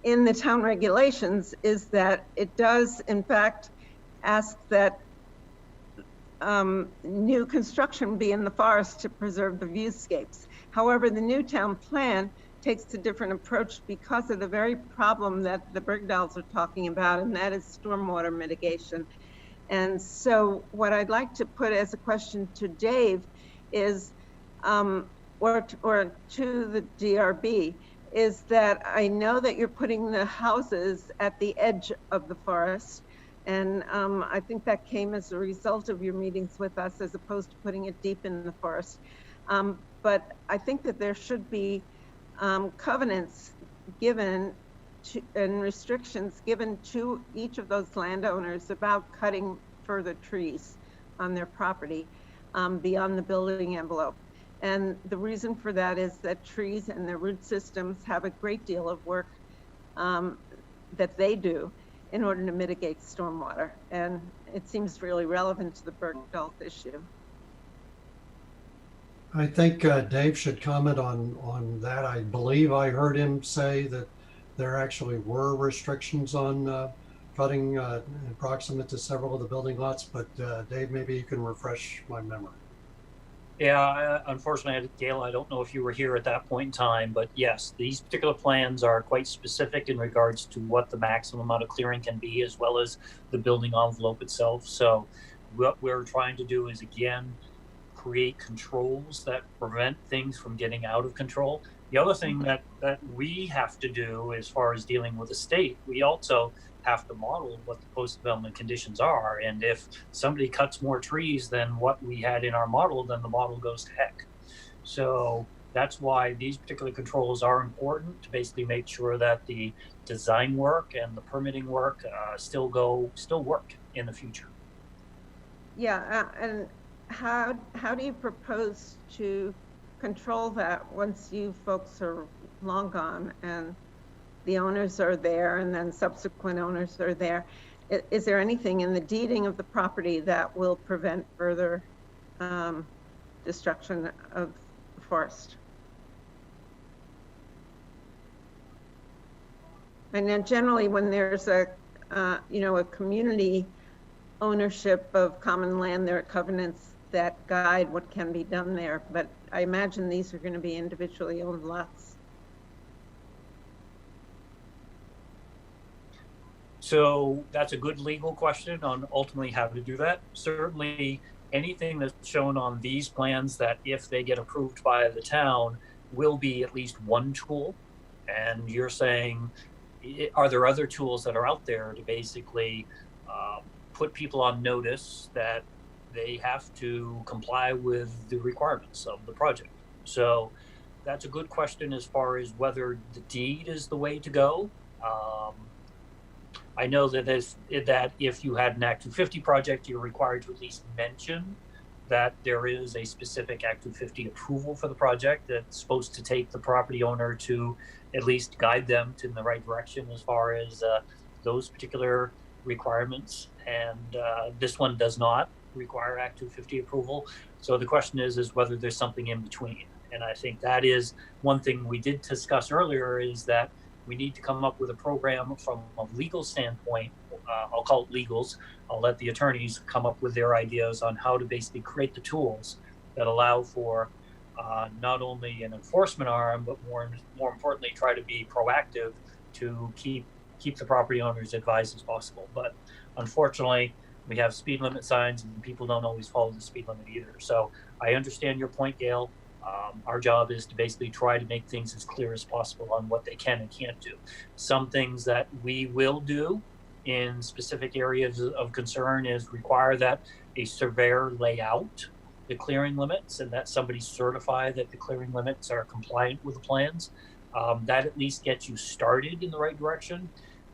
in the town regulations is that it does, in fact, ask that new construction be in the forest to preserve the viewscapes. However, the new town plan takes a different approach because of the very problem that the Bergdahls are talking about, and that is stormwater mitigation. And so what I'd like to put as a question to Dave is, or to the DRB, is that I know that you're putting the houses at the edge of the forest. And I think that came as a result of your meetings with us, as opposed to putting it deep in the forest. But I think that there should be covenants given to, and restrictions given to each of those landowners about cutting further trees on their property beyond the building envelope. And the reason for that is that trees and their root systems have a great deal of work that they do in order to mitigate stormwater. And it seems really relevant to the Bergdahl issue. I think Dave should comment on that. I believe I heard him say that there actually were restrictions on cutting proximate to several of the building lots, but Dave, maybe you can refresh my memory. Yeah, unfortunately, Gail, I don't know if you were here at that point in time, but yes, these particular plans are quite specific in regards to what the maximum amount of clearing can be, as well as the building envelope itself. So what we're trying to do is, again, create controls that prevent things from getting out of control. The other thing that we have to do as far as dealing with the state, we also have to model what the post-development conditions are. And if somebody cuts more trees than what we had in our model, then the model goes to heck. So that's why these particular controls are important, to basically make sure that the design work and the permitting work still work in the future. Yeah, and how do you propose to control that once you folks are long gone and the owners are there and then subsequent owners are there? Is there anything in the deeding of the property that will prevent further destruction of the forest? And then generally when there's a community ownership of common land, there are covenants that guide what can be done there, but I imagine these are going to be individually owned lots. So that's a good legal question on ultimately how to do that. Certainly anything that's shown on these plans that, if they get approved by the town, will be at least one tool. And you're saying, are there other tools that are out there to basically put people on notice that they have to comply with the requirements of the project? So that's a good question as far as whether the deed is the way to go. I know that if you had an Act 250 project, you're required to at least mention that there is a specific Act 250 approval for the project that's supposed to take the property owner to at least guide them in the right direction as far as those particular requirements. And this one does not require Act 250 approval. So the question is whether there's something in between. And I think that is one thing we did discuss earlier, is that we need to come up with a program from a legal standpoint. I'll call it legals. I'll let the attorneys come up with their ideas on how to basically create the tools that allow for not only an enforcement arm, but more importantly, try to be proactive to keep the property owners advised as possible. But unfortunately, we have speed limit signs and people don't always follow the speed limit either. So I understand your point, Gail. Our job is to basically try to make things as clear as possible on what they can and can't do. Some things that we will do in specific areas of concern is require that a surveyor lay out the clearing limits and that somebody certify that the clearing limits are compliant with the plans. That at least gets you started in the right direction.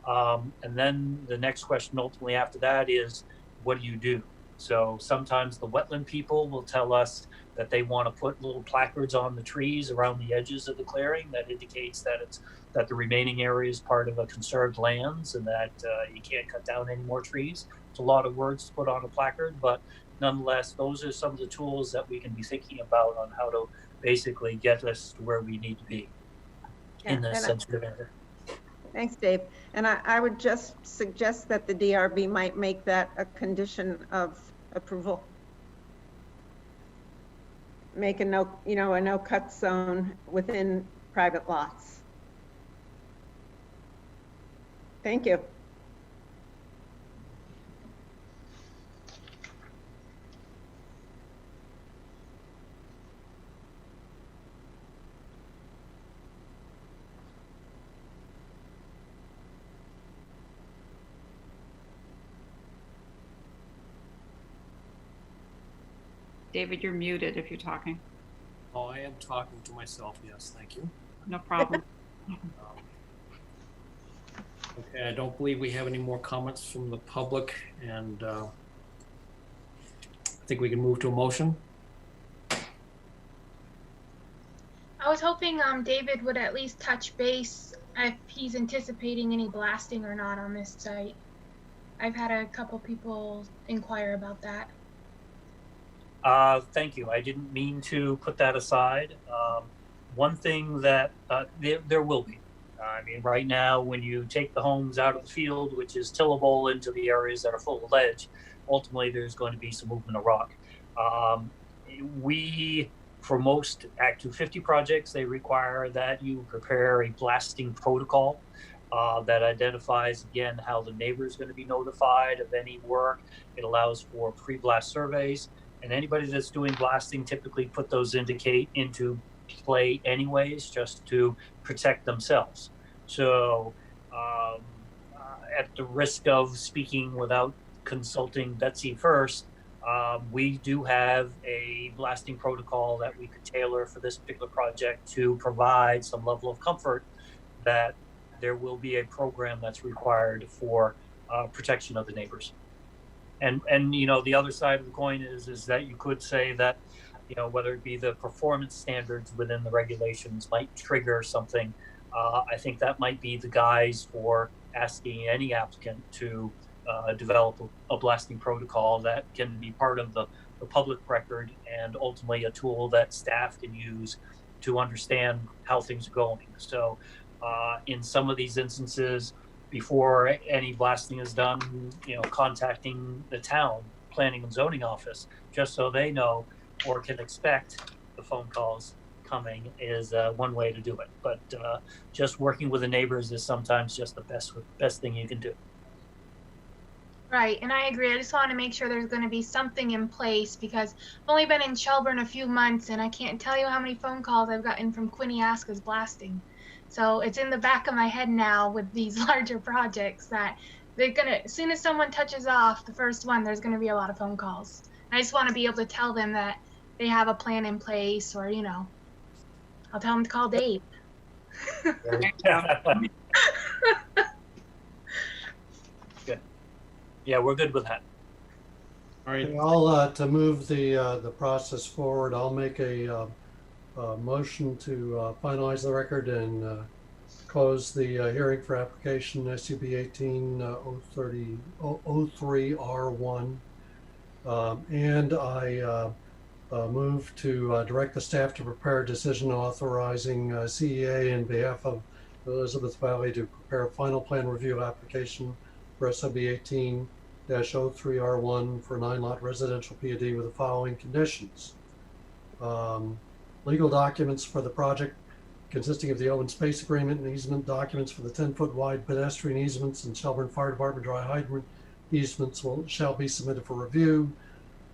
And then the next question ultimately after that is, what do you do? So sometimes the wetland people will tell us that they want to put little placards on the trees around the edges of the clearing that indicates that the remaining area is part of a conserved lands and that you can't cut down any more trees. It's a lot of words to put on a placard, but nonetheless, those are some of the tools that we can be thinking about on how to basically get us to where we need to be in this sensitive area. Thanks, Dave. And I would just suggest that the DRB might make that a condition of approval. Make a no cut zone within private lots. Thank you. David, you're muted if you're talking. Oh, I am talking to myself. Yes, thank you. No problem. Okay, I don't believe we have any more comments from the public, and I think we can move to a motion. I was hoping David would at least touch base if he's anticipating any blasting or not on this site. I've had a couple people inquire about that. Thank you. I didn't mean to put that aside. One thing that there will be. I mean, right now, when you take the homes out of the field, which is tillable, into the areas that are full of ledge, ultimately there's going to be some movement of rock. For most Act 250 projects, they require that you prepare a blasting protocol that identifies, again, how the neighbor is going to be notified of any work. It allows for pre-blast surveys. And anybody that's doing blasting typically put those into play anyways, just to protect themselves. So at the risk of speaking without consulting Betsy first, we do have a blasting protocol that we could tailor for this particular project to provide some level of comfort that there will be a program that's required for protection of the neighbors. And you know, the other side of the coin is that you could say that, you know, whether it be the performance standards within the regulations might trigger something. I think that might be the guise for asking any applicant to develop a blasting protocol that can be part of the public record and ultimately a tool that staff can use to understand how things are going. So in some of these instances, before any blasting is done, you know, contacting the town planning and zoning office just so they know or can expect the phone calls coming is one way to do it. But just working with the neighbors is sometimes just the best thing you can do. Right, and I agree. I just want to make sure there's going to be something in place because I've only been in Shelburne a few months and I can't tell you how many phone calls I've gotten from Quinniasca's blasting. So it's in the back of my head now with these larger projects that they're gonna, as soon as someone touches off the first one, there's gonna be a lot of phone calls. And I just want to be able to tell them that they have a plan in place, or you know, I'll tell them to call Dave. Good. Yeah, we're good with that. All right. I'll to move the process forward. I'll make a motion to finalize the record and close the hearing for application SUB 18-03R1. And I move to direct the staff to prepare a decision authorizing CEA in behalf of Elizabeth Valley to prepare a final plan review application for SUB 18-03R1 for 9-lot residential PUD with the following conditions. Legal documents for the project consisting of the open space agreement and easement documents for the 10-foot wide pedestrian easements and Shelburne Fire Department dry hydrant easements shall be submitted for review.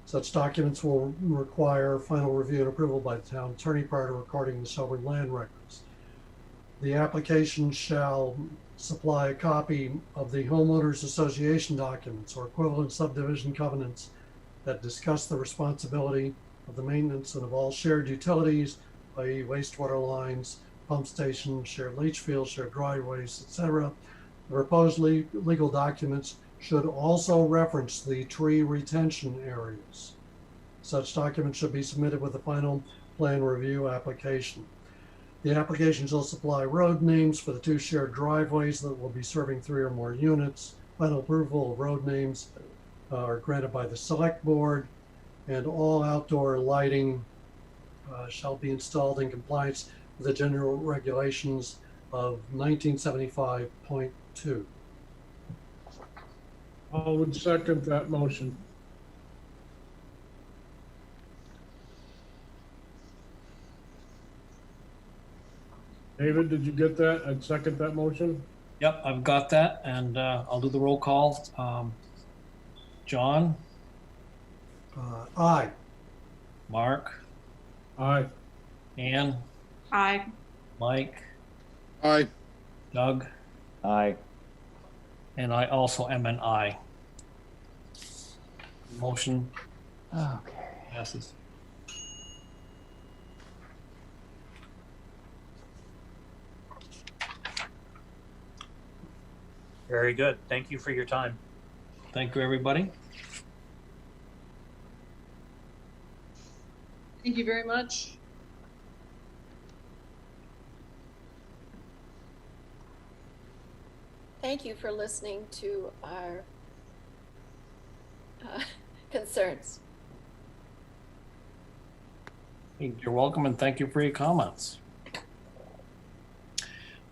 Such documents will require final review and approval by the town attorney prior to recording the Shelburne land records. The application shall supply a copy of the homeowners association documents or equivalent subdivision covenants that discuss the responsibility of the maintenance and of all shared utilities, i.e. wastewater lines, pump station, shared leach fields, shared driveways, etc. The proposed legal documents should also reference the tree retention areas. Such documents should be submitted with the final plan review application. The application shall supply road names for the 2 shared driveways that will be serving 3 or more units. Final approval of road names are granted by the select board, and all outdoor lighting shall be installed in compliance with the general regulations of 1975.2. I would second that motion. David, did you get that? I'd second that motion. Yep, I've got that, and I'll do the roll call. John? Aye. Mark? Aye. Ann? Aye. Mike? Aye. Doug? Aye. And I also am an aye. Motion passes. Very good. Thank you for your time. Thank you, everybody. Thank you very much. Thank you for listening to our concerns. You're welcome, and thank you for your comments.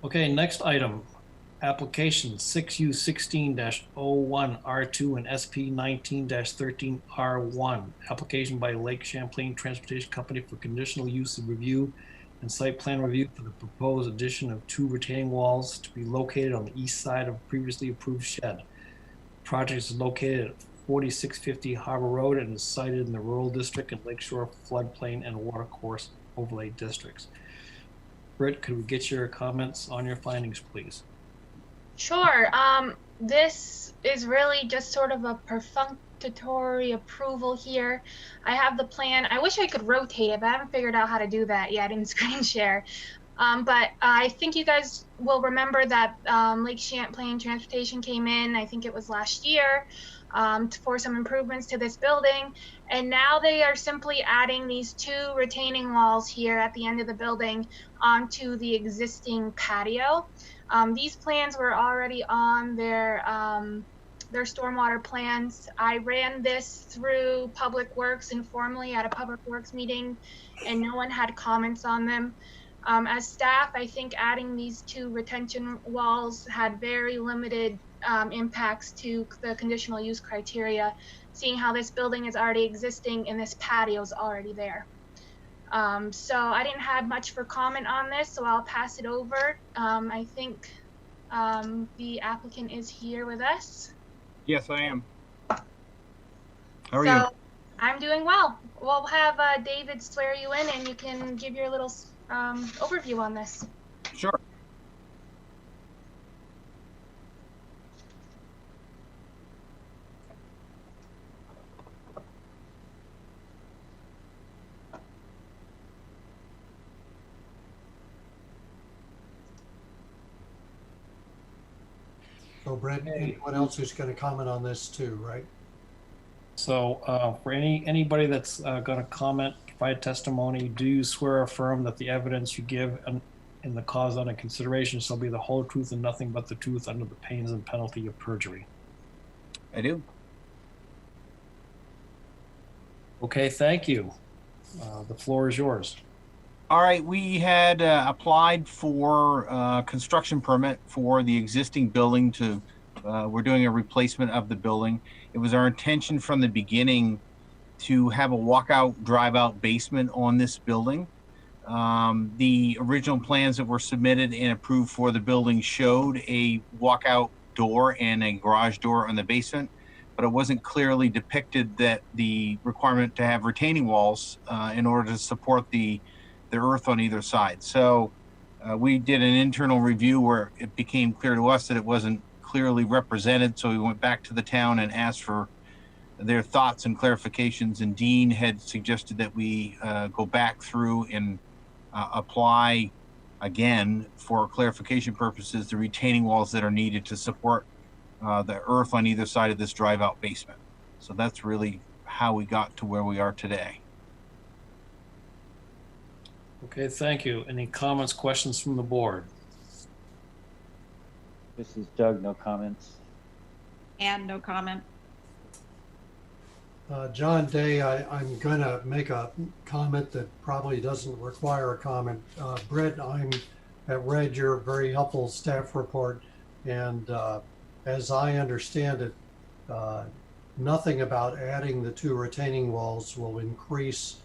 Okay, next item. Application 6U16-01 R2 and SP 19-13 R1. Application by Lake Champlain Transportation Company for conditional use and review and site plan review for the proposed addition of 2 retaining walls to be located on the east side of previously approved shed. The project is located at 4650 Harbor Road and is sited in the Rural District and Lakeshore Floodplain and Watercourse Overlay Districts. Britt, could we get your comments on your findings, please? Sure. This is really just sort of a perfunctory approval here. I have the plan. I wish I could rotate it, but I haven't figured out how to do that yet in screen share. But I think you guys will remember that Lake Champlain Transportation came in, I think it was last year, for some improvements to this building. And now they are simply adding these 2 retaining walls here at the end of the building onto the existing patio. These plans were already on their stormwater plans. I ran this through Public Works informally at a Public Works meeting, and no one had comments on them. As staff, I think adding these 2 retention walls had very limited impacts to the conditional use criteria, seeing how this building is already existing and this patio is already there. So I didn't have much for comment on this, so I'll pass it over. I think the applicant is here with us. Yes, I am. How are you? I'm doing well. We'll have David swear you in, and you can give your little overview on this. Sure. So Brett, anyone else who's going to comment on this too, right? So for anybody that's going to comment, provide testimony, do you swear or affirm that the evidence you give in the cause under consideration shall be the whole truth and nothing but the truth under the pains and penalty of perjury? I do. Okay, thank you. The floor is yours. All right, we had applied for a construction permit for the existing building to, we're doing a replacement of the building. It was our intention from the beginning to have a walkout, drive-out basement on this building. The original plans that were submitted and approved for the building showed a walkout door and a garage door on the basement, but it wasn't clearly depicted that the requirement to have retaining walls in order to support the earth on either side. So we did an internal review where it became clear to us that it wasn't clearly represented. So we went back to the town and asked for their thoughts and clarifications. And Dean had suggested that we go back through and apply again, for clarification purposes, the retaining walls that are needed to support the earth on either side of this drive-out basement. So that's really how we got to where we are today. Okay, thank you. Any comments, questions from the board? This is Doug, no comments. And no comment. John Day, I'm going to make a comment that probably doesn't require a comment. Brett, I've read your very helpful staff report, and as I understand it, nothing about adding the 2 retaining walls will increase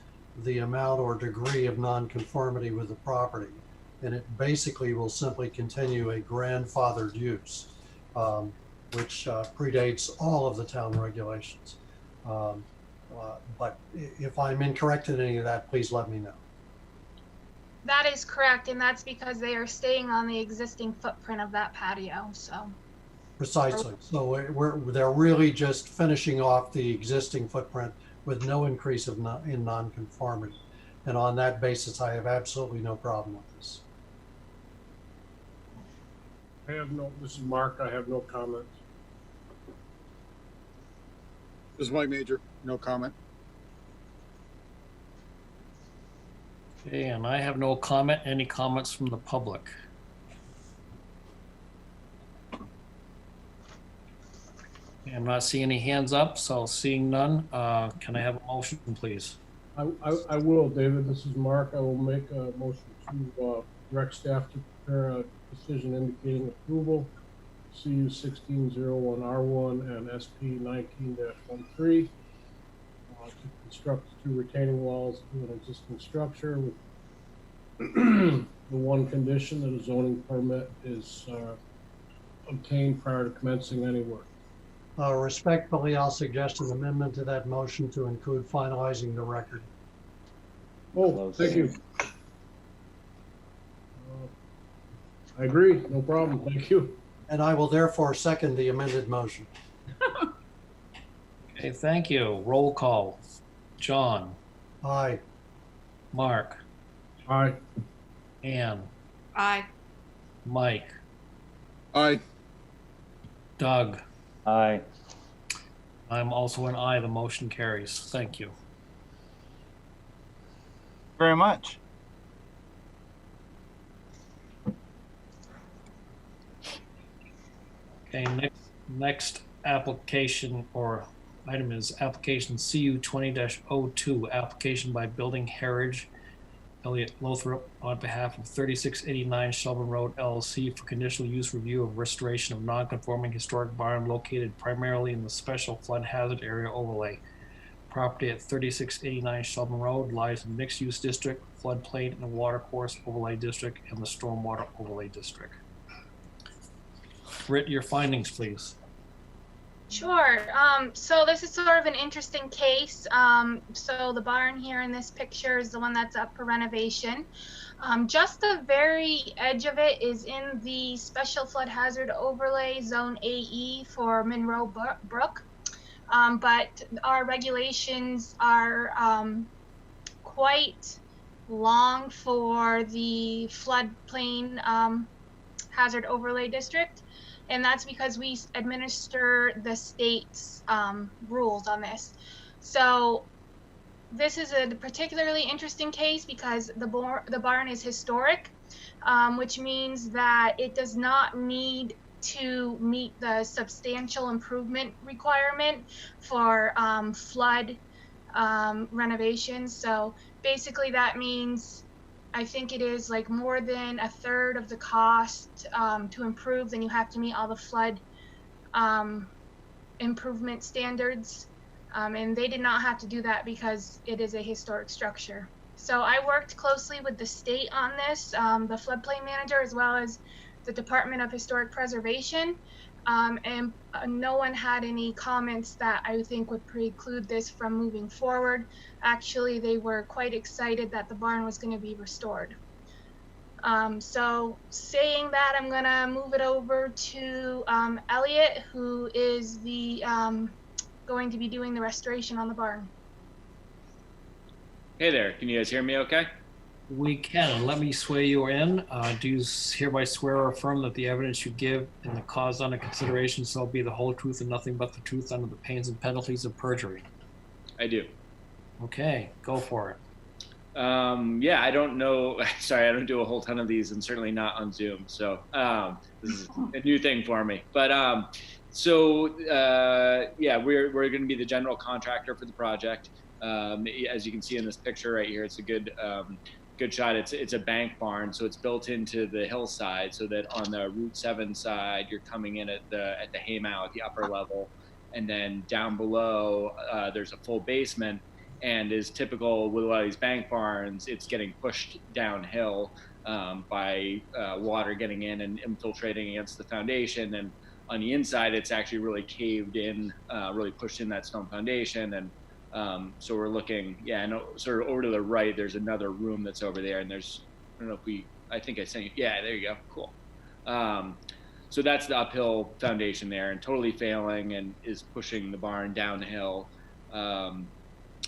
the amount or degree of nonconformity with the property. And it basically will simply continue a grandfathered use, which predates all of the town regulations. But if I'm incorrect in any of that, please let me know. That is correct, and that's because they are staying on the existing footprint of that patio, so. Precisely. So they're really just finishing off the existing footprint with no increase in nonconformity. And on that basis, I have absolutely no problem with this. This is Mark, I have no comments. This is Mike Major, no comment. Okay, and I have no comment. Any comments from the public? Okay, I'm not seeing any hands up, so seeing none, can I have a motion, please? I will, David. This is Mark. I will make a motion to direct staff to prepare a decision indicating approval, CU 1601R1 and SP 19-13, to construct 2 retaining walls to an existing structure with the one condition that a zoning permit is obtained prior to commencing any work. Respectfully, I'll suggest an amendment to that motion to include finalizing the record. Oh, thank you. I agree, no problem, thank you. And I will therefore second the amended motion. Okay, thank you. Roll call. John. Aye. Mark. Aye. Ann. Aye. Mike. Aye. Doug. Aye. I'm also an aye. The motion carries. Thank you. Very much. Okay, next application or item is application CU 20-02, application by Building Heritage Elliot Lothrop on behalf of 3689 Shelburne Road LLC for conditional use review of restoration of non-conforming historic barn located primarily in the special flood hazard area overlay. Property at 3689 Shelburne Road lies in mixed use district, floodplain and watercourse overlay district, and the stormwater overlay district. Britt, your findings, please. Sure. So this is sort of an interesting case. So the barn here in this picture is the one that's up for renovation. Just the very edge of it is in the special flood hazard overlay zone AE for Monroe Brook. But our regulations are quite long for the floodplain hazard overlay district. And that's because we administer the state's rules on this. So this is a particularly interesting case because the barn is historic, which means that it does not need to meet the substantial improvement requirement for flood renovations. So basically that means I think it is like more than a third of the cost to improve, then you have to meet all the flood improvement standards. And they did not have to do that because it is a historic structure. So I worked closely with the state on this, the floodplain manager, as well as the Department of Historic Preservation. And no one had any comments that I think would preclude this from moving forward. Actually, they were quite excited that the barn was going to be restored. So saying that, I'm going to move it over to Elliot, who is the going to be doing the restoration on the barn. Hey there, can you guys hear me okay? We can. Let me swear you in. Do you hereby swear or affirm that the evidence you give in the cause under consideration shall be the whole truth and nothing but the truth under the pains and penalties of perjury? I do. Okay, go for it. Yeah, I don't know. Sorry, I don't do a whole ton of these, and certainly not on Zoom. So this is a new thing for me. But yeah, we're going to be the general contractor for the project. As you can see in this picture right here, it's a good shot. It's a bank barn, so it's built into the hillside, so that on the Route 7 side, you're coming in at the haymow at the upper level, and then down below there's a full basement. And as typical with a lot of these bank barns, it's getting pushed downhill by water getting in and infiltrating against the foundation. And on the inside, it's actually really caved in, really pushed in that stone foundation. And so we're looking, yeah, and sort of over to the right, there's another room that's over there. And there's, I don't know if I think I sent you, yeah, there you go, cool. So that's the uphill foundation there, and totally failing and is pushing the barn downhill.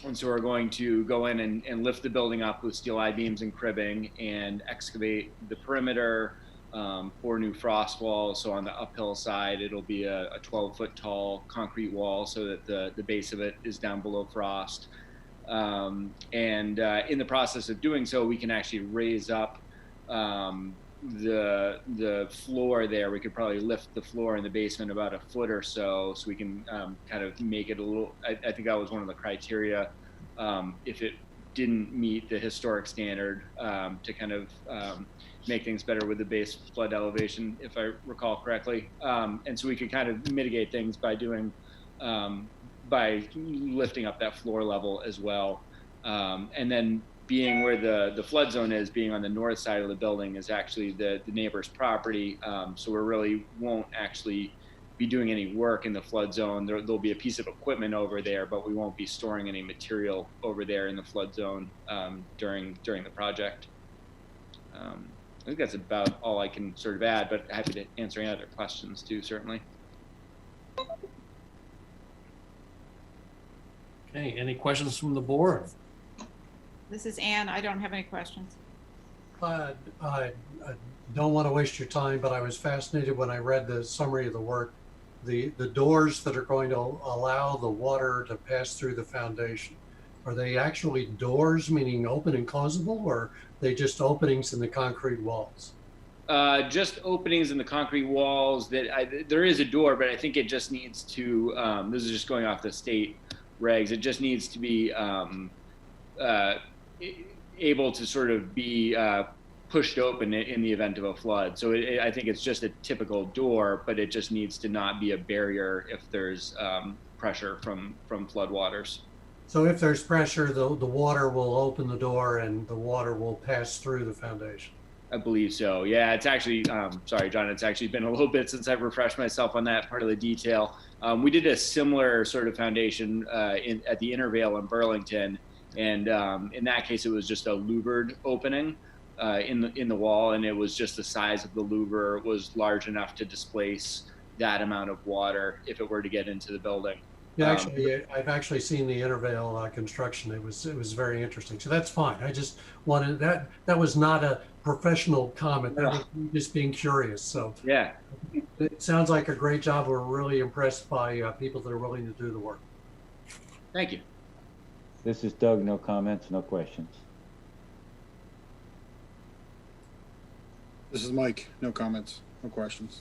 And so we're going to go in and lift the building up with steel I-beams and cribbing and excavate the perimeter, pour new frost walls. So on the uphill side, it'll be a 12-foot tall concrete wall so that the base of it is down below frost. And in the process of doing so, we can actually raise up the floor there. We could probably lift the floor in the basement about a foot or so we can kind of make it a little, I think that was one of the criteria, if it didn't meet the historic standard, to kind of make things better with the base flood elevation, if I recall correctly. And so we could kind of mitigate things by doing, by lifting up that floor level as well. And then being where the flood zone is, being on the north side of the building, is actually the neighbor's property. So we really won't actually be doing any work in the flood zone. There'll be a piece of equipment over there, but we won't be storing any material over there in the flood zone during the project. I think that's about all I can sort of add, but happy to answer any other questions too, certainly. Okay, any questions from the board? This is Ann. I don't have any questions. I don't want to waste your time, but I was fascinated when I read the summary of the work. The doors that are going to allow the water to pass through the foundation, are they actually doors, meaning open and closable, or are they just openings in the concrete walls? Just openings in the concrete walls. There is a door, but I think it just needs to, this is just going off the state regs, it just needs to be able to sort of be pushed open in the event of a flood. So I think it's just a typical door, but it just needs to not be a barrier if there's pressure from flood waters. So if there's pressure, the water will open the door and the water will pass through the foundation. I believe so. Yeah, it's actually, sorry, John, it's actually been a little bit since I've refreshed myself on that part of the detail. We did a similar sort of foundation at the Intervale in Burlington. And in that case, it was just a louvered opening in the wall, and it was just the size of the louver was large enough to displace that amount of water if it were to get into the building. Yeah, actually, I've actually seen the Intervale construction. It was very interesting. So that's fine. I just wanted that was not a professional comment. That was just being curious. So yeah, it sounds like a great job. We're really impressed by people that are willing to do the work. Thank you. This is Doug. No comments, no questions. This is Mike. No comments, no questions.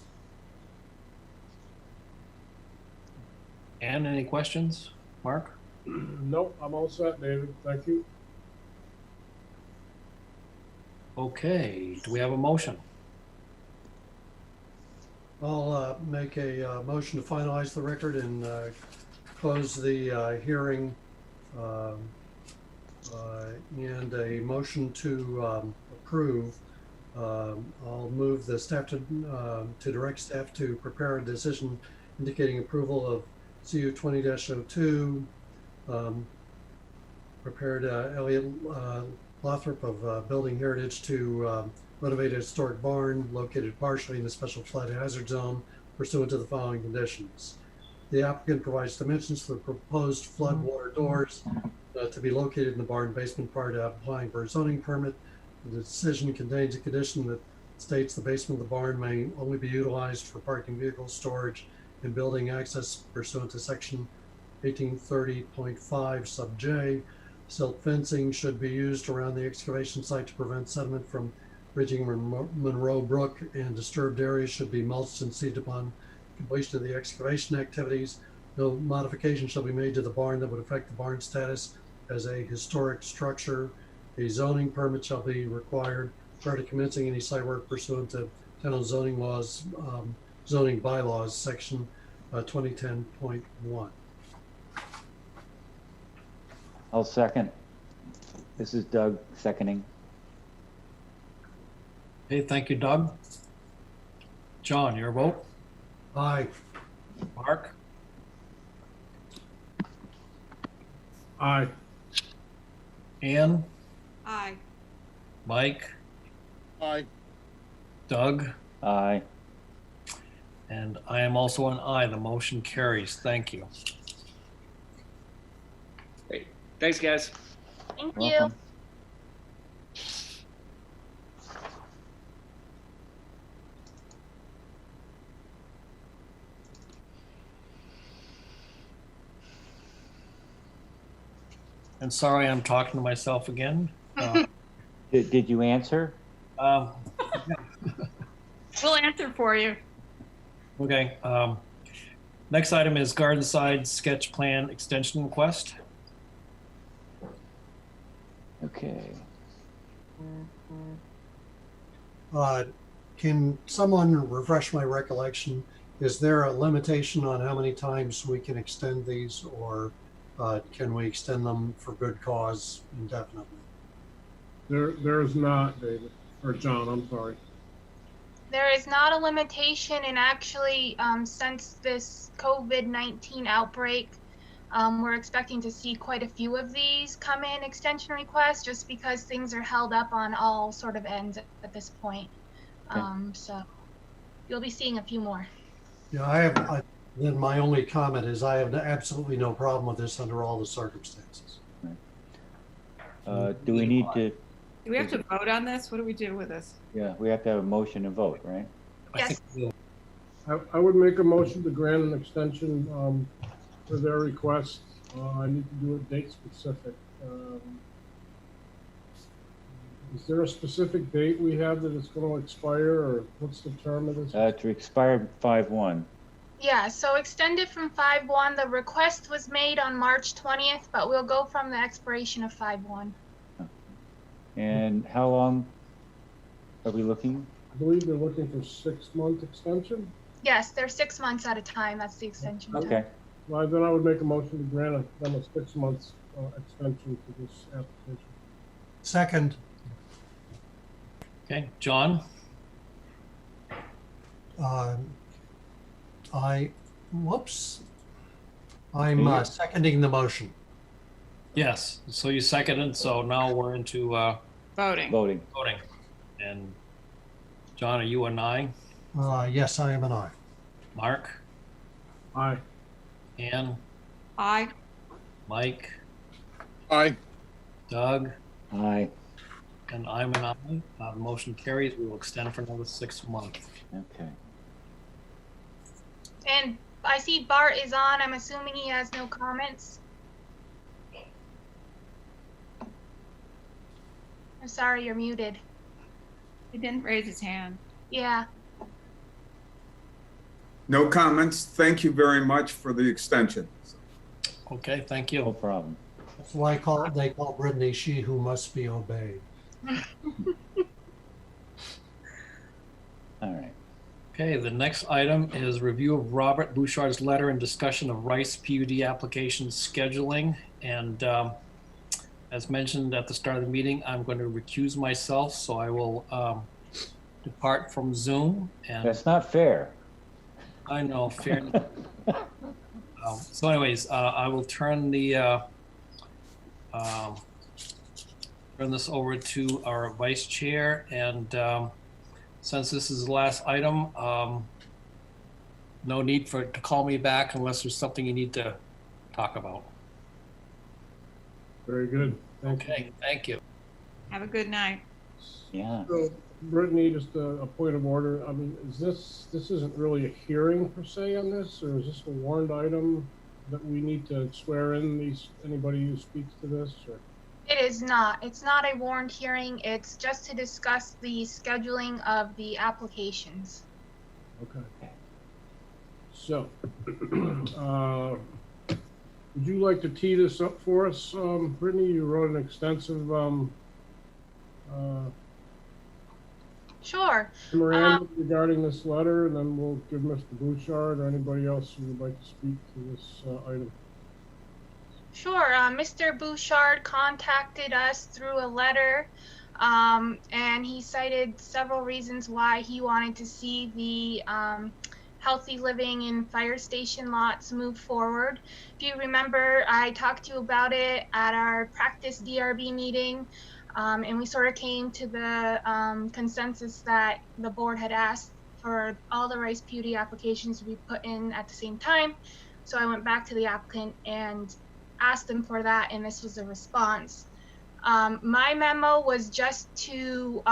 And any questions, Mark? Nope, I'm all set, David. Thank you. Okay, do we have a motion? I'll make a motion to finalize the record and close the hearing, and a motion to approve. I'll move the staff to direct staff to prepare a decision indicating approval of CU 20-02, prepared Elliot Lothrop of Building Heritage to renovate a historic barn located partially in the special flood hazard zone pursuant to the following conditions. The applicant provides dimensions for the proposed flood water doors to be located in the barn basement prior to applying for a zoning permit. The decision contains a condition that states the basement of the barn may only be utilized for parking vehicle storage and building access pursuant to section 1830.5 sub J. Silt fencing should be used around the excavation site to prevent sediment from bridging Monroe Brook, and disturbed areas should be mulched and seeded upon completion of the excavation activities. No modification shall be made to the barn that would affect the barn status as a historic structure. A zoning permit shall be required prior to commencing any site work pursuant to town zoning laws, zoning bylaws, section 2010.1. I'll second. This is Doug seconding. Okay, thank you, Doug. John, your vote? Aye. Mark? Aye. Ann? Aye. Mike? Aye. Doug? Aye. And I am also an aye. The motion carries. Thank you. Great. Thanks, guys. Thank Welcome. And sorry, I'm talking to myself again. Did you answer? We'll answer for you. Okay. Next item is garden side sketch plan extension request. Okay. Can someone refresh my recollection? Is there a limitation on how many times we can extend these, or can we extend them for good cause indefinitely? There is not, David, or John, I'm sorry. There is not a limitation, and actually, since this COVID-19 outbreak, we're expecting to see quite a few of these come in extension requests, just because things are held up on all sort of ends at this point. So you'll be seeing a few more. Yeah, then my only comment is I have absolutely no problem with this under all the circumstances. Do we need to? Do we have to vote on this? What do we do with this? Yeah, we have to have a motion and vote, right? Yes. I would make a motion to grant an extension for their request. I need to do it date specific. Is there a specific date we have that it's going to expire, or what's the term of this? To expire 5/1. Yeah, so extended from 5/1. The request was made on March 20th, but we'll go from the expiration of 5/1. And how long are we looking? I believe they're looking for 6-month extension. Yes, they're 6 months at a time. That's the extension time. Okay. Well, then I would make a motion to grant them a 6 months extension to this application. Second. Okay, John? I'm seconding the motion. Yes, so you seconded, so now we're into Voting. Voting. voting. And John, are you an aye? Yes, I am an aye. Mark? Aye. Ann? Aye. Mike? Aye. Doug? Aye. And I'm an aye. The motion carries. We will extend for another 6 months. Okay. And I see Bart is on. I'm assuming he has no comments. I'm sorry, you're muted. He didn't raise his hand. Yeah. No comments. Thank you very much for the extension. Okay, thank you. No problem. That's why they call Brittany she who must be obeyed. All right. Okay, the next item is review of Robert Bouchard's letter and discussion of Rice PUD application scheduling. And as mentioned at the start of the meeting, I'm going to recuse myself, so I will depart from Zoom. And That's not fair. I know, fair. So anyways, I will turn the turn this over to our vice chair, and since this is the last item, no need to call me back unless there's something you need to talk about. Very good. Okay, thank you. Have a good night. Yeah. So, Brittany, just a point of order. I mean, this isn't really a hearing per se on this, or is this a warrant item that we need to swear in anybody who speaks to this? Or? It is not. It's not a warrant hearing. It's just to discuss the scheduling of the applications. Okay. So, would you like to tee this up for us, Brittany? You wrote an extensive Sure. memorandum regarding this letter, and then we'll give Mr. Bouchard or anybody else who would like to speak to this item. Sure. Mr. Bouchard contacted us through a letter, and he cited several reasons why he wanted to see the healthy living and fire station lots move forward. If you remember, I talked to you about it at our practice DRB meeting, and we sort of came to the consensus that the board had asked for all the Rice Beauty applications to be put in at the same time. So I went back to the applicant and asked them for that, and this was the response. My memo was just to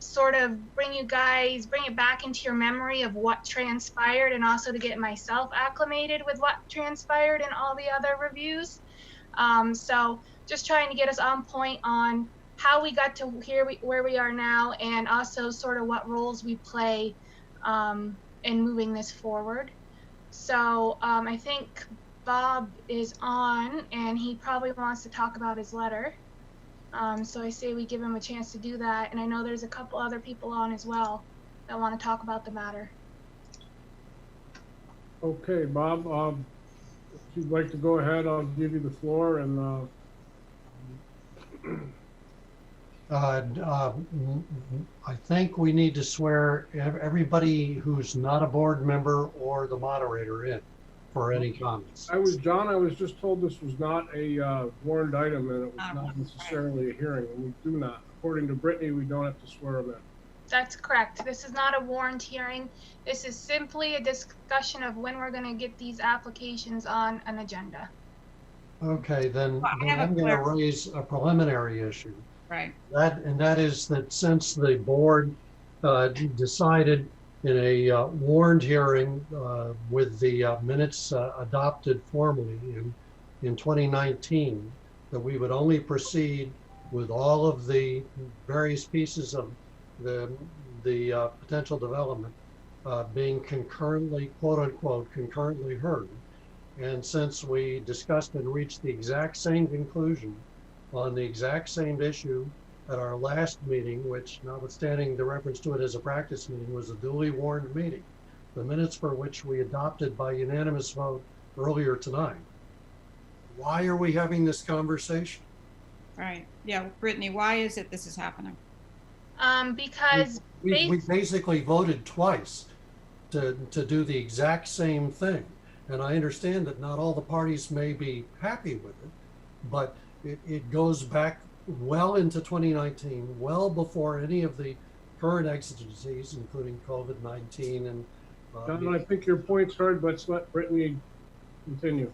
sort of bring it back into your memory of what transpired, and also to get myself acclimated with what transpired in all the other reviews. So just trying to get us on point on how we got to where we are now, and also sort of what roles we play in moving this forward. So I think Bob is on, and he probably wants to talk about his letter. So I say we give him a chance to do that, and I know there's a couple other people on as well that want to talk about the matter. Okay, Bob, if you'd like to go ahead, I'll give you the floor. And I think we need to swear everybody who's not a board member or the moderator in for any comments. John, I was just told this was not a warrant item, and it was not necessarily a hearing, and we do not. According to Brittany, we don't have to swear them in. That's correct. This is not a warrant hearing. This is simply a discussion of when we're going to get these applications on an agenda. Okay, then I'm going to raise a preliminary issue. Right. That is that since the board decided in a warned hearing with the minutes adopted formally in 2019, that we would only proceed with all of the various pieces of the potential development being concurrently, quote unquote, concurrently heard. And since we discussed and reached the exact same conclusion on the exact same issue at our last meeting, which, notwithstanding the reference to it as a practice meeting, was a duly warned meeting, the minutes for which we adopted by unanimous vote earlier tonight. Why are we having this conversation? Right. Yeah, Brittany, why is it this is happening? Because we basically voted twice to do the exact same thing. And I understand that not all the parties may be happy with it, but it goes back well into 2019, well before any of the current exigencies, including COVID-19 and John, I think your point's heard, but let's let Brittany continue.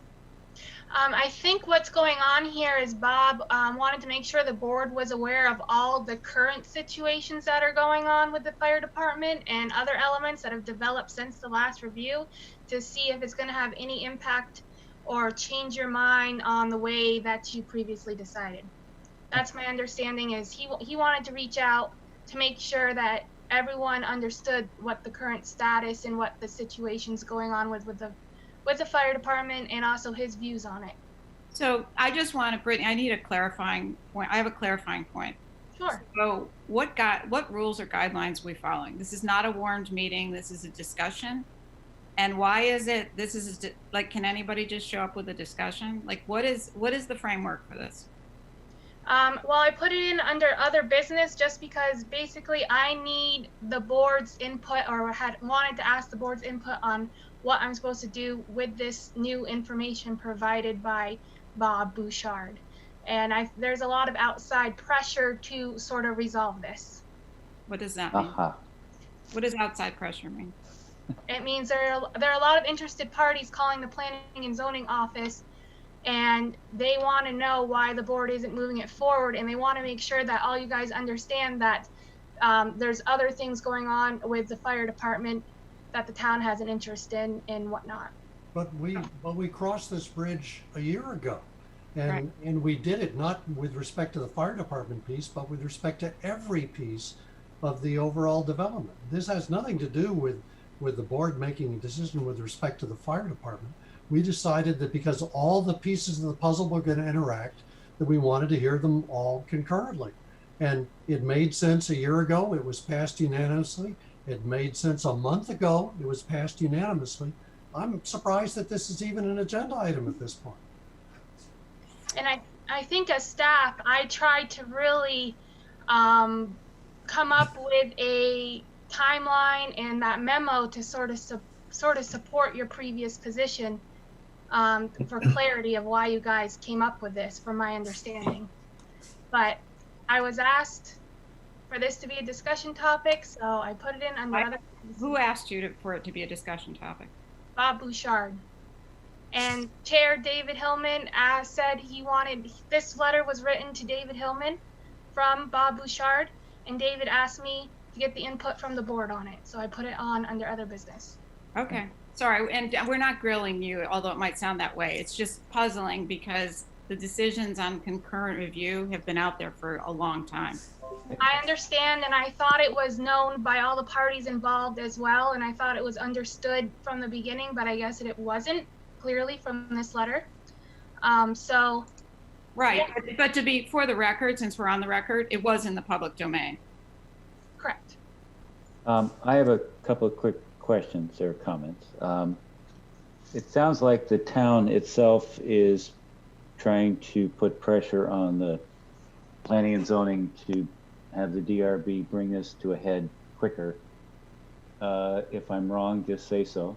I think what's going on here is Bob wanted to make sure the board was aware of all the current situations that are going on with the fire department and other elements that have developed since the last review, to see if it's going to have any impact or change your mind on the way that you previously decided. That's my understanding. Is he wanted to reach out to make sure that everyone understood what the current status and what the situation's going on with the fire department, and also his views on it. So I just want to, Brittany, I need a clarifying point. I have a clarifying point. Sure. So what rules or guidelines are we following? This is not a warned meeting. This is a discussion. And why is it, this is like, can anybody just show up with a discussion? Like, what is the framework for this? Well, I put it in under other business just because basically I need the board's input, or had wanted to ask the board's input on what I'm supposed to do with this new information provided by Bob Bouchard. And there's a lot of outside pressure to sort of resolve this. What does that mean? What does outside pressure mean? It means there are a lot of interested parties calling the planning and zoning office, and they want to know why the board isn't moving it forward, and they want to make sure that all you guys understand that there's other things going on with the fire department that the town has an interest in and whatnot. But we crossed this bridge a year ago, and Right. and we did it not with respect to the fire department piece, but with respect to every piece of the overall development. This has nothing to do with the board making a decision with respect to the fire department. We decided that because all the pieces of the puzzle were going to interact, that we wanted to hear them all concurrently. And it made sense a year ago. It was passed unanimously. It made sense a month ago. It was passed unanimously. I'm surprised that this is even an agenda item at this point. And I think as staff, I tried to really come up with a timeline and that memo to sort of support your previous position for clarity of why you guys came up with this, from my understanding. But I was asked for this to be a discussion topic, so I put it in under other. Who asked you for it to be a discussion topic? Bob Bouchard. And Chair David Hillman said he wanted, this letter was written to David Hillman from Bob Bouchard, and David asked me to get the input from the board on it. So I put it on under other business. Okay, sorry, and we're not grilling you, although it might sound that way. It's just puzzling because the decisions on concurrent review have been out there for a long time. I understand, and I thought it was known by all the parties involved as well, and I thought it was understood from the beginning, but I guess it wasn't clearly from this letter. So. Right, Yeah. but to be for the record, since we're on the record, it was in the public domain. Correct. I have a couple of quick questions or comments. It sounds like the town itself is trying to put pressure on the planning and zoning to have the DRB bring this to a head quicker. If I'm wrong, just say so.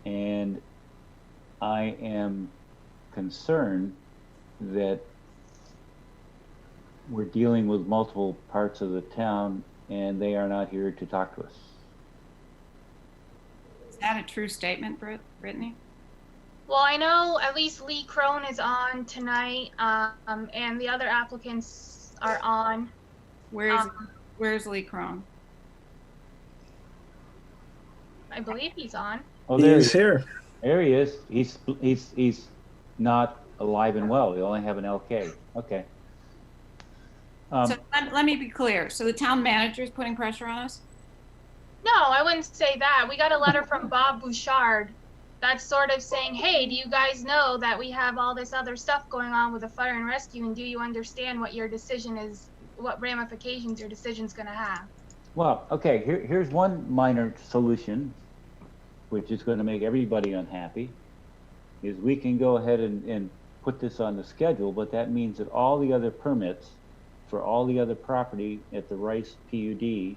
And I am concerned that we're dealing with multiple parts of the town and they are not here to talk to us. Is that a true statement, Brittany? Well, I know at least Lee Crone is on tonight, and the other applicants are on. Where's Lee Crone? I believe he's on. Oh, there he is. Here. There he is. He's not alive and well. We only have an LK. Okay. So let me be clear. So the town manager is putting pressure on us? No, I wouldn't say that. We got a letter from Bob Bouchard that's sort of saying, hey, do you guys know that we have all this other stuff going on with the fire and rescue, and do you understand what your decision is, what ramifications your decision's going to have? Well, okay, here's one minor solution, which is going to make everybody unhappy, is we can go ahead and put this on the schedule, but that means that all the other permits for all the other property at the Rice PUD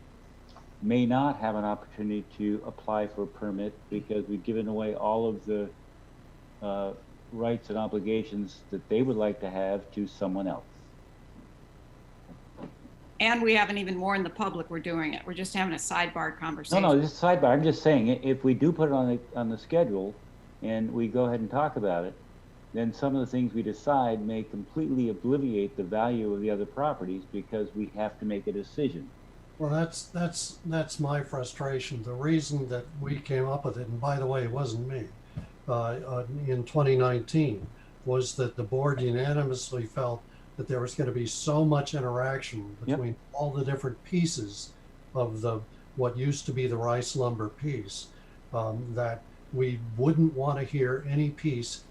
may not have an opportunity to apply for a permit because we've given away all of the rights and obligations that they would like to have to someone else. And we haven't even warned the public we're doing it. We're just having a sidebar conversation. No, this is sidebar. I'm just saying, if we do put it on the schedule and we go ahead and talk about it, then some of the things we decide may completely obliviate the value of the other properties because we have to make a decision. Well, that's my frustration. The reason that we came up with it, and by the way, it wasn't me, in 2019, was that the board unanimously felt that there was going to be so much interaction between all the different pieces of what used to be the Rice lumber piece, that we wouldn't want to hear any piece,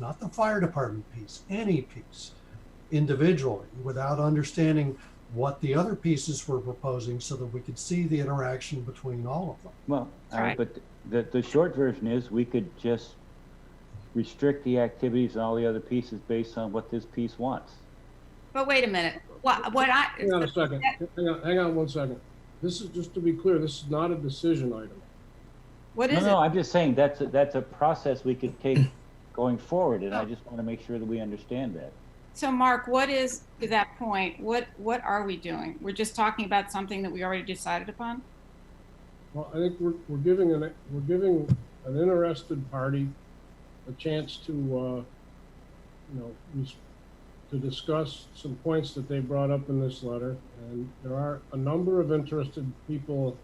not the fire department piece, any piece individually without understanding what the other pieces were proposing so that we could see the interaction between all of them. Well, but the short version is we could just restrict the activities and all the other pieces based on what this piece wants. But wait a minute. Hang on a second. Hang on 1 second. This is, just to be clear, this is not a decision item. What is it? No, I'm just saying that's a process we could take going forward, and I just want to make sure that we understand that. So Mark, what is, to that point, what are we doing? We're just talking about something that we already decided upon? Well, I think we're giving an interested party a chance to to discuss some points that they brought up in this letter. And there are a number of interested people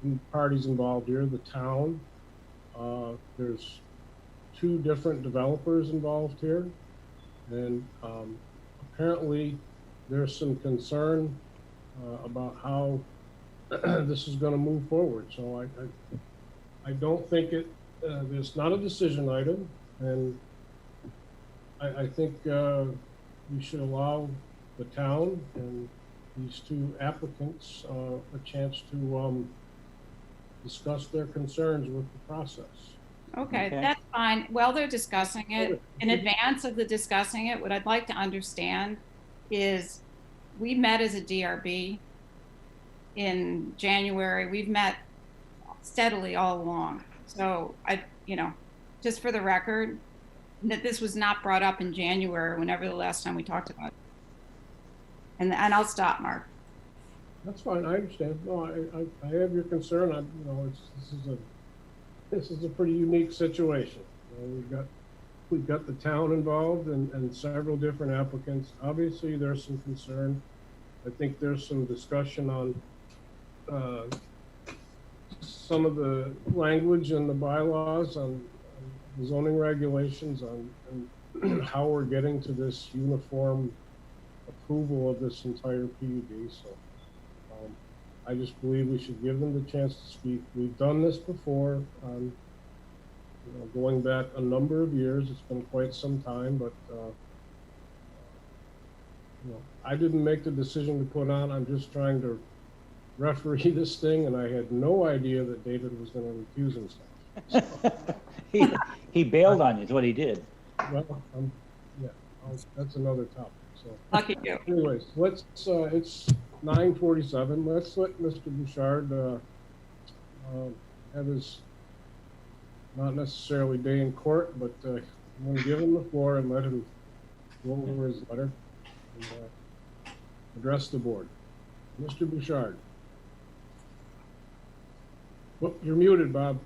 and parties involved here, the town. There's 2 different developers involved here. And apparently there's some concern about how this is going to move forward. So I don't think it's not a decision item, and I think we should allow the town and these 2 applicants a chance to discuss their concerns with the process. Okay, that's fine. While they're discussing it, in advance of the discussing it, what I'd like to understand is we met as a DRB in January. We've met steadily all along. So just for the record, that this was not brought up in January, whenever the last time we talked about it. And I'll stop, Mark. That's fine. I understand. No, I have your concern. This is a pretty unique situation. We've got the town involved and several different applicants. Obviously, there's some concern. I think there's some discussion on some of the language in the bylaws, on the zoning regulations, on how we're getting to this uniform approval of this entire PUD. So I just believe we should give them the chance to speak. We've done this before, going back a number of years. It's been quite some time, but I didn't make the decision to put on. I'm just trying to referee this thing, and I had no idea that David was going to recuse himself. So. he bailed on you is what he did. Well, that's another topic. So, lucky you. Anyways, it's 9:47. Let's let Mr. Bouchard have his, not necessarily day in court, but I'm going to give him the floor and let him go over his letter and address the board. Mr. Bouchard. Well, you're muted, Bob.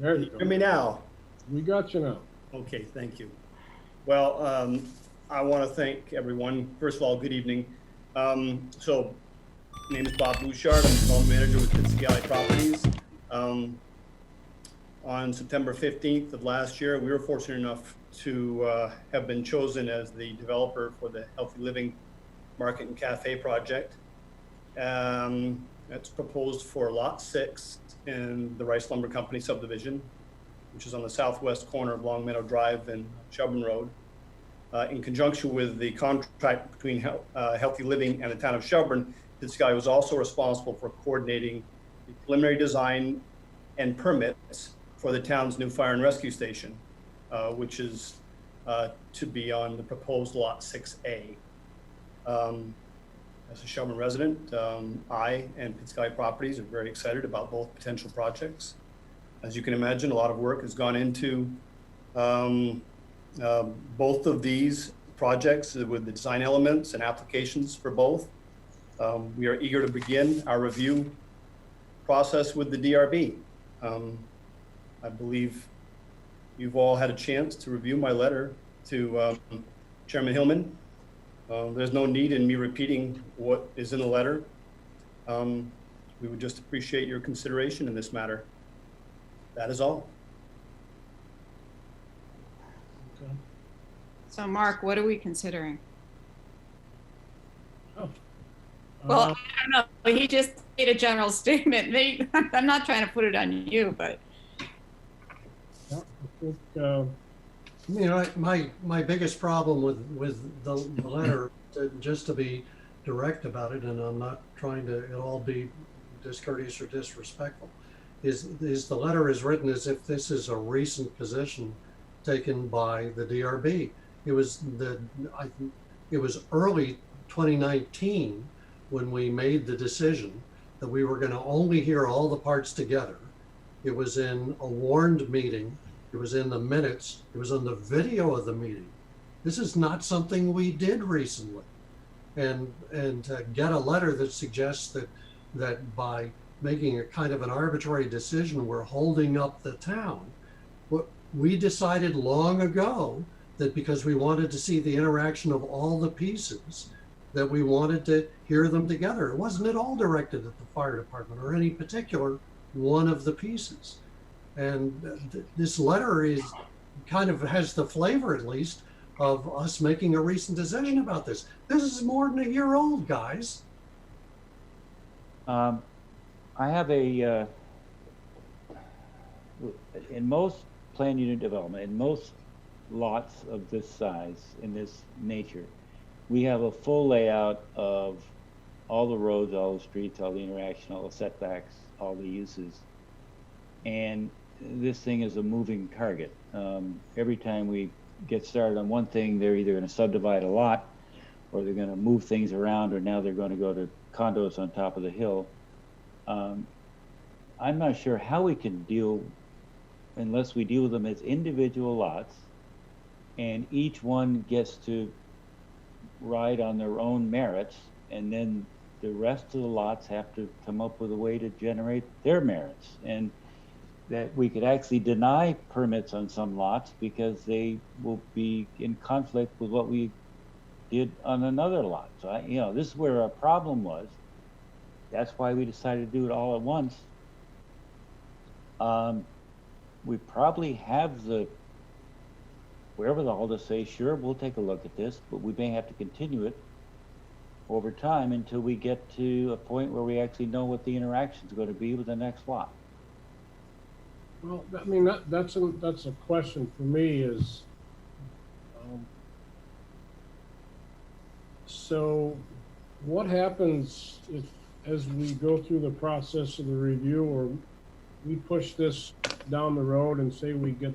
There you go. Hear me now? We got you now. Okay, thank you. Well, I want to thank everyone. First of all, good evening. So, my name is Bob Bouchard. I'm development manager with VCAM Properties. On September 15th of last year, we were fortunate enough to have been chosen as the developer for the Healthy Living Market and Cafe project. It's proposed for Lot 6 in the Rice Lumber Company subdivision, which is on the southwest corner of Long Meadow Drive and Shelburne Road. In conjunction with the contract between Healthy Living and the town of Shelburne, this guy was also responsible for coordinating the preliminary design and permits for the town's new fire and rescue station, which is to be on the proposed Lot 6A. As a Shelburne resident, I and VCAM Properties are very excited about both potential projects. As you can imagine, a lot of work has gone into both of these projects with the design elements and applications for both. We are eager to begin our review process with the DRB. I believe you've all had a chance to review my letter to Chairman Hillman. There's no need in me repeating what is in the letter. We would just appreciate your consideration in this matter. That is all. Okay. So, Mark, what are we considering? Oh. Well, I don't know. He just made a general statement. I'm not trying to put it on you, but. I think, my biggest problem with the letter, just to be direct about it, and I'm not trying to at all be discourteous or disrespectful, is the letter is written as if this is a recent position taken by the DRB. It was early 2019 when we made the decision that we were going to only hear all the parts together. It was in a warned meeting. It was in the minutes. It was on the video of the meeting. This is not something we did recently. And to get a letter that suggests that by making a kind of an arbitrary decision, we're holding up the town. we decided long ago that because we wanted to see the interaction of all the pieces, that we wanted to hear them together. It wasn't at all directed at the fire department or any particular one of the pieces. And this letter is kind of has the flavor, at least, of us making a recent decision about this. This is more than a year old, guys. I have a, in most plan unit development, in most lots of this size, in this nature, we have a full layout of all the roads, all the streets, all the interaction, all the setbacks, all the uses. And this thing is a moving target. Every time we get started on one thing, they're either going to subdivide a lot, or they're going to move things around, or now they're going to go to condos on top of the hill. I'm not sure how we can deal, unless we deal with them as individual lots, and each one gets to ride on their own merits, and then the rest of the lots have to come up with a way to generate their merits. And that we could actually deny permits on some lots because they will be in conflict with what we did on another lot. So this is where our problem was. That's why we decided to do it all at once. We probably have the wherewithal to say, sure, we'll take a look at this, but we may have to continue it over time until we get to a point where we actually know what the interaction is going to be with the next lot. Well, I mean, that's a question for me is, so what happens if, as we go through the process of the review, or we push this down the road and say we get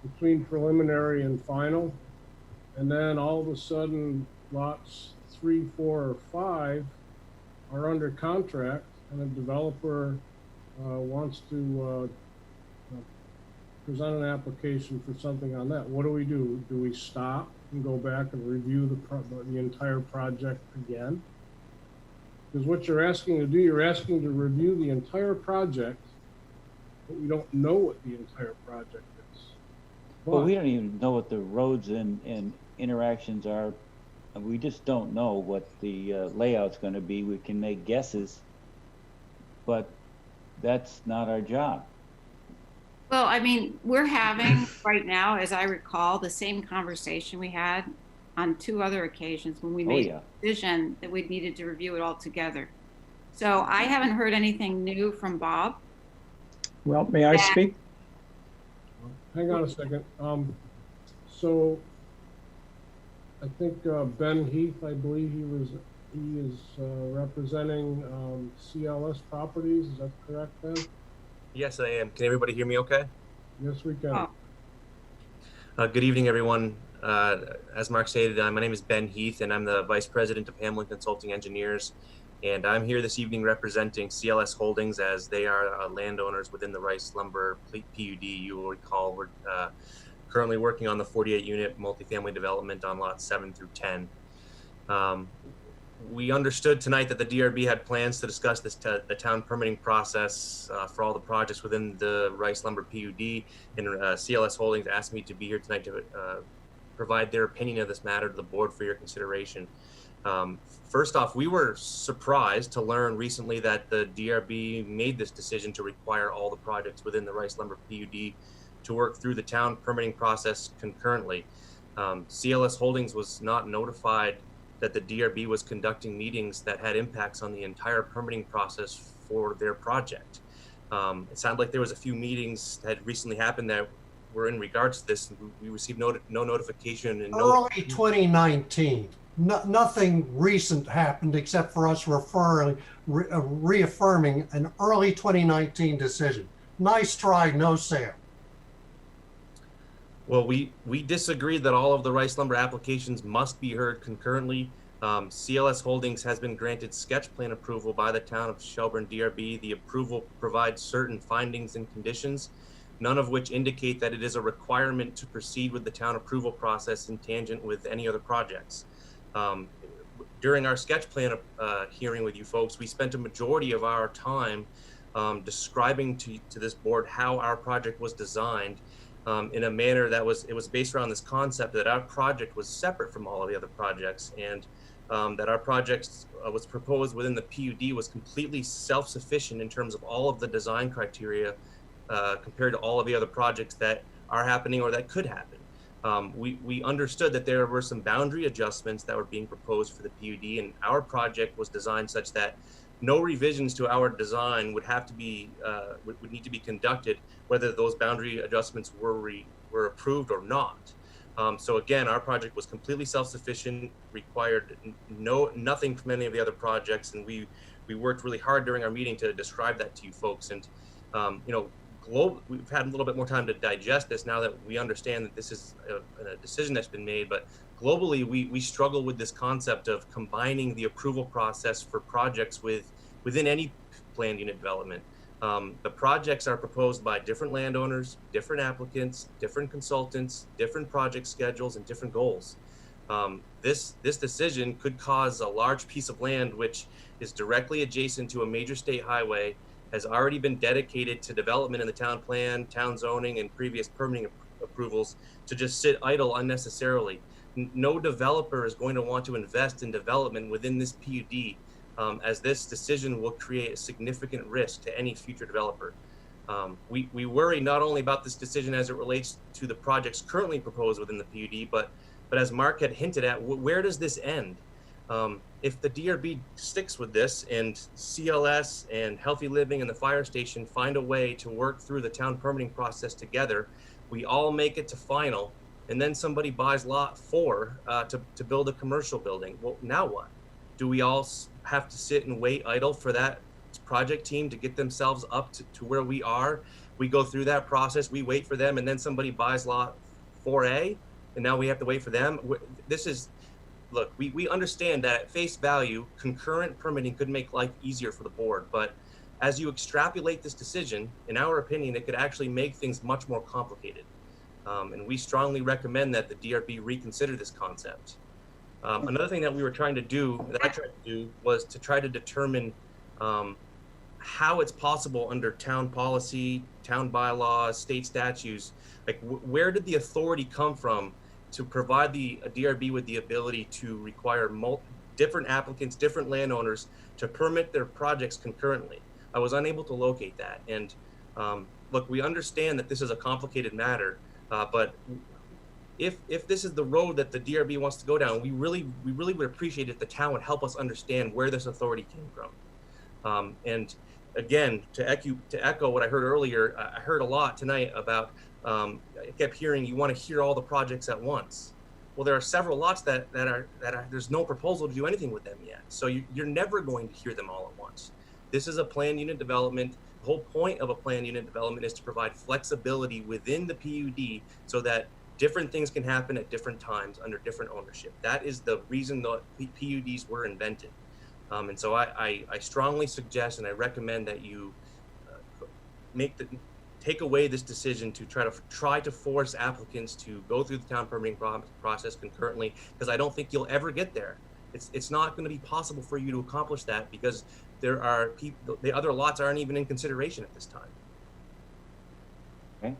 between preliminary and final, and then all of a sudden lots 3, 4, or 5 are under contract, and a developer wants to present an application for something on that. What do we do? Do we stop and go back and review the entire project again? Because what you're asking to do, you're asking to review the entire project, but we don't know what the entire project is. Well, we don't even know what the roads and interactions are. We just don't know what the layout's going to be. We can make guesses, but that's not our job. Well, I mean, we're having right now, as I recall, the same conversation we had on 2 other occasions when we made a decision that we needed to review it all together. So I haven't heard anything new from Bob. Well, may I speak? Hang on a second. So I think Ben Heath, I believe he is representing CLS Properties. Is that correct, Ben? Yes, I am. Can everybody hear me okay? Yes, we can. Good evening, everyone. As Mark stated, my name is Ben Heath, and I'm the Vice President of Hamlin Consulting Engineers. And I'm here this evening representing CLS Holdings, as they are landowners within the Rice Lumber PUD. You will recall we're currently working on the 48-unit multifamily development on lots 7 through 10. We understood tonight that the DRB had plans to discuss the town permitting process for all the projects within the Rice Lumber PUD, and CLS Holdings asked me to be here tonight to provide their opinion of this matter to the board for your consideration. First off, we were surprised to learn recently that the DRB made this decision to require all the projects within the Rice Lumber PUD to work through the town permitting process concurrently. CLS Holdings was not notified that the DRB was conducting meetings that had impacts on the entire permitting process for their project. It sounded like there was a few meetings that had recently happened that were in regards to this. We received no notification. And Early 2019. Nothing recent happened except for us reaffirming an early 2019 decision. Nice try, no sale. Well, we disagreed that all of the Rice Lumber applications must be heard concurrently. CLS Holdings has been granted sketch plan approval by the town of Shelburne DRB. The approval provides certain findings and conditions, none of which indicate that it is a requirement to proceed with the town approval process in tangent with any other projects. During our sketch plan hearing with you folks, we spent a majority of our time describing to this board how our project was designed, in a manner that was based around this concept that our project was separate from all of the other projects, and that our project was proposed within the PUD was completely self-sufficient in terms of all of the design criteria compared to all of the other projects that are happening or that could happen. We understood that there were some boundary adjustments that were being proposed for the PUD, and our project was designed such that no revisions to our design would have to be would need to be conducted, whether those boundary adjustments were approved or not. So again, our project was completely self-sufficient, required nothing from any of the other projects, and we worked really hard during our meeting to describe that to you folks. And you know, we've had a little bit more time to digest this now that we understand that this is a decision that's been made. But globally, we struggle with this concept of combining the approval process for projects within any planned unit development. The projects are proposed by different landowners, different applicants, different consultants, different project schedules, and different goals. This decision could cause a large piece of land which is directly adjacent to a major state highway, has already been dedicated to development in the town plan, town zoning, and previous permitting approvals to just sit idle unnecessarily. No developer is going to want to invest in development within this PUD, as this decision will create a significant risk to any future developer. We worry not only about this decision as it relates to the projects currently proposed within the PUD, but as Mark had hinted at, where does this end? If the DRB sticks with this and CLS and Healthy Living and the fire station find a way to work through the town permitting process together, we all make it to final, and then somebody buys lot 4 to build a commercial building. Well, now what? Do we all have to sit and wait idle for that project team to get themselves up to where we are? We go through that process, we wait for them, and then somebody buys lot 4A, and now we have to wait for them. This is, look, we understand that at face value, concurrent permitting could make life easier for the board, but as you extrapolate this decision, in our opinion, it could actually make things much more complicated. And we strongly recommend that the DRB reconsider this concept. Another thing that we were trying to do, that I tried to do, was to try to determine how it's possible under town policy, town bylaws, state statutes, like where did the authority come from to provide the DRB with the ability to require different applicants, different landowners to permit their projects concurrently. I was unable to locate that. And look, we understand that this is a complicated matter, but if this is the road that the DRB wants to go down, we really would appreciate if the town would help us understand where this authority came from. And again, to echo what I heard earlier, I heard a lot tonight about, I kept hearing you want to hear all the projects at once. Well, there are several lots that are there's no proposal to do anything with them yet. So you're never going to hear them all at once. This is a planned unit development. The whole point of a planned unit development is to provide flexibility within the PUD so that different things can happen at different times under different ownership. That is the reason the PUDs were invented. And so I strongly suggest and I recommend that you take away this decision to try to force applicants to go through the town permitting process concurrently, because I don't think you'll ever get there. It's not going to be possible for you to accomplish that because there are people, the other lots aren't even in consideration at this time. Okay.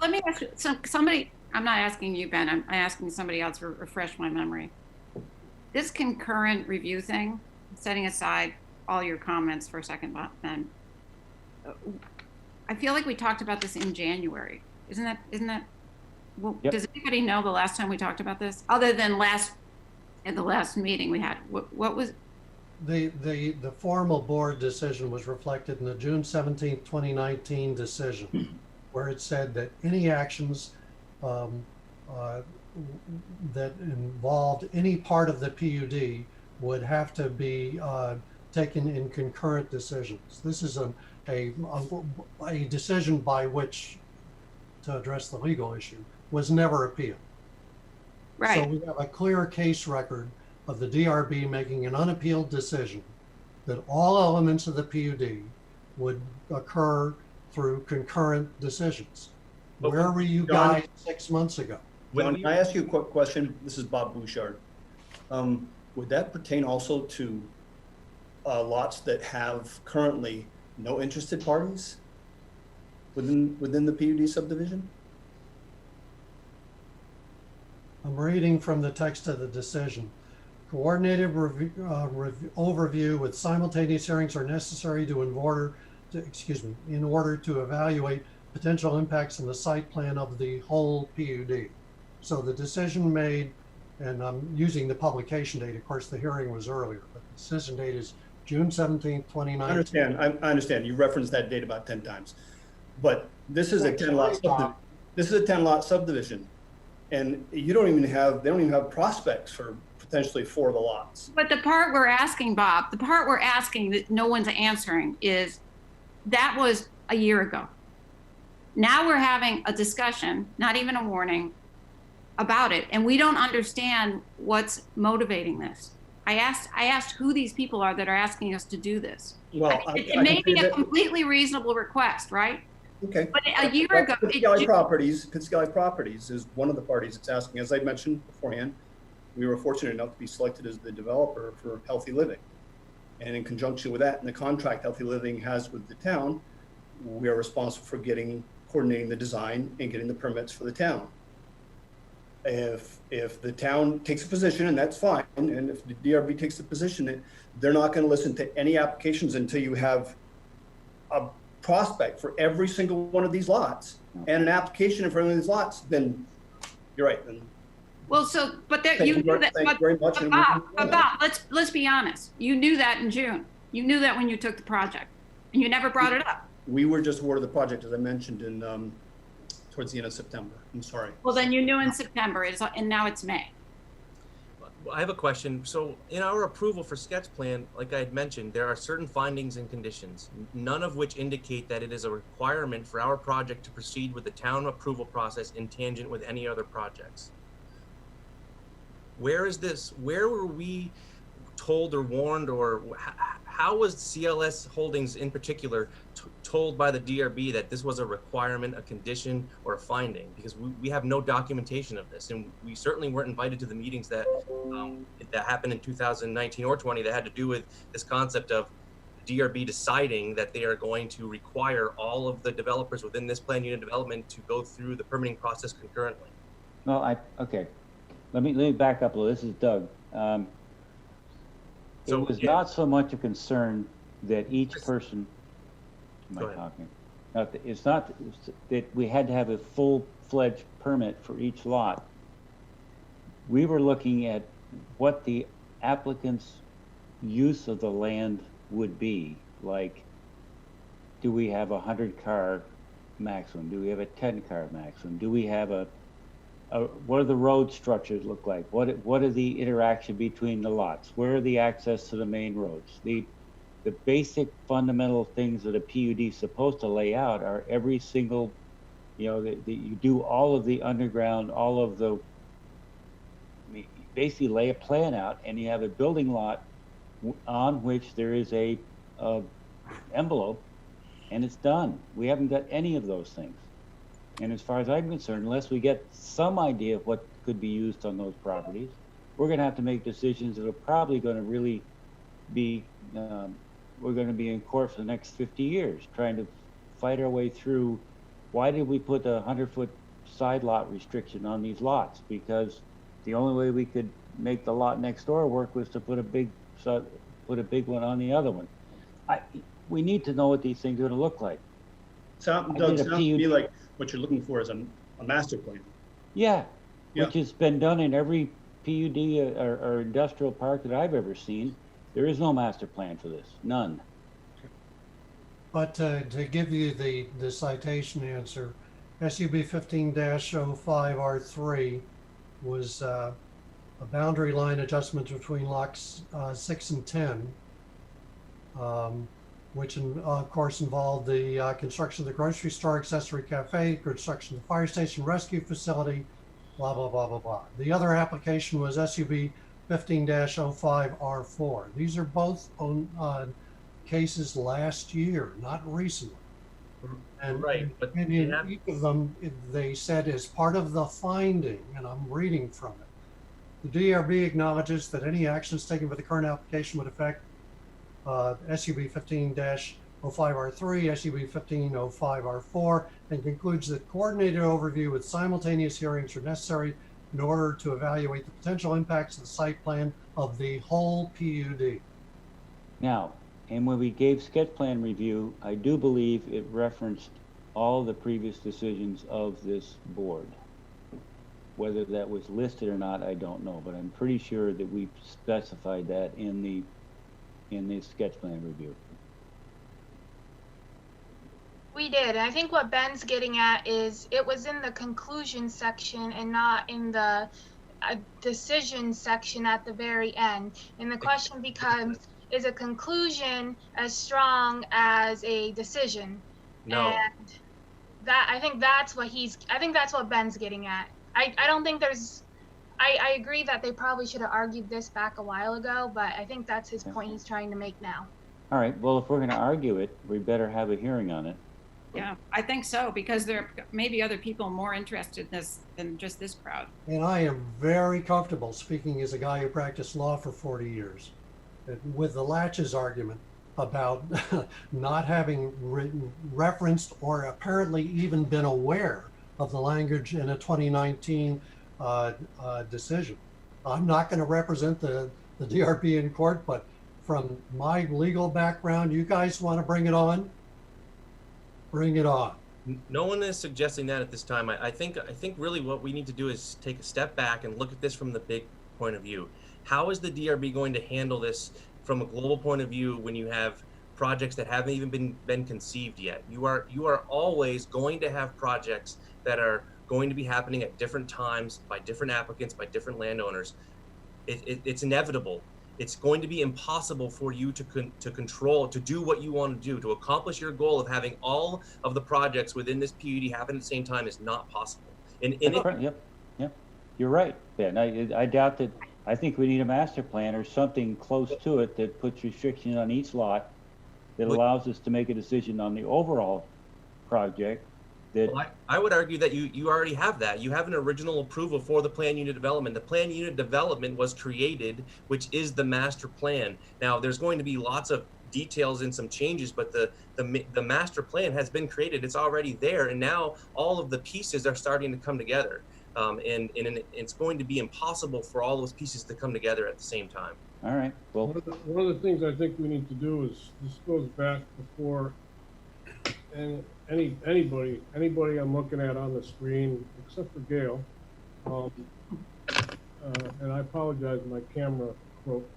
Let me ask you, somebody, I'm not asking you, Ben, I'm asking somebody else to refresh my memory. This concurrent review thing, setting aside all your comments for a second, Ben, I feel like we talked about this in January. Isn't that, well, yep. Does anybody know the last time we talked about this? Other than at the last meeting we had, what was? The formal board decision was reflected in the June 17th, 2019 decision, where it said that any actions that involved any part of the PUD would have to be taken in concurrent decisions. This is a decision by which, to address the legal issue, was never appealed. Right. So we have a clear case record of the DRB making an unappealed decision that all elements of the PUD would occur through concurrent decisions. Where were you guys 6 months ago? John, can I ask you a quick question? This is Bob Bouchard. Would that pertain also to lots that have currently no interested parties within the PUD subdivision? I'm reading from the text of the decision. Coordinated overview with simultaneous hearings are necessary in order to evaluate potential impacts on the site plan of the whole PUD. So the decision made, and I'm using the publication date, of course the hearing was earlier, but the decision date is June 17th, 2019. I understand. You referenced that date about 10 times. But this is a 10-lot subdivision. This is a 10-lot subdivision. And they don't even have prospects for potentially 4 of the lots. But the part we're asking, Bob, the part we're asking that no one's answering is that was a year ago. Now we're having a discussion, not even a warning, about it, and we don't understand what's motivating this. I asked who these people are that are asking us to do this. Well, it may be a completely reasonable request, right? Okay. But a year ago, Pittscally Properties is one of the parties that's asking. As I mentioned beforehand, we were fortunate enough to be selected as the developer for Healthy Living. And in conjunction with that, and the contract Healthy Living has with the town, we are responsible for coordinating the design and getting the permits for the town. If the town takes a position, and that's fine, and if the DRB takes a position that they're not going to listen to any applications until you have a prospect for every single one of these lots and an application for one of these lots, then you're right. Then well, so but that you knew that. But Bob, let's be honest. You knew that in June. You knew that when you took the project, and you never brought it up. We were just awarded the project, as I mentioned, in towards the end of September. I'm sorry. Well, then you knew in September, and now it's May. I have a question. So in our approval for sketch plan, like I had mentioned, there are certain findings and conditions, none of which indicate that it is a requirement for our project to proceed with the town approval process in tangent with any other projects. Where is this? Where were we told or warned, or how was CLS Holdings in particular told by the DRB that this was a requirement, a condition, or a finding? Because we have no documentation of this, and we certainly weren't invited to the meetings that that happened in 2019 or 20 that had to do with this concept of DRB deciding that they are going to require all of the developers within this plan unit development to go through the permitting process concurrently. No, okay. Let me back up a little. This is Doug. It was not so much a concern that each person. Am I talking? It's not that we had to have a full-fledged permit for each lot. We were looking at what the applicant's use of the land would be. Like, do we have a 100-car maximum? Do we have a 10-car maximum? Do we have what do the road structures look like? What are the interaction between the lots? Where are the access to the main roads? The basic fundamental things that a PUD is supposed to lay out are every single, you do all of the underground, all of the, basically lay a plan out, and you have a building lot on which there is a envelope, and it's done. We haven't got any of those things. And as far as I'm concerned, unless we get some idea of what could be used on those properties, we're going to have to make decisions that are probably going to really be, we're going to be in court for the next 50 years, trying to fight our way through why did we put a 100-foot side lot restriction on these lots? Because the only way we could make the lot next door work was to put a big one on the other one. We need to know what these things are going to look like. Doug, sounds to me like what you're looking for is a master plan. Yeah, which has been done in every PUD or industrial park that I've ever seen. There is no master plan for this, none. But to give you the citation answer, SUB 15-05R3 was a boundary line adjustment between lots 6 and 10, which of course involved the construction of the grocery store, accessory cafe, construction of the fire station, rescue facility, blah, blah, blah, blah, blah. The other application was SUB 15-05R4. These are both on cases last year, not recently. And, but in each of them, they said as part of the finding, and I'm reading from it, the DRB acknowledges that any actions taken by the current application would affect SUB 1505R3, SUB 1505R4, and concludes that coordinated overview with simultaneous hearings are necessary in order to evaluate the potential impacts of the site plan of the whole PUD. Now, and when we gave sketch plan review, I do believe it referenced all the previous decisions of this board. Whether that was listed or not, I don't know, but I'm pretty sure that we specified that in the sketch plan review. We did. I think what Ben's getting at is it was in the conclusion section and not in the decision section at the very end. And the question becomes, is a conclusion as strong as a decision? No. And that, I think that's what Ben's getting at. I don't think there's, I agree that they probably should have argued this back a while ago, but I think that's his point he's trying to make now. All right, well, if we're going to argue it, we better have a hearing on it. Yeah, I think so, because there may be other people more interested in this than just this crowd. And I am very comfortable speaking as a guy who practiced law for 40 years with the latches argument about not having referenced or apparently even been aware of the language in a 2019 decision. I'm not going to represent the DRB in court, but from my legal background, you guys want to bring it on? Bring it on. No one is suggesting that at this time. I think really what we need to do is take a step back and look at this from the big point of view. How is the DRB going to handle this from a global point of view when you have projects that haven't even been conceived yet? You are always going to have projects that are going to be happening at different times by different applicants, by different landowners. It's inevitable. It's going to be impossible for you to control, to do what you want to do, to accomplish your goal of having all of the projects within this PUD happen at the same time is not possible. Yep, you're right, Ben. I doubt that. I think we need a master plan or something close to it that puts restrictions on each lot that allows us to make a decision on the overall project. Well, I would argue that you already have that. You have an original approval for the plan unit development. The plan unit development was created, which is the master plan. Now, there's going to be lots of details and some changes, but the master plan has been created. It's already there, and now all of the pieces are starting to come together. And it's going to be impossible for all those pieces to come together at the same time. All right. Well, one of the things I think we need to do is, this goes back before, and anybody I'm looking at on the screen, except for Gail, and I apologize, my camera broke.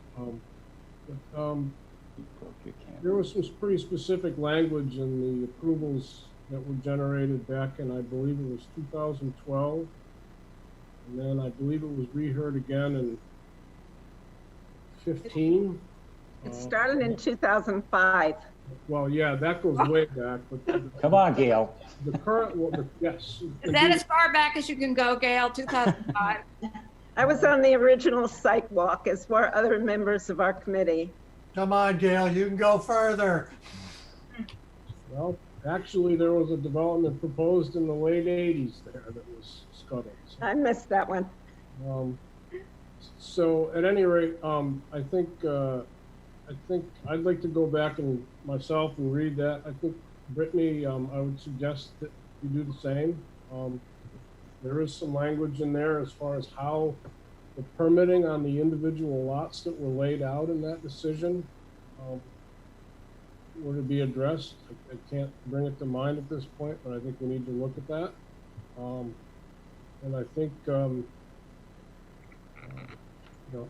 There was some pretty specific language in the approvals that were generated back in, I believe it was 2012, and then I believe it was reheard again in 15. It started in 2005. Well, yeah, that goes way back. But come on, Gail. The current one, yes. Is that as far back as you can go, Gail? 2005. I was on the original site walk, as were other members of our committee. Come on, Gail, you can go further. Well, actually, there was a development proposed in the late 80s there that was scuttled. So, I missed that one. So at any rate, I think I'd like to go back and myself and read that. I think Brittany, I would suggest that you do the same. There is some language in there as far as how the permitting on the individual lots that were laid out in that decision were to be addressed. I can't bring it to mind at this point, but I think we need to look at that. And I think,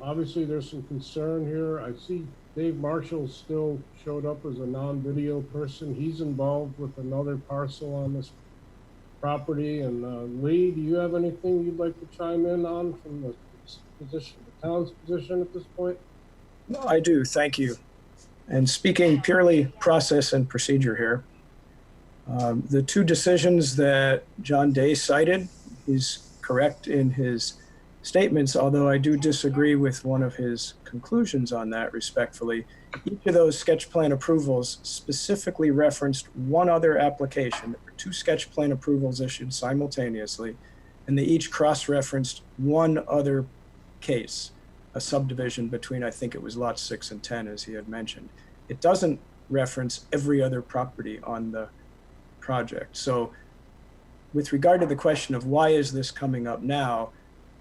obviously there's some concern here. I see Dave Marshall still showed up as a non-video person. He's involved with another parcel on this property. And Lee, do you have anything you'd like to chime in on from the position, the town's position at this point? No, I do, thank you. And speaking purely process and procedure here, the two decisions that John Day cited, he's correct in his statements, although I do disagree with one of his conclusions on that respectfully. Each of those sketch plan approvals specifically referenced one other application. There were two sketch plan approvals issued simultaneously, and they each cross-referenced one other case, a subdivision between, I think it was lots 6 and 10, as he had mentioned. It doesn't reference every other property on the project. So with regard to the question of why is this coming up now,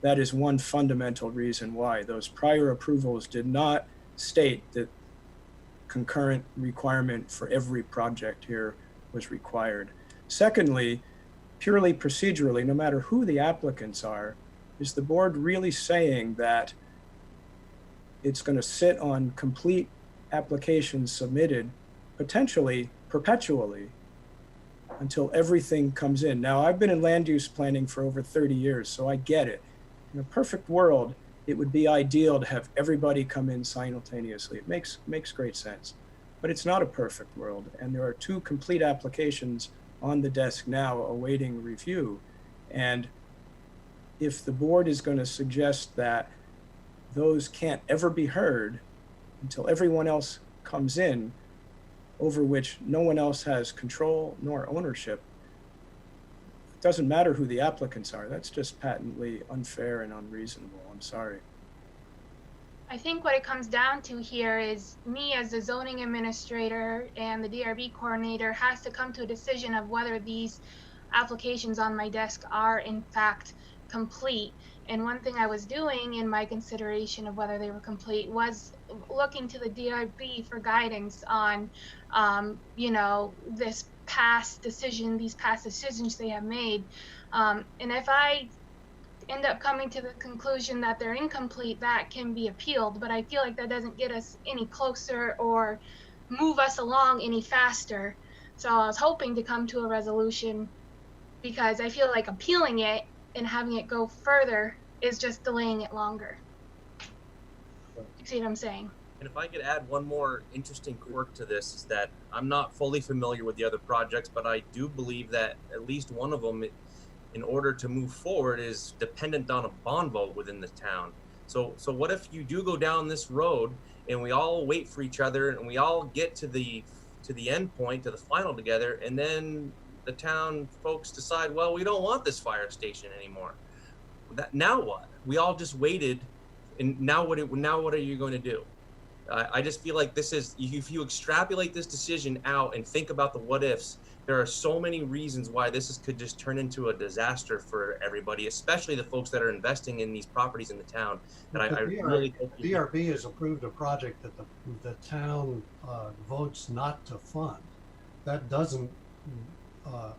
that is one fundamental reason why. Those prior approvals did not state that concurrent requirement for every project here was required. Secondly, purely procedurally, no matter who the applicants are, is the board really saying that it's going to sit on complete applications submitted potentially perpetually until everything comes in? Now, I've been in land use planning for over 30 years, so I get it. In a perfect world, it would be ideal to have everybody come in simultaneously. It makes great sense, but it's not a perfect world. And there are 2 complete applications on the desk now awaiting review. And if the board is going to suggest that those can't ever be heard until everyone else comes in, over which no one else has control nor ownership, it doesn't matter who the applicants are. That's just patently unfair and unreasonable. I'm sorry. I think what it comes down to here is me as the zoning administrator and the DRB coordinator has to come to a decision of whether these applications on my desk are in fact complete. And one thing I was doing in my consideration of whether they were complete was looking to the DRB for guidance on, you know, these past decisions they have made. And if I end up coming to the conclusion that they're incomplete, that can be appealed, but I feel like that doesn't get us any closer or move us along any faster. So I was hoping to come to a resolution, because I feel like appealing it and having it go further is just delaying it longer. You see what I'm saying? And if I could add one more interesting quirk to this, is that I'm not fully familiar with the other projects, but I do believe that at least one of them, in order to move forward, is dependent on a bond vote within the town. So what if you do go down this road and we all wait for each other and we all get to the end point, to the final together, and then the town folks decide, well, we don't want this fire station anymore. Now what? We all just waited, and now what are you going to do? I just feel like this is, if you extrapolate this decision out and think about the what ifs, there are so many reasons why this could just turn into a disaster for everybody, especially the folks that are investing in these properties in the town. And I really hope DRB has approved a project that the town votes not to fund. That doesn't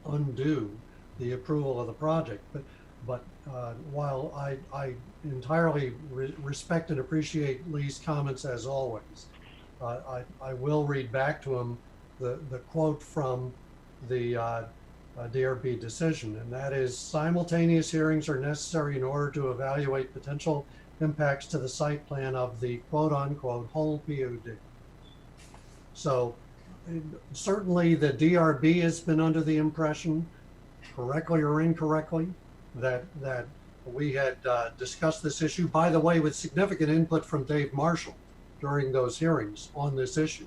undo the approval of the project. But while I entirely respect and appreciate Lee's comments as always, I will read back to him the quote from the DRB decision, and that is, simultaneous hearings are necessary in order to evaluate potential impacts to the site plan of the quote unquote whole PUD. So certainly the DRB has been under the impression, correctly or incorrectly, that we had discussed this issue, by the way, with significant input from Dave Marshall during those hearings on this issue,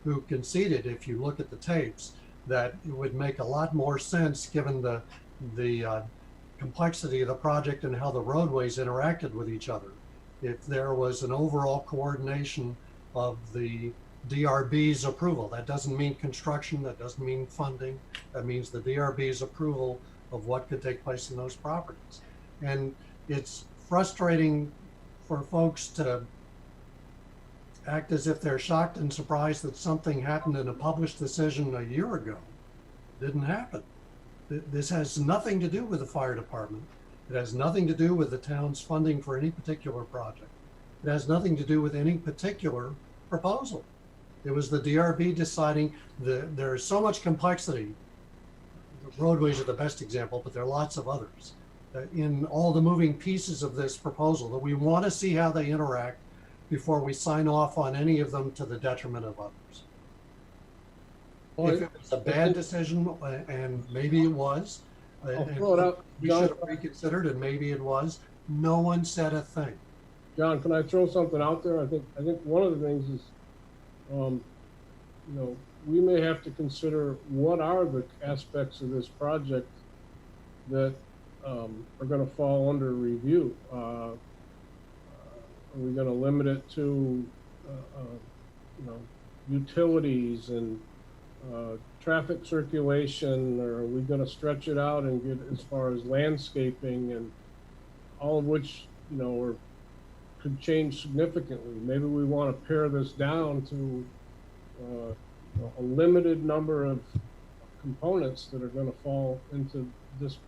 who conceded, if you look at the tapes, that it would make a lot more sense given the complexity of the project and how the roadways interacted with each other, if there was an overall coordination of the DRB's approval. That doesn't mean construction, that doesn't mean funding, that means the DRB's approval of what could take place in those properties. And it's frustrating for folks to act as if they're shocked and surprised that something happened in a published decision a year ago. Didn't happen. This has nothing to do with the fire department. It has nothing to do with the town's funding for any particular project. It has nothing to do with any particular proposal. It was the DRB deciding that there's so much complexity. The roadways are the best example, but there are lots of others in all the moving pieces of this proposal that we want to see how they interact before we sign off on any of them to the detriment of others. If it was a bad decision, and maybe it was, and we should have reconsidered, and maybe it was, no one said a thing. John, can I throw something out there? I think one of the things is, you know, we may have to consider what are the aspects of this project that are going to fall under review. Are we going to limit it to, you know, utilities and traffic circulation, or are we going to stretch it out and get as far as landscaping, and all of which, you know, could change significantly. Maybe we want to pare this down to a limited number of components that are going to fall into this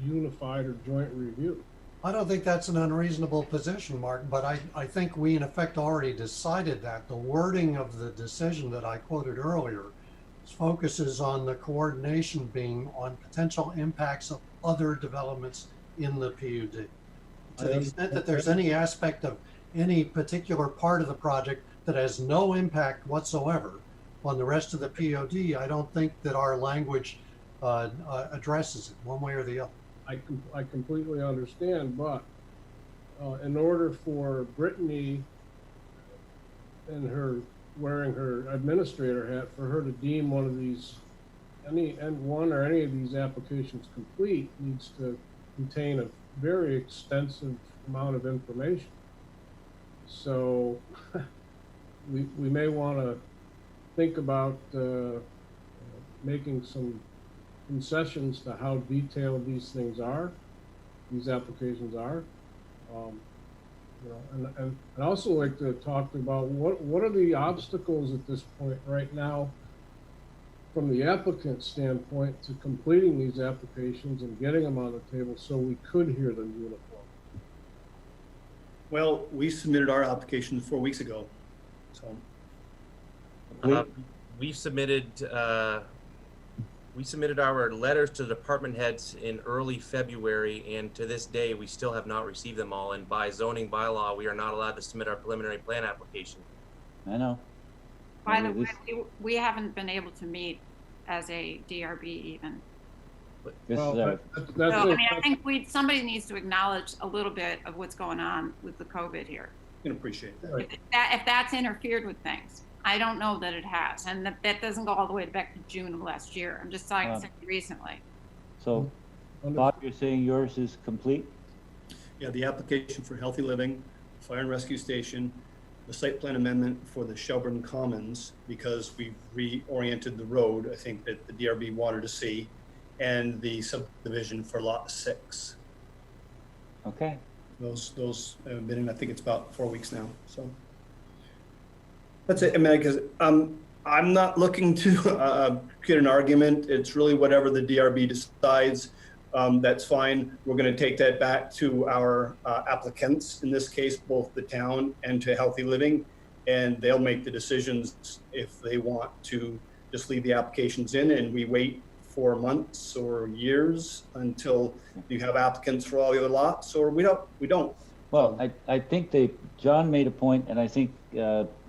unified or joint review. I don't think that's an unreasonable position, Martin, but I think we in effect already decided that. The wording of the decision that I quoted earlier focuses on the coordination being on potential impacts of other developments in the PUD. To the extent that there's any aspect of any particular part of the project that has no impact whatsoever on the rest of the POD, I don't think that our language addresses it one way or the other. I completely understand, but in order for Brittany and her wearing her administrator hat, for her to deem one of these, any of these applications complete, needs to contain a very extensive amount of information. So we may want to think about making some concessions to how detailed these things are, these applications are. You know, and I'd also like to talk about what are the obstacles at this point right now from the applicant standpoint to completing these applications and getting them on the table so we could hear them uniform. Well, we submitted our application 4 weeks ago, so. We submitted our letters to the department heads in early February, and to this day, we still have not received them all. And by zoning bylaw, we are not allowed to submit our preliminary plan application. I know. By the way, we haven't been able to meet as a DRB even. Well, I think somebody needs to acknowledge a little bit of what's going on with the COVID here. I can appreciate that. If that's interfered with things. I don't know that it has, and that doesn't go all the way back to June of last year. I'm just talking recently. So, Bob, you're saying yours is complete? Yeah, the application for Healthy Living, Fire and Rescue Station, the site plan amendment for the Shelburne Commons, because we reoriented the road, I think that the DRB wanted to see, and the subdivision for lot 6. Okay. Those have been in, I think it's about 4 weeks now, so. That's it, I mean, because I'm not looking to get an argument. It's really whatever the DRB decides, that's fine. We're going to take that back to our applicants, in this case, both the town and to Healthy Living, and they'll make the decisions if they want to just leave the applications in and we wait 4 months or years until you have applicants for all the other lots, or we don't. Well, I think John made a point, and I think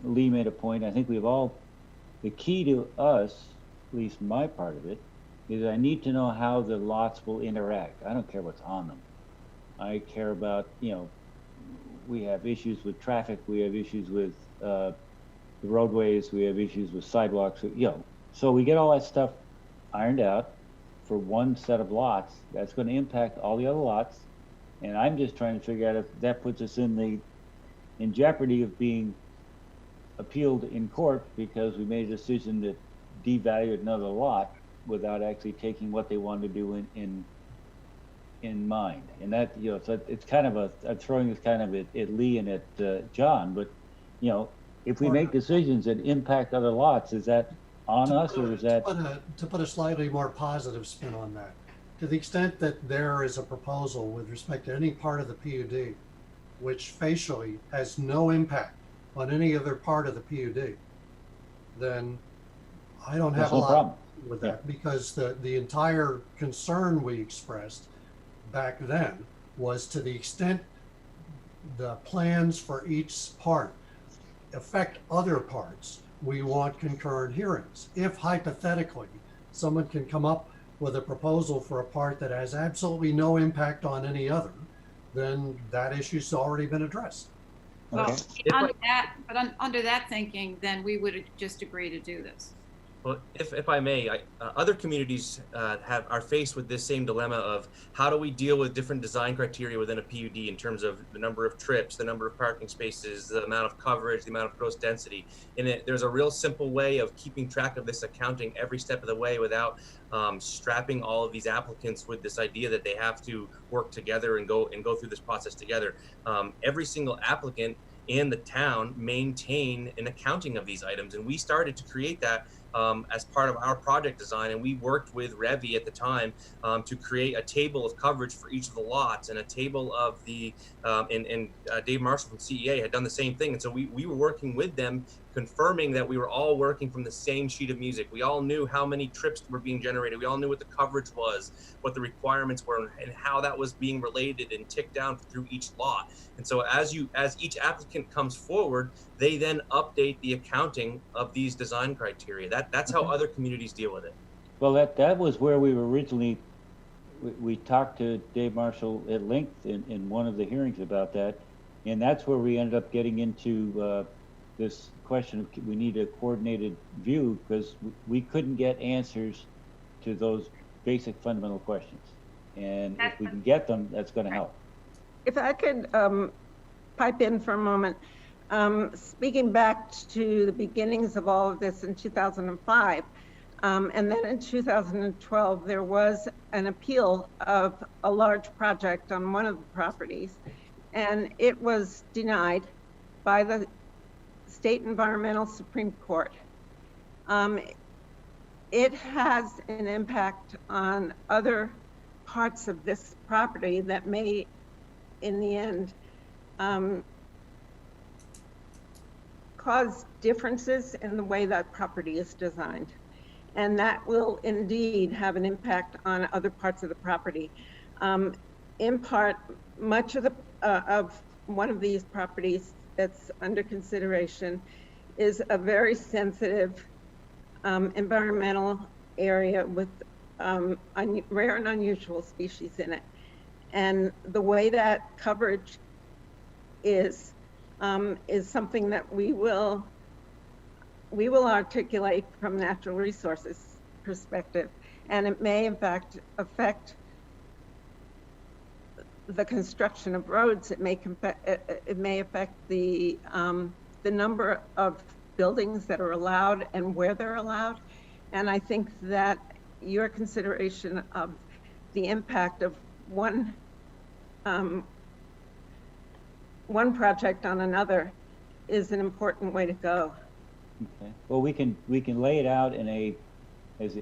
Lee made a point. I think the key to us, at least my part of it, is I need to know how the lots will interact. I don't care what's on them. I care about, we have issues with traffic, we have issues with the roadways, we have issues with sidewalks, so we get all that stuff ironed out for one set of lots. That's going to impact all the other lots. And I'm just trying to figure out if that puts us in jeopardy of being appealed in court because we made a decision to devalue another lot without actually taking what they wanted to do in mind. And that, so it's kind of I'm throwing this kind of at Lee and at John, but if we make decisions that impact other lots, is that on us, or is that? To put a slightly more positive spin on that, to the extent that there is a proposal with respect to any part of the PUD which facially has no impact on any other part of the PUD, then I don't have a lot with that, because the entire concern we expressed back then was to the extent the plans for each part affect other parts, we want concurrent hearings. If hypothetically someone can come up with a proposal for a part that has absolutely no impact on any other, then that issue's already been addressed. Well, under that thinking, then we would just agree to do this. Well, if I may, other communities are faced with this same dilemma of how do we deal with different design criteria within a PUD in terms of the number of trips, the number of parking spaces, the amount of coverage, the amount of gross density. And there's a real simple way of keeping track of this accounting every step of the way without strapping all of these applicants with this idea that they have to work together and go through this process together. Every single applicant and the town maintain an accounting of these items, and we started to create that as part of our project design, and we worked with Revy at the time to create a table of coverage for each of the lots and a table of the and Dave Marshall from CEA had done the same thing, and so we were working with them, confirming that we were all working from the same sheet of music. We all knew how many trips were being generated. We all knew what the coverage was, what the requirements were, and how that was being related and ticked down through each lot. And so as each applicant comes forward, they then update the accounting of these design criteria. That's how other communities deal with it. Well, that was where we were originally, we talked to Dave Marshall at length in one of the hearings about that. And that's where we ended up getting into this question of we need a coordinated view, because we couldn't get answers to those basic fundamental questions. And if we can get them, that's going to help. If I could pipe in for a moment, speaking back to the beginnings of all of this in 2005, and then in 2012, there was an appeal of a large project on one of the properties, and it was denied by the State Environmental Supreme Court. It has an impact on other parts of this property that may, in the end, cause differences in the way that property is designed. And that will indeed have an impact on other parts of the property. In part, much of one of these properties that's under consideration is a very sensitive environmental area with rare and unusual species in it. And the way that coverage is something that we will articulate from natural resources perspective. And it may in fact affect the construction of roads. It may affect the number of buildings that are allowed and where they're allowed. And I think that your consideration of the impact of one project on another is an important way to go. Okay. Well, we can lay it out in a, as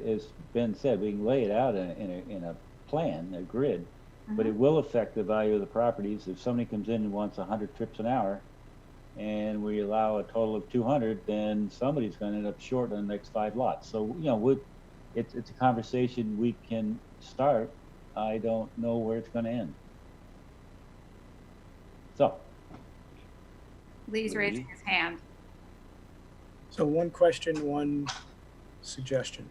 Ben said, we can lay it out in a plan, a grid, but it will affect the value of the properties. If somebody comes in and wants 100 trips an hour, and we allow a total of 200, then somebody's going to end up short on the next 5 lots. So it's a conversation we can start. I don't know where it's going to end. So. Lee's raising his hand. So one question, one suggestion.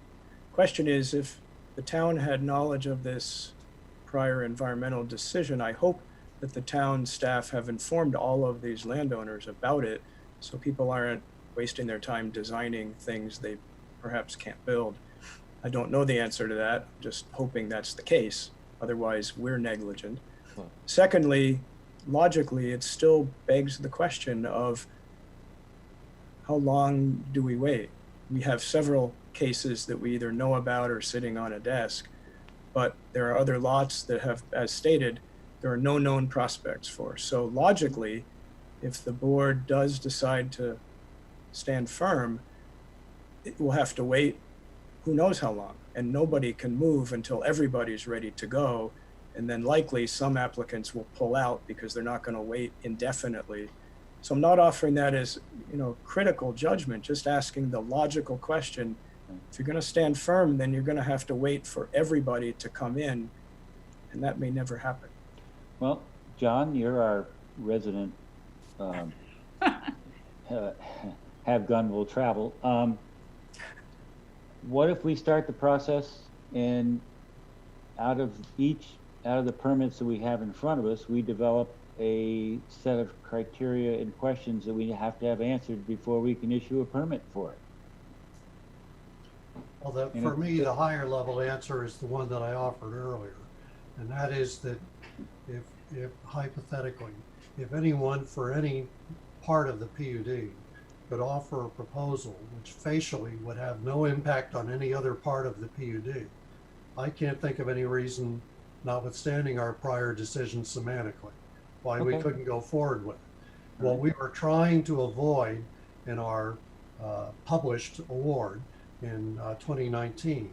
Question is, if the town had knowledge of this prior environmental decision, I hope that the town staff have informed all of these landowners about it, so people aren't wasting their time designing things they perhaps can't build. I don't know the answer to that, just hoping that's the case. Otherwise, we're negligent. Secondly, logically, it still begs the question of how long do we wait? We have several cases that we either know about or sitting on a desk, but there are other lots that have, as stated, there are no known prospects for. So logically, if the board does decide to stand firm, it will have to wait who knows how long, and nobody can move until everybody's ready to go. And then likely some applicants will pull out because they're not going to wait indefinitely. So I'm not offering that as, critical judgment, just asking the logical question. If you're going to stand firm, then you're going to have to wait for everybody to come in, and that may never happen. Well, John, you're our resident have gun will travel. What if we start the process and out of the permits that we have in front of us, we develop a set of criteria and questions that we have to have answered before we can issue a permit for it? Well, for me, the higher level answer is the one that I offered earlier. And that is that if hypothetically, if anyone for any part of the PUD could offer a proposal which facially would have no impact on any other part of the PUD, I can't think of any reason, notwithstanding our prior decision semantically, why we couldn't go forward with it. What we were trying to avoid in our published award in 2019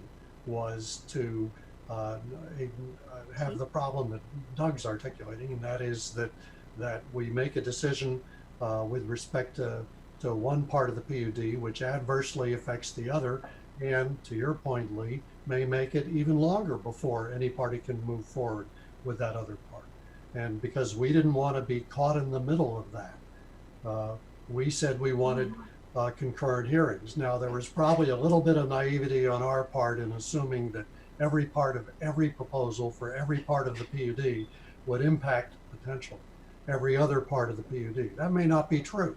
was to have the problem that Doug's articulating, and that is that we make a decision with respect to one part of the PUD which adversely affects the other, and to your point, Lee, may make it even longer before any party can move forward with that other part. And because we didn't want to be caught in the middle of that, we said we wanted concurrent hearings. Now, there was probably a little bit of naivety on our part in assuming that every part of every proposal for every part of the PUD would impact potentially every other part of the PUD. That may not be true.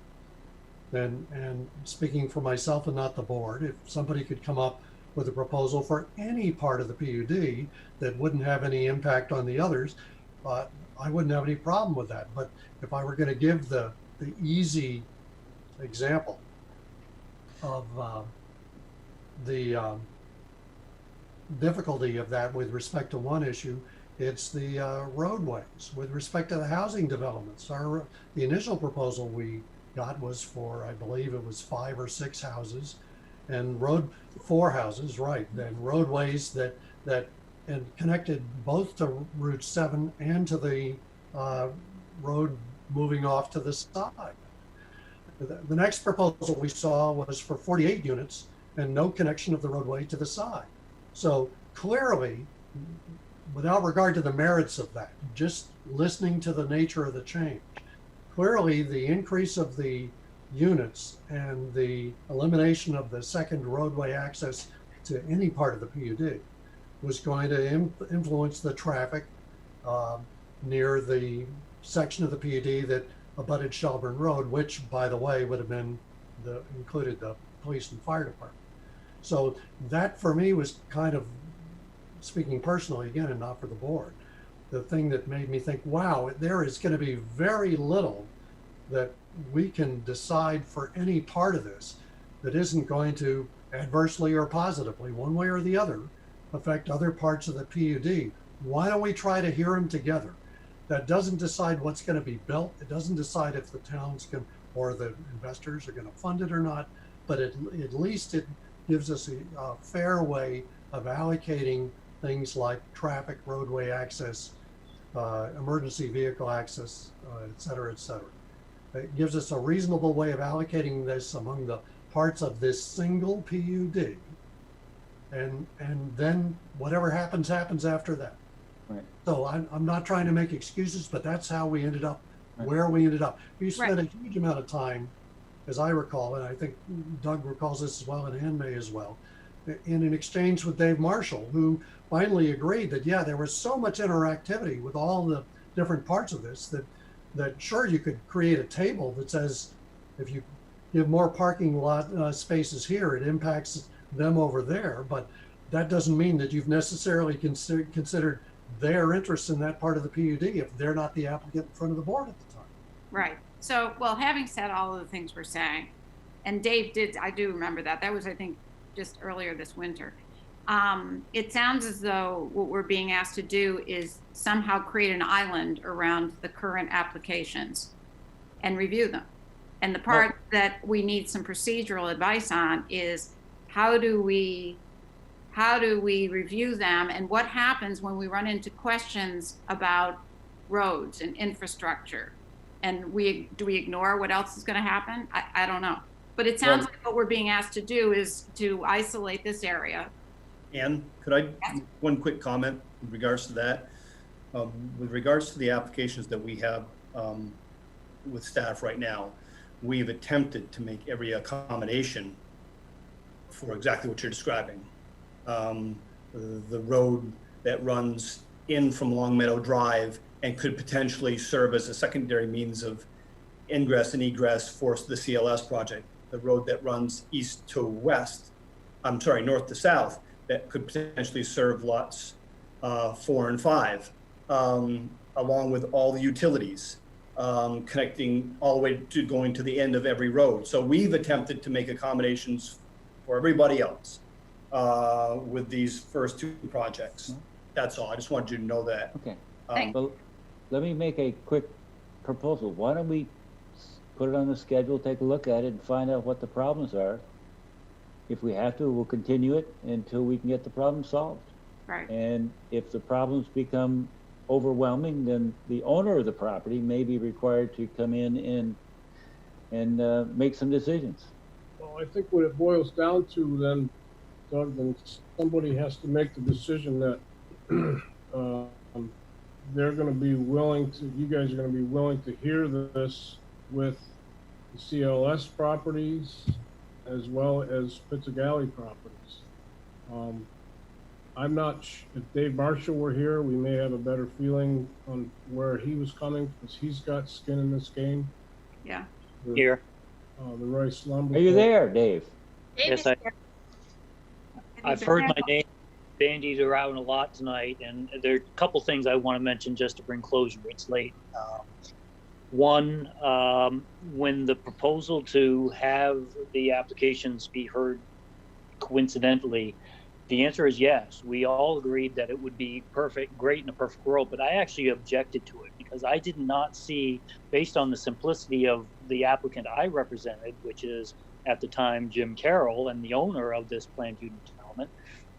And speaking for myself and not the board, if somebody could come up with a proposal for any part of the PUD that wouldn't have any impact on the others, I wouldn't have any problem with that. But if I were going to give the easy example of the difficulty of that with respect to one issue, it's the roadways. With respect to the housing developments, the initial proposal we got was for, I believe it was 5 or 6 houses, and 4 houses, right? Then roadways that and connected both to Route 7 and to the road moving off to the side. The next proposal we saw was for 48 units and no connection of the roadway to the side. So clearly, without regard to the merits of that, just listening to the nature of the change, clearly the increase of the units and the elimination of the second roadway access to any part of the PUD was going to influence the traffic near the section of the PUD that abutted Shelburne Road, which, by the way, would have been included the police and fire department. So that for me was kind of, speaking personally again and not for the board, the thing that made me think, wow, there is going to be very little that we can decide for any part of this that isn't going to adversely or positively, one way or the other, affect other parts of the PUD. Why don't we try to hear them together? That doesn't decide what's going to be built. It doesn't decide if the towns can or the investors are going to fund it or not, but at least it gives us a fair way of allocating things like traffic, roadway access, emergency vehicle access, et cetera, et cetera. It gives us a reasonable way of allocating this among the parts of this single PUD. And then whatever happens, happens after that. Right. So I'm not trying to make excuses, but that's how we ended up where we ended up. We spent a huge amount of time, as I recall, and I think Doug recalls this as well, and Ann may as well, in an exchange with Dave Marshall, who finally agreed that, yeah, there was so much interactivity with all the different parts of this that sure, you could create a table that says, if you give more parking lot spaces here, it impacts them over there, but that doesn't mean that you've necessarily considered their interests in that part of the PUD if they're not the applicant in front of the board at the time. Right. So, well, having said all of the things we're saying, and Dave I do remember that was, I think, just earlier this winter. It sounds as though what we're being asked to do is somehow create an island around the current applications and review them. And the part that we need some procedural advice on is how do we review them, and what happens when we run into questions about roads and infrastructure, and do we ignore what else is going to happen? I don't know, but it sounds like what we're being asked to do is to isolate this area. Ann, could I, one quick comment in regards to that? With regards to the applications that we have with staff right now, we've attempted to make every accommodation for exactly what you're describing. The road that runs in from Long Meadow Drive and could potentially serve as a secondary means of ingress and egress for the CLS project. The road that runs east to west I'm sorry, north to south, that could potentially serve lots 4 and 5, along with all the utilities, connecting all the way to going to the end of every road. So we've attempted to make accommodations for everybody else with these first 2 projects. That's all. I just wanted you to know that. Okay. Well, let me make a quick proposal. Why don't we put it on the schedule, take a look at it, and find out what the problems are. If we have to, we'll continue it until we can get the problem solved. Right. And if the problems become overwhelming, then the owner of the property may be required to come in and make some decisions. Well, I think what it boils down to then, Doug, then somebody has to make the decision that they're going to be willing to, you guys are going to be willing to hear this with the CLS properties as well as Pizzagalli properties. I'm not, if Dave Marshall were here, we may have a better feeling on where he was coming, because he's got skin in this game. Yeah. Here. The Rice Lumber. Are you there, Dave? Yes, I've heard my name bandied around a lot tonight, and there are a couple things I want to mention just to bring closure. It's late. One, when the proposal to have the applications be heard coincidentally, the answer is yes. We all agreed that it would be perfect, great in a perfect world, but I actually objected to it because I did not see, based on the simplicity of the applicant I represented, which is at the time Jim Carroll and the owner of this planned unit development,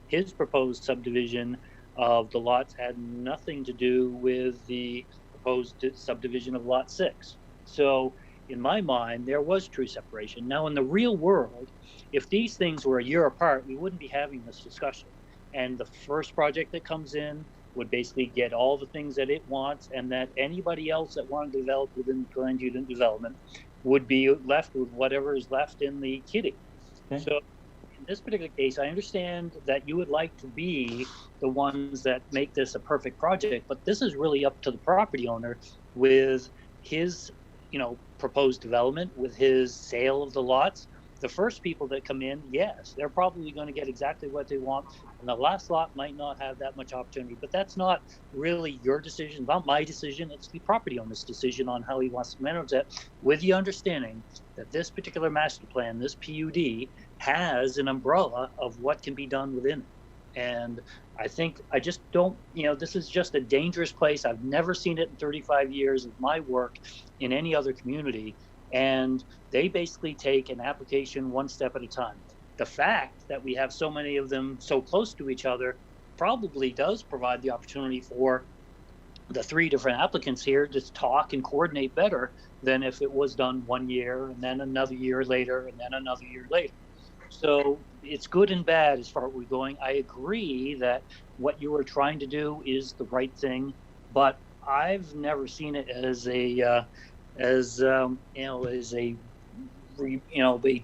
his proposed subdivision of the lots had nothing to do with the proposed subdivision of lot 6. So in my mind, there was true separation. Now in the real world, if these things were a year apart, we wouldn't be having this discussion. And the first project that comes in would basically get all the things that it wants, and that anybody else that wanted to develop within planned unit development would be left with whatever is left in the kitty. Okay. So in this particular case, I understand that you would like to be the ones that make this a perfect project, but this is really up to the property owner with his, proposed development, with his sale of the lots. The first people that come in, yes, they're probably going to get exactly what they want, and the last lot might not have that much opportunity, but that's not really your decision, not my decision. It's the property owner's decision on how he wants to manage that, with the understanding that this particular master plan, this PUD, has an umbrella of what can be done within it. And I think I just don't, this is just a dangerous place. I've never seen it in 35 years of my work in any other community. And they basically take an application one step at a time. The fact that we have so many of them so close to each other probably does provide the opportunity for the 3 different applicants here to talk and coordinate better than if it was done 1 year and then another year later and then another year later. So it's good and bad as far as we're going. I agree that what you were trying to do is the right thing, but I've never seen it as a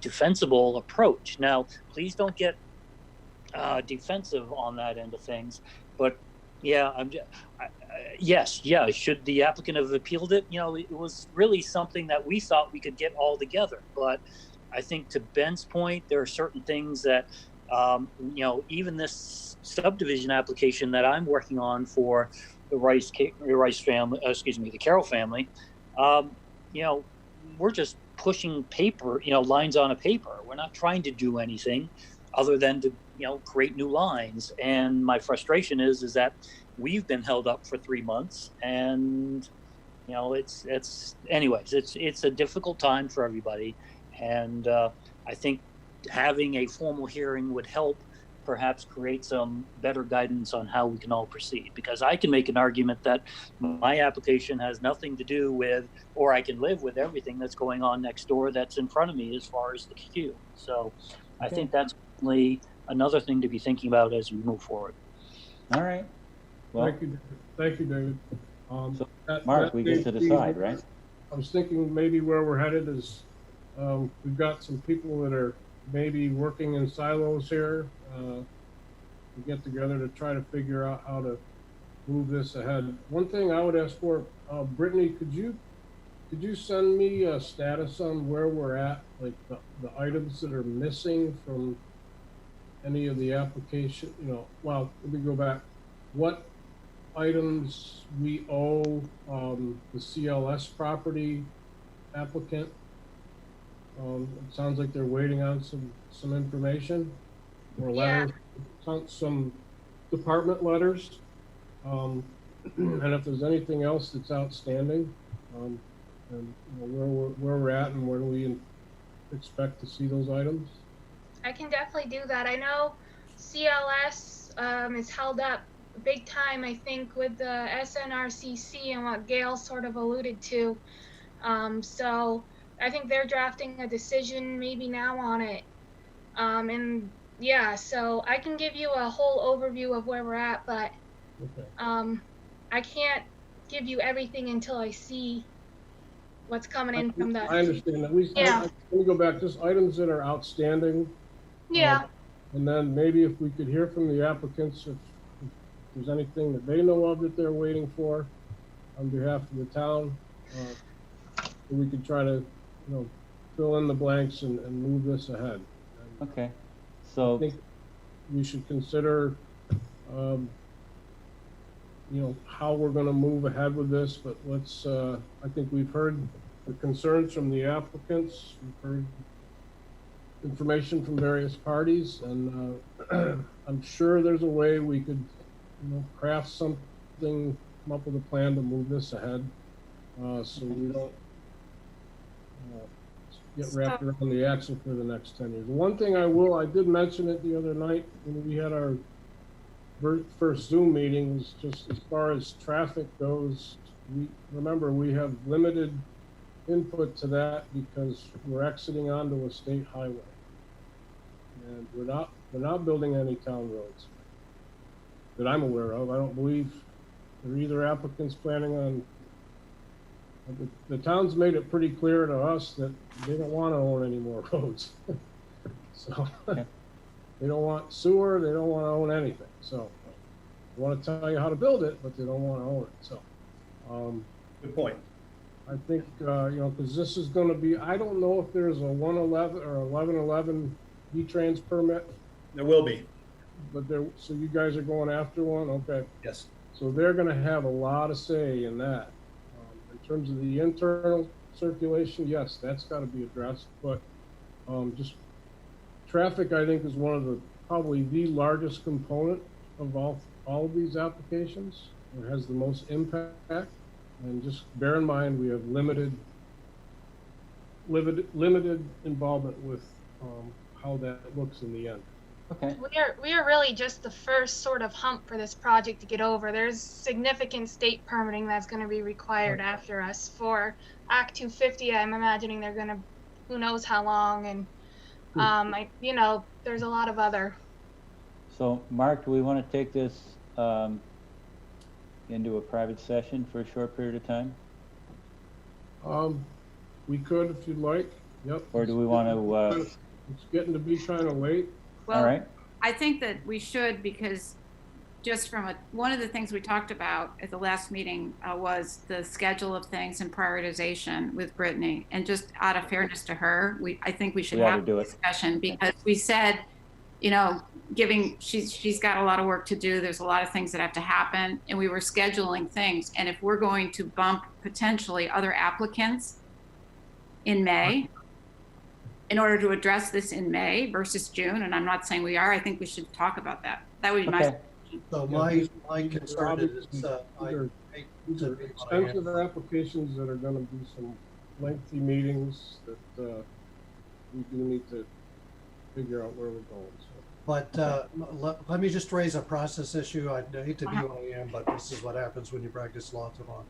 defensible approach. Now, please don't get defensive on that end of things, but yeah, should the applicant have appealed it? It was really something that we thought we could get all together, but I think to Ben's point, there are certain things that, even this subdivision application that I'm working on for the Rice family, the Carroll family, we're just pushing paper, lines on a paper. We're not trying to do anything other than to, create new lines. And my frustration is that we've been held up for 3 months, and, it's a difficult time for everybody. And I think having a formal hearing would help perhaps create some better guidance on how we can all proceed, because I can make an argument that my application has nothing to do with, or I can live with everything that's going on next door that's in front of me as far as the queue. So I think that's really another thing to be thinking about as we move forward. All right. Well, Thank you, David. So Mark, we get to decide, right? I was thinking maybe where we're headed is we've got some people that are maybe working in silos here. We get together to try to figure out how to move this ahead. One thing I would ask for, Brittany, could you send me a status on where we're at, like the items that are missing from any of the application, well, let me go back. What items we owe the CLS property applicant? It sounds like they're waiting on some information or letters, some department letters. And if there's anything else that's outstanding, and where we're at and where do we expect to see those items? I can definitely do that. I know CLS is held up big time, I think, with the SNRCC and what Gail sort of alluded to. So I think they're drafting a decision maybe now on it. And yeah, so I can give you a whole overview of where we're at, but I can't give you everything until I see what's coming in from the. I understand. At least, let me go back. Just items that are outstanding. Yeah. And then maybe if we could hear from the applicants, if there's anything that they know of that they're waiting for on behalf of the town, we could try to, fill in the blanks and move this ahead. Okay. So I think we should consider, how we're going to move ahead with this, but let's, I think we've heard the concerns from the applicants. We've heard information from various parties, and I'm sure there's a way we could, craft something, come up with a plan to move this ahead, so we don't get wrapped around the axle for the next 10 years. The one thing I did mention it the other night when we had our first Zoom meetings, just as far as traffic goes, we have limited input to that because we're exiting onto a state highway. And we're not building any town roads that I'm aware of. I don't believe there are either applicants planning on. The town's made it pretty clear to us that they don't want to own any more roads. So they don't want sewer, they don't want to own anything. So they want to tell you how to build it, but they don't want to own it. So good point. I think, because this is going to be, I don't know if there's a 111 or 1111 V-Trans permit. There will be. But so you guys are going after one? Okay. Yes. So they're going to have a lot of say in that. In terms of the internal circulation, yes, that's got to be addressed. But just traffic, I think, is one of probably the largest component of all of these applications. It has the most impact. And just bear in mind, we have limited involvement with how that looks in the end. Okay. We are really just the first sort of hump for this project to get over. There's significant state permitting that's going to be required after us for Act 250. I'm imagining they're going to, who knows how long, and there's a lot of other. So, Mark, do we want to take this into a private session for a short period of time? We could, if you'd like. Yep. Or do we want to? It's getting to be kind of late. Well, all right. I think that we should, because just from one of the things we talked about at the last meeting was the schedule of things and prioritization with Brittany, and just out of fairness to her, I think we should have a discussion, because we said, she's got a lot of work to do. There's a lot of things that have to happen, and we were scheduling things. And if we're going to bump potentially other applicants in May, in order to address this in May versus June, and I'm not saying we are, I think we should talk about that. That would be my suggestion. So my concern is these are expensive applications that are going to be some lengthy meetings that we do need to figure out where we're going. So. But let me just raise a process issue. I hate to be who I am, but this is what happens when you practice law too long.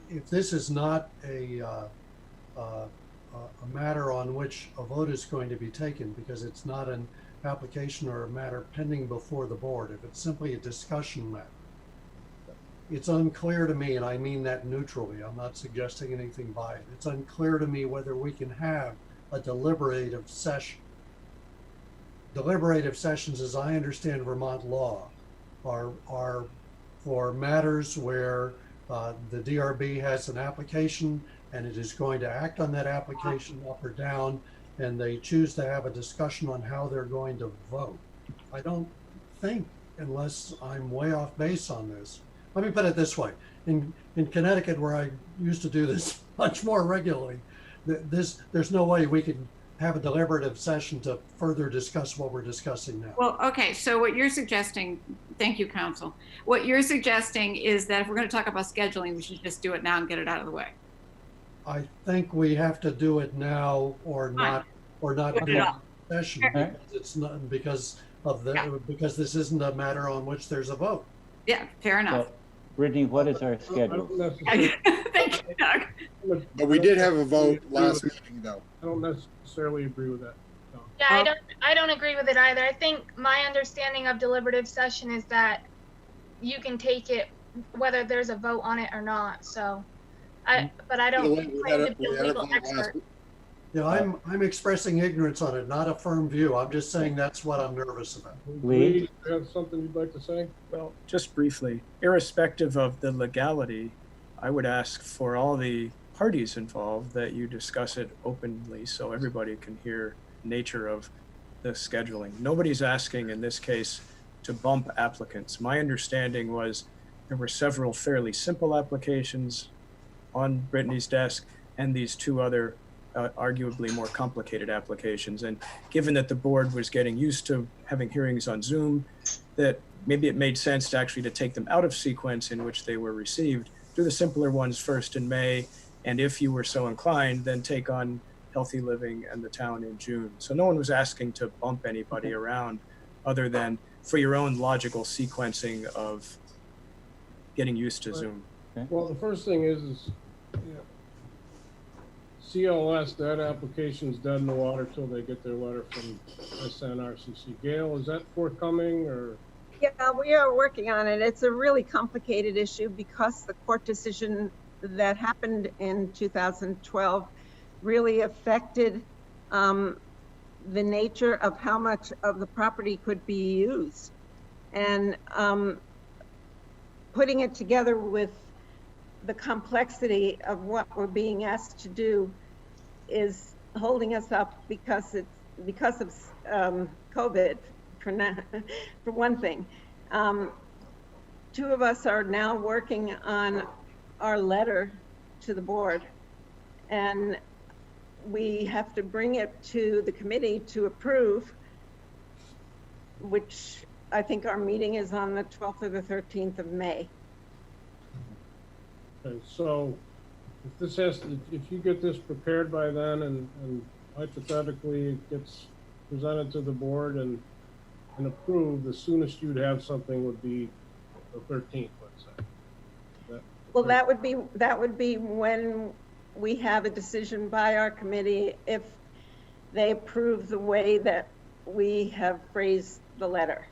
If this is not a matter on which a vote is going to be taken, because it's not an application or a matter pending before the board, if it's simply a discussion matter, it's unclear to me, and I mean that neutrally, I'm not suggesting anything by it, it's unclear to me whether we can have a deliberative session. Deliberative sessions, as I understand Vermont law, are for matters where the DRB has an application and it is going to act on that application up or down, and they choose to have a discussion on how they're going to vote. I don't think, unless I'm way off base on this. Let me put it this way. In Connecticut, where I used to do this much more regularly, there's no way we can have a deliberative session to further discuss what we're discussing now. Well, okay, so what you're suggesting, thank you, counsel. What you're suggesting is that if we're going to talk about scheduling, we should just do it now and get it out of the way. I think we have to do it now or not do it session because it's not because this isn't a matter on which there's a vote. Yeah, fair enough. So, Brittany, what is our schedule? Thank you, Doug. But we did have a vote last meeting, though. I don't necessarily agree with that. No. Yeah, I don't agree with it either. I think my understanding of deliberative session is that you can take it whether there's a vote on it or not. So, but I don't claim to be a legal expert. Yeah, I'm expressing ignorance on it, not a firm view. I'm just saying that's what I'm nervous about. Lee, do you have something you'd like to say? Well, just briefly, irrespective of the legality, I would ask for all the parties involved that you discuss it openly so everybody can hear the nature of the scheduling. Nobody's asking in this case to bump applicants. My understanding was there were several fairly simple applications on Brittany's desk and these two other arguably more complicated applications. And given that the board was getting used to having hearings on Zoom, that maybe it made sense to actually take them out of sequence in which they were received, do the simpler ones first in May, and if you were so inclined, then take on Healthy Living and the town in June. So no one was asking to bump anybody around other than for your own logical sequencing of getting used to Zoom. Well, the first thing is CLS, that application's dead in the water till they get their letter from SNRCC. Gail, is that forthcoming or? Yeah, we are working on it. It's a really complicated issue because the court decision that happened in 2012 really affected the nature of how much of the property could be used. And putting it together with the complexity of what we're being asked to do is holding us up because of COVID, for one thing. Two of us are now working on our letter to the board, and we have to bring it to the committee to approve, which I think our meeting is on the 12th or the 13th of May. Okay, so if you get this prepared by then and hypothetically it gets presented to the board and approved, the soonest you'd have something would be the 13th, let's say. Well, that would be when we have a decision by our committee if they approve the way that we have phrased the letter.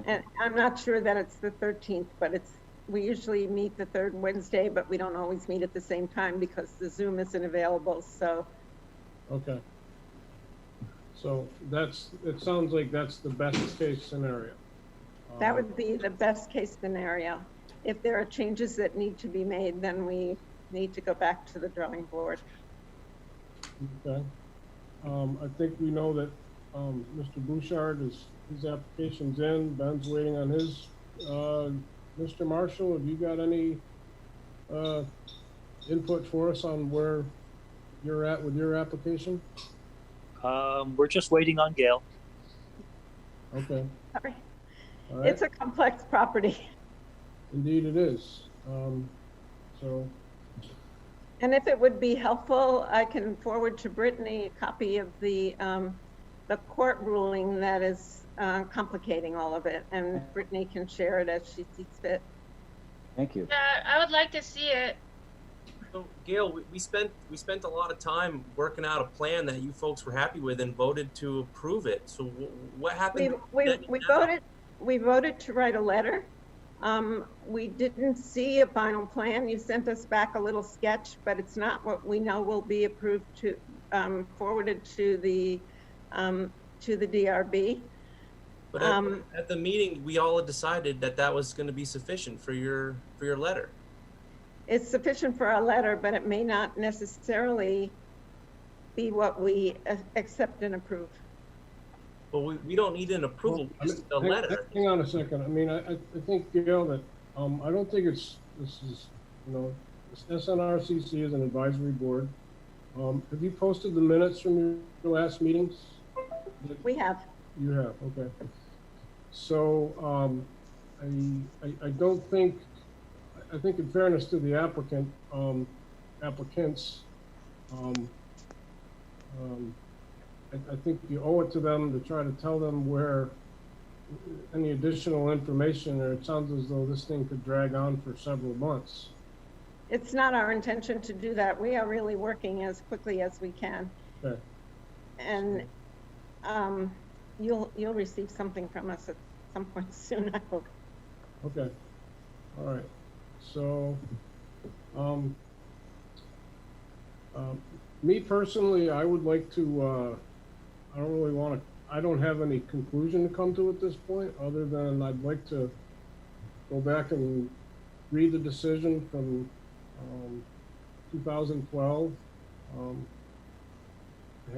And I'm not sure that it's the 13th, but we usually meet the third Wednesday, but we don't always meet at the same time because the Zoom isn't available, so. Okay. So it sounds like that's the best case scenario. That would be the best case scenario. If there are changes that need to be made, then we need to go back to the drawing board. Okay. I think we know that Mr. Bouchard his application's in. Ben's waiting on his. Mr. Marshall, have you got any input for us on where you're at with your application? We're just waiting on Gail. Okay. Sorry. All right. It's a complex property. Indeed it is. And if it would be helpful, I can forward to Brittany a copy of the court ruling that is complicating all of it, and Brittany can share it as she sees fit. Thank you. I would like to see it. So, Gail, we spent a lot of time working out a plan that you folks were happy with and voted to approve it. So what happened? We voted to write a letter. We didn't see a final plan. You sent us back a little sketch, but it's not what we know will be approved to forwarded to the DRB. But at the meeting, we all had decided that was going to be sufficient for your letter. It's sufficient for our letter, but it may not necessarily be what we accept and approve. But we don't need an approval, just a letter. Hang on a second. I mean, I think, Gail, that I don't think this is, this SNRCC is an advisory board. Have you posted the minutes from your last meetings? We have. You have, okay. So I don't think, I think in fairness to the applicants, I think you owe it to them to try to tell them where any additional information, or it sounds as though this thing could drag on for several months. It's not our intention to do that. We are really working as quickly as we can. Okay. And you'll receive something from us at some point soon, I hope. Okay. All right. So, me personally, I would like to, I don't really want to, I don't have any conclusion to come to at this point, other than I'd like to go back and read the decision from 2012. I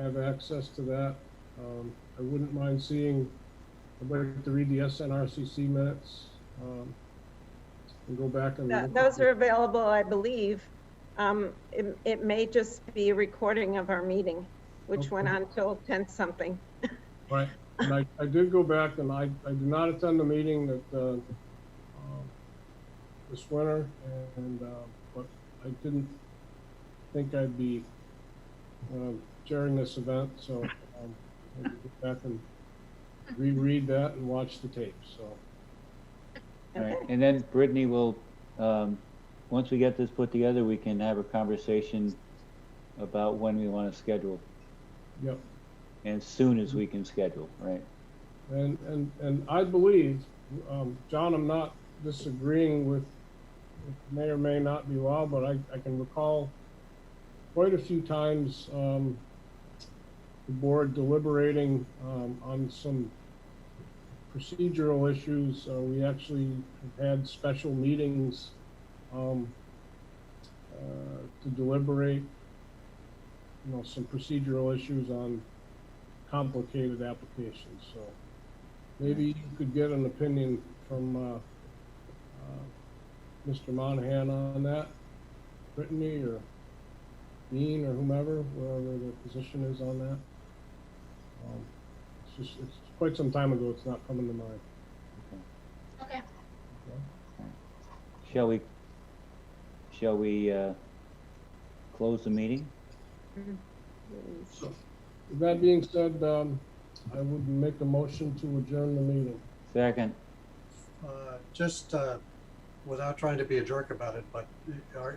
have access to that. I wouldn't mind seeing, I'd like to read the SNRCC minutes and go back and those are available, I believe. It may just be a recording of our meeting, which went on till 10 something. Right. And I did go back, and I did not attend the meeting that this winter, and but I didn't think I'd be chairing this event, so I'll go back and reread that and watch the tape. So. All right, and then Brittany will, once we get this put together, we can have a conversation about when we want to schedule. Yep. And as soon as we can schedule, right? And I believe, John, I'm not disagreeing with, it may or may not be law, but I can recall quite a few times the board deliberating on some procedural issues. We actually have had special meetings to deliberate, some procedural issues on complicated applications. So maybe you could get an opinion from Mr. Monahan on that, Brittany or Dean or whomever, wherever the position is on that. It's quite some time ago. It's not coming to mind. Okay. Shall we close the meeting? So, with that being said, I would make a motion to adjourn the meeting. Second. Just without trying to be a jerk about it, but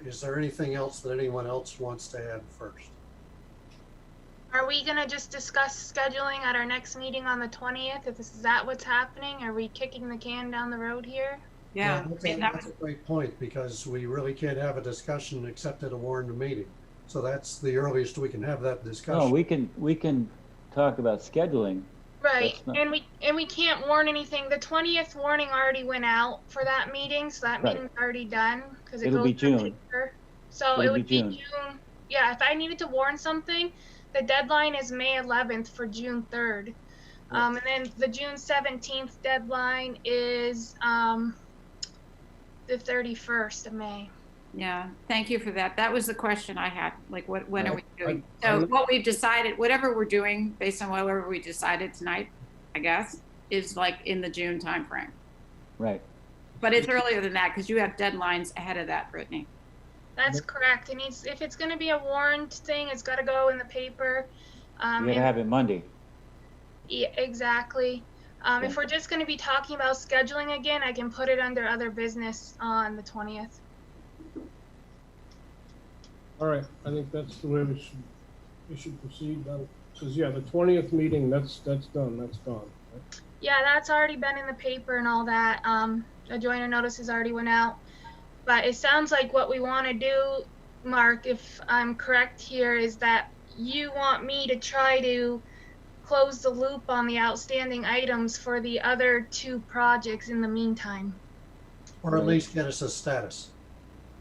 is there anything else that anyone else wants to add first? Are we gonna just discuss scheduling at our next meeting on the 20th? Is that what's happening? Are we kicking the can down the road here? Yeah, that's a great point, because we really can't have a discussion except at a warned meeting. So that's the earliest we can have that discussion. No, we can talk about scheduling. Right, and we can't warn anything. The 20th warning already went out for that meeting, so that meeting's already done because it It'll goes be June. paper. So it would be June. Yeah, if I needed to warn something, the deadline is May 11th for June 3rd. And then the June 17th deadline is the 31st of May. Yeah, thank you for that. That was the question I had. Like, when are we doing? So what we've decided, whatever we're doing, based on whatever we decided tonight, I guess, is like in the June timeframe. Right. But it's earlier than that because you have deadlines ahead of that, Brittany. That's correct. It needs, if it's going to be a warned thing, it's got to go in the paper. You gotta have it Monday. Yeah, exactly. If we're just going to be talking about scheduling again, I can put it under other business on the 20th. All right, I think that's the way we should proceed. Because yeah, the 20th meeting, that's done. That's gone. Right? Yeah, that's already been in the paper and all that. A joiner notice has already went out. But it sounds like what we want to do, Mark, if I'm correct here, is that you want me to try to close the loop on the outstanding items for the other 2 projects in the meantime. Or at least get us a status.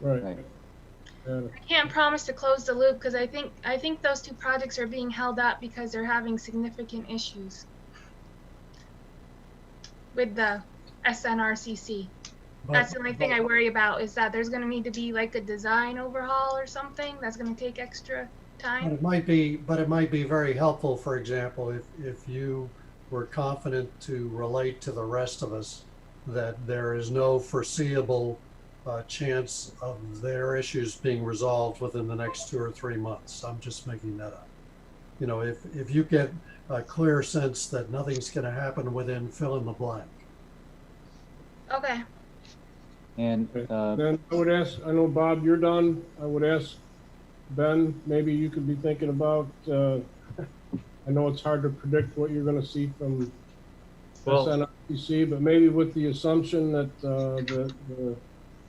Right. I can't promise to close the loop because I think those two projects are being held up because they're having significant issues with the SNRCC. That's the only thing I worry about, is that there's going to need to be like a design overhaul or something that's going to take extra time. But it might be very helpful, for example, if you were confident to relate to the rest of us that there is no foreseeable chance of their issues being resolved within the next 2 or 3 months. I'm just making that up. You know, if you get a clear sense that nothing's going to happen within fill in the blank. Okay. And then I would ask, I know, Bob, you're done. I would ask Ben, maybe you could be thinking about, I know it's hard to predict what you're going to see from SNRPC, but maybe with the assumption that the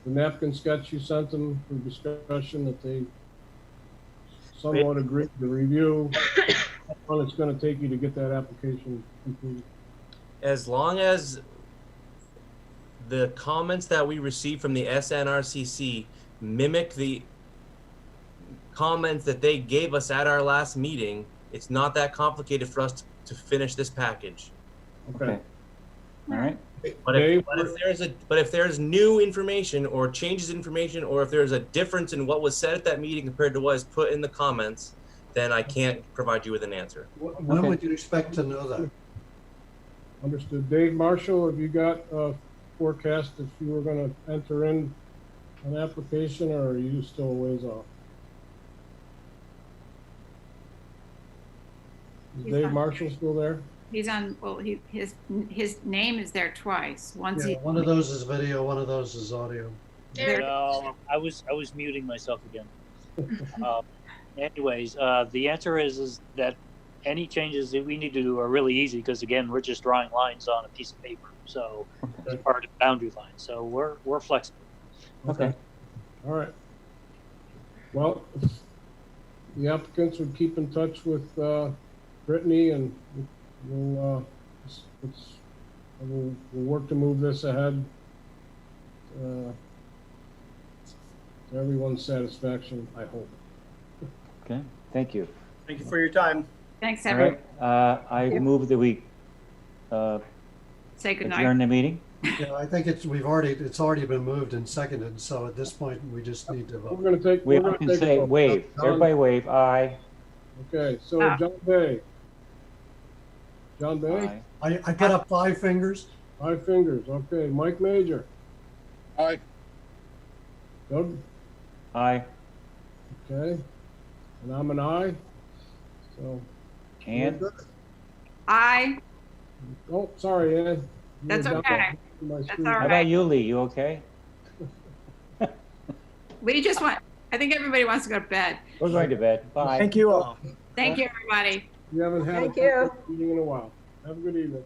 napkin sketch you sent them for discussion, that they somewhat agreed to review, how long it's going to take you to get that application completed. As long as the comments that we received from the SNRCC mimic the comments that they gave us at our last meeting, it's not that complicated for us to finish this package. Okay. All right. But if there's new information or changes in information, or if there's a difference in what was said at that meeting compared to what is put in the comments, then I can't provide you with an answer. When would you expect to know that? Understood. Dave Marshall, have you got a forecast if you were going to enter in an application, or are you still a ways off? Is Dave Marshall still there? He's on, well, his name is there twice. Once Yeah, one of those is video, one of those is audio. No, I was muting myself again. Anyways, the answer is that any changes that we need to do are really easy because, again, we're just drawing lines on a piece of paper. So it's part of the boundary line. So we're flexible. Okay. All right. Well, if the applicants would keep in touch with Brittany, and we'll work to move this ahead to everyone's satisfaction, I hope. Okay. Thank you. Thank you for your time. Thanks, All everyone. right. I move that we Say goodnight. adjourn the meeting. Yeah, I think it's already been moved and seconded. So at this point, we just need to vote. We're going to take. We can say wave. Everybody wave. Aye. Okay. So John Bay. John Bay. Aye. I put up 5 fingers. 5 fingers. Okay. Mike Major. Aye. Doug. Aye. Okay. And I'm an aye. So. And. Aye. Oh, sorry, Ann. That's okay. That's all right. How about you, Lee? You okay? We just want, I think everybody wants to go to bed. We're going to bed. Bye. Thank you all. Thank you, everybody. You haven't had a meeting in a while. Have a good evening.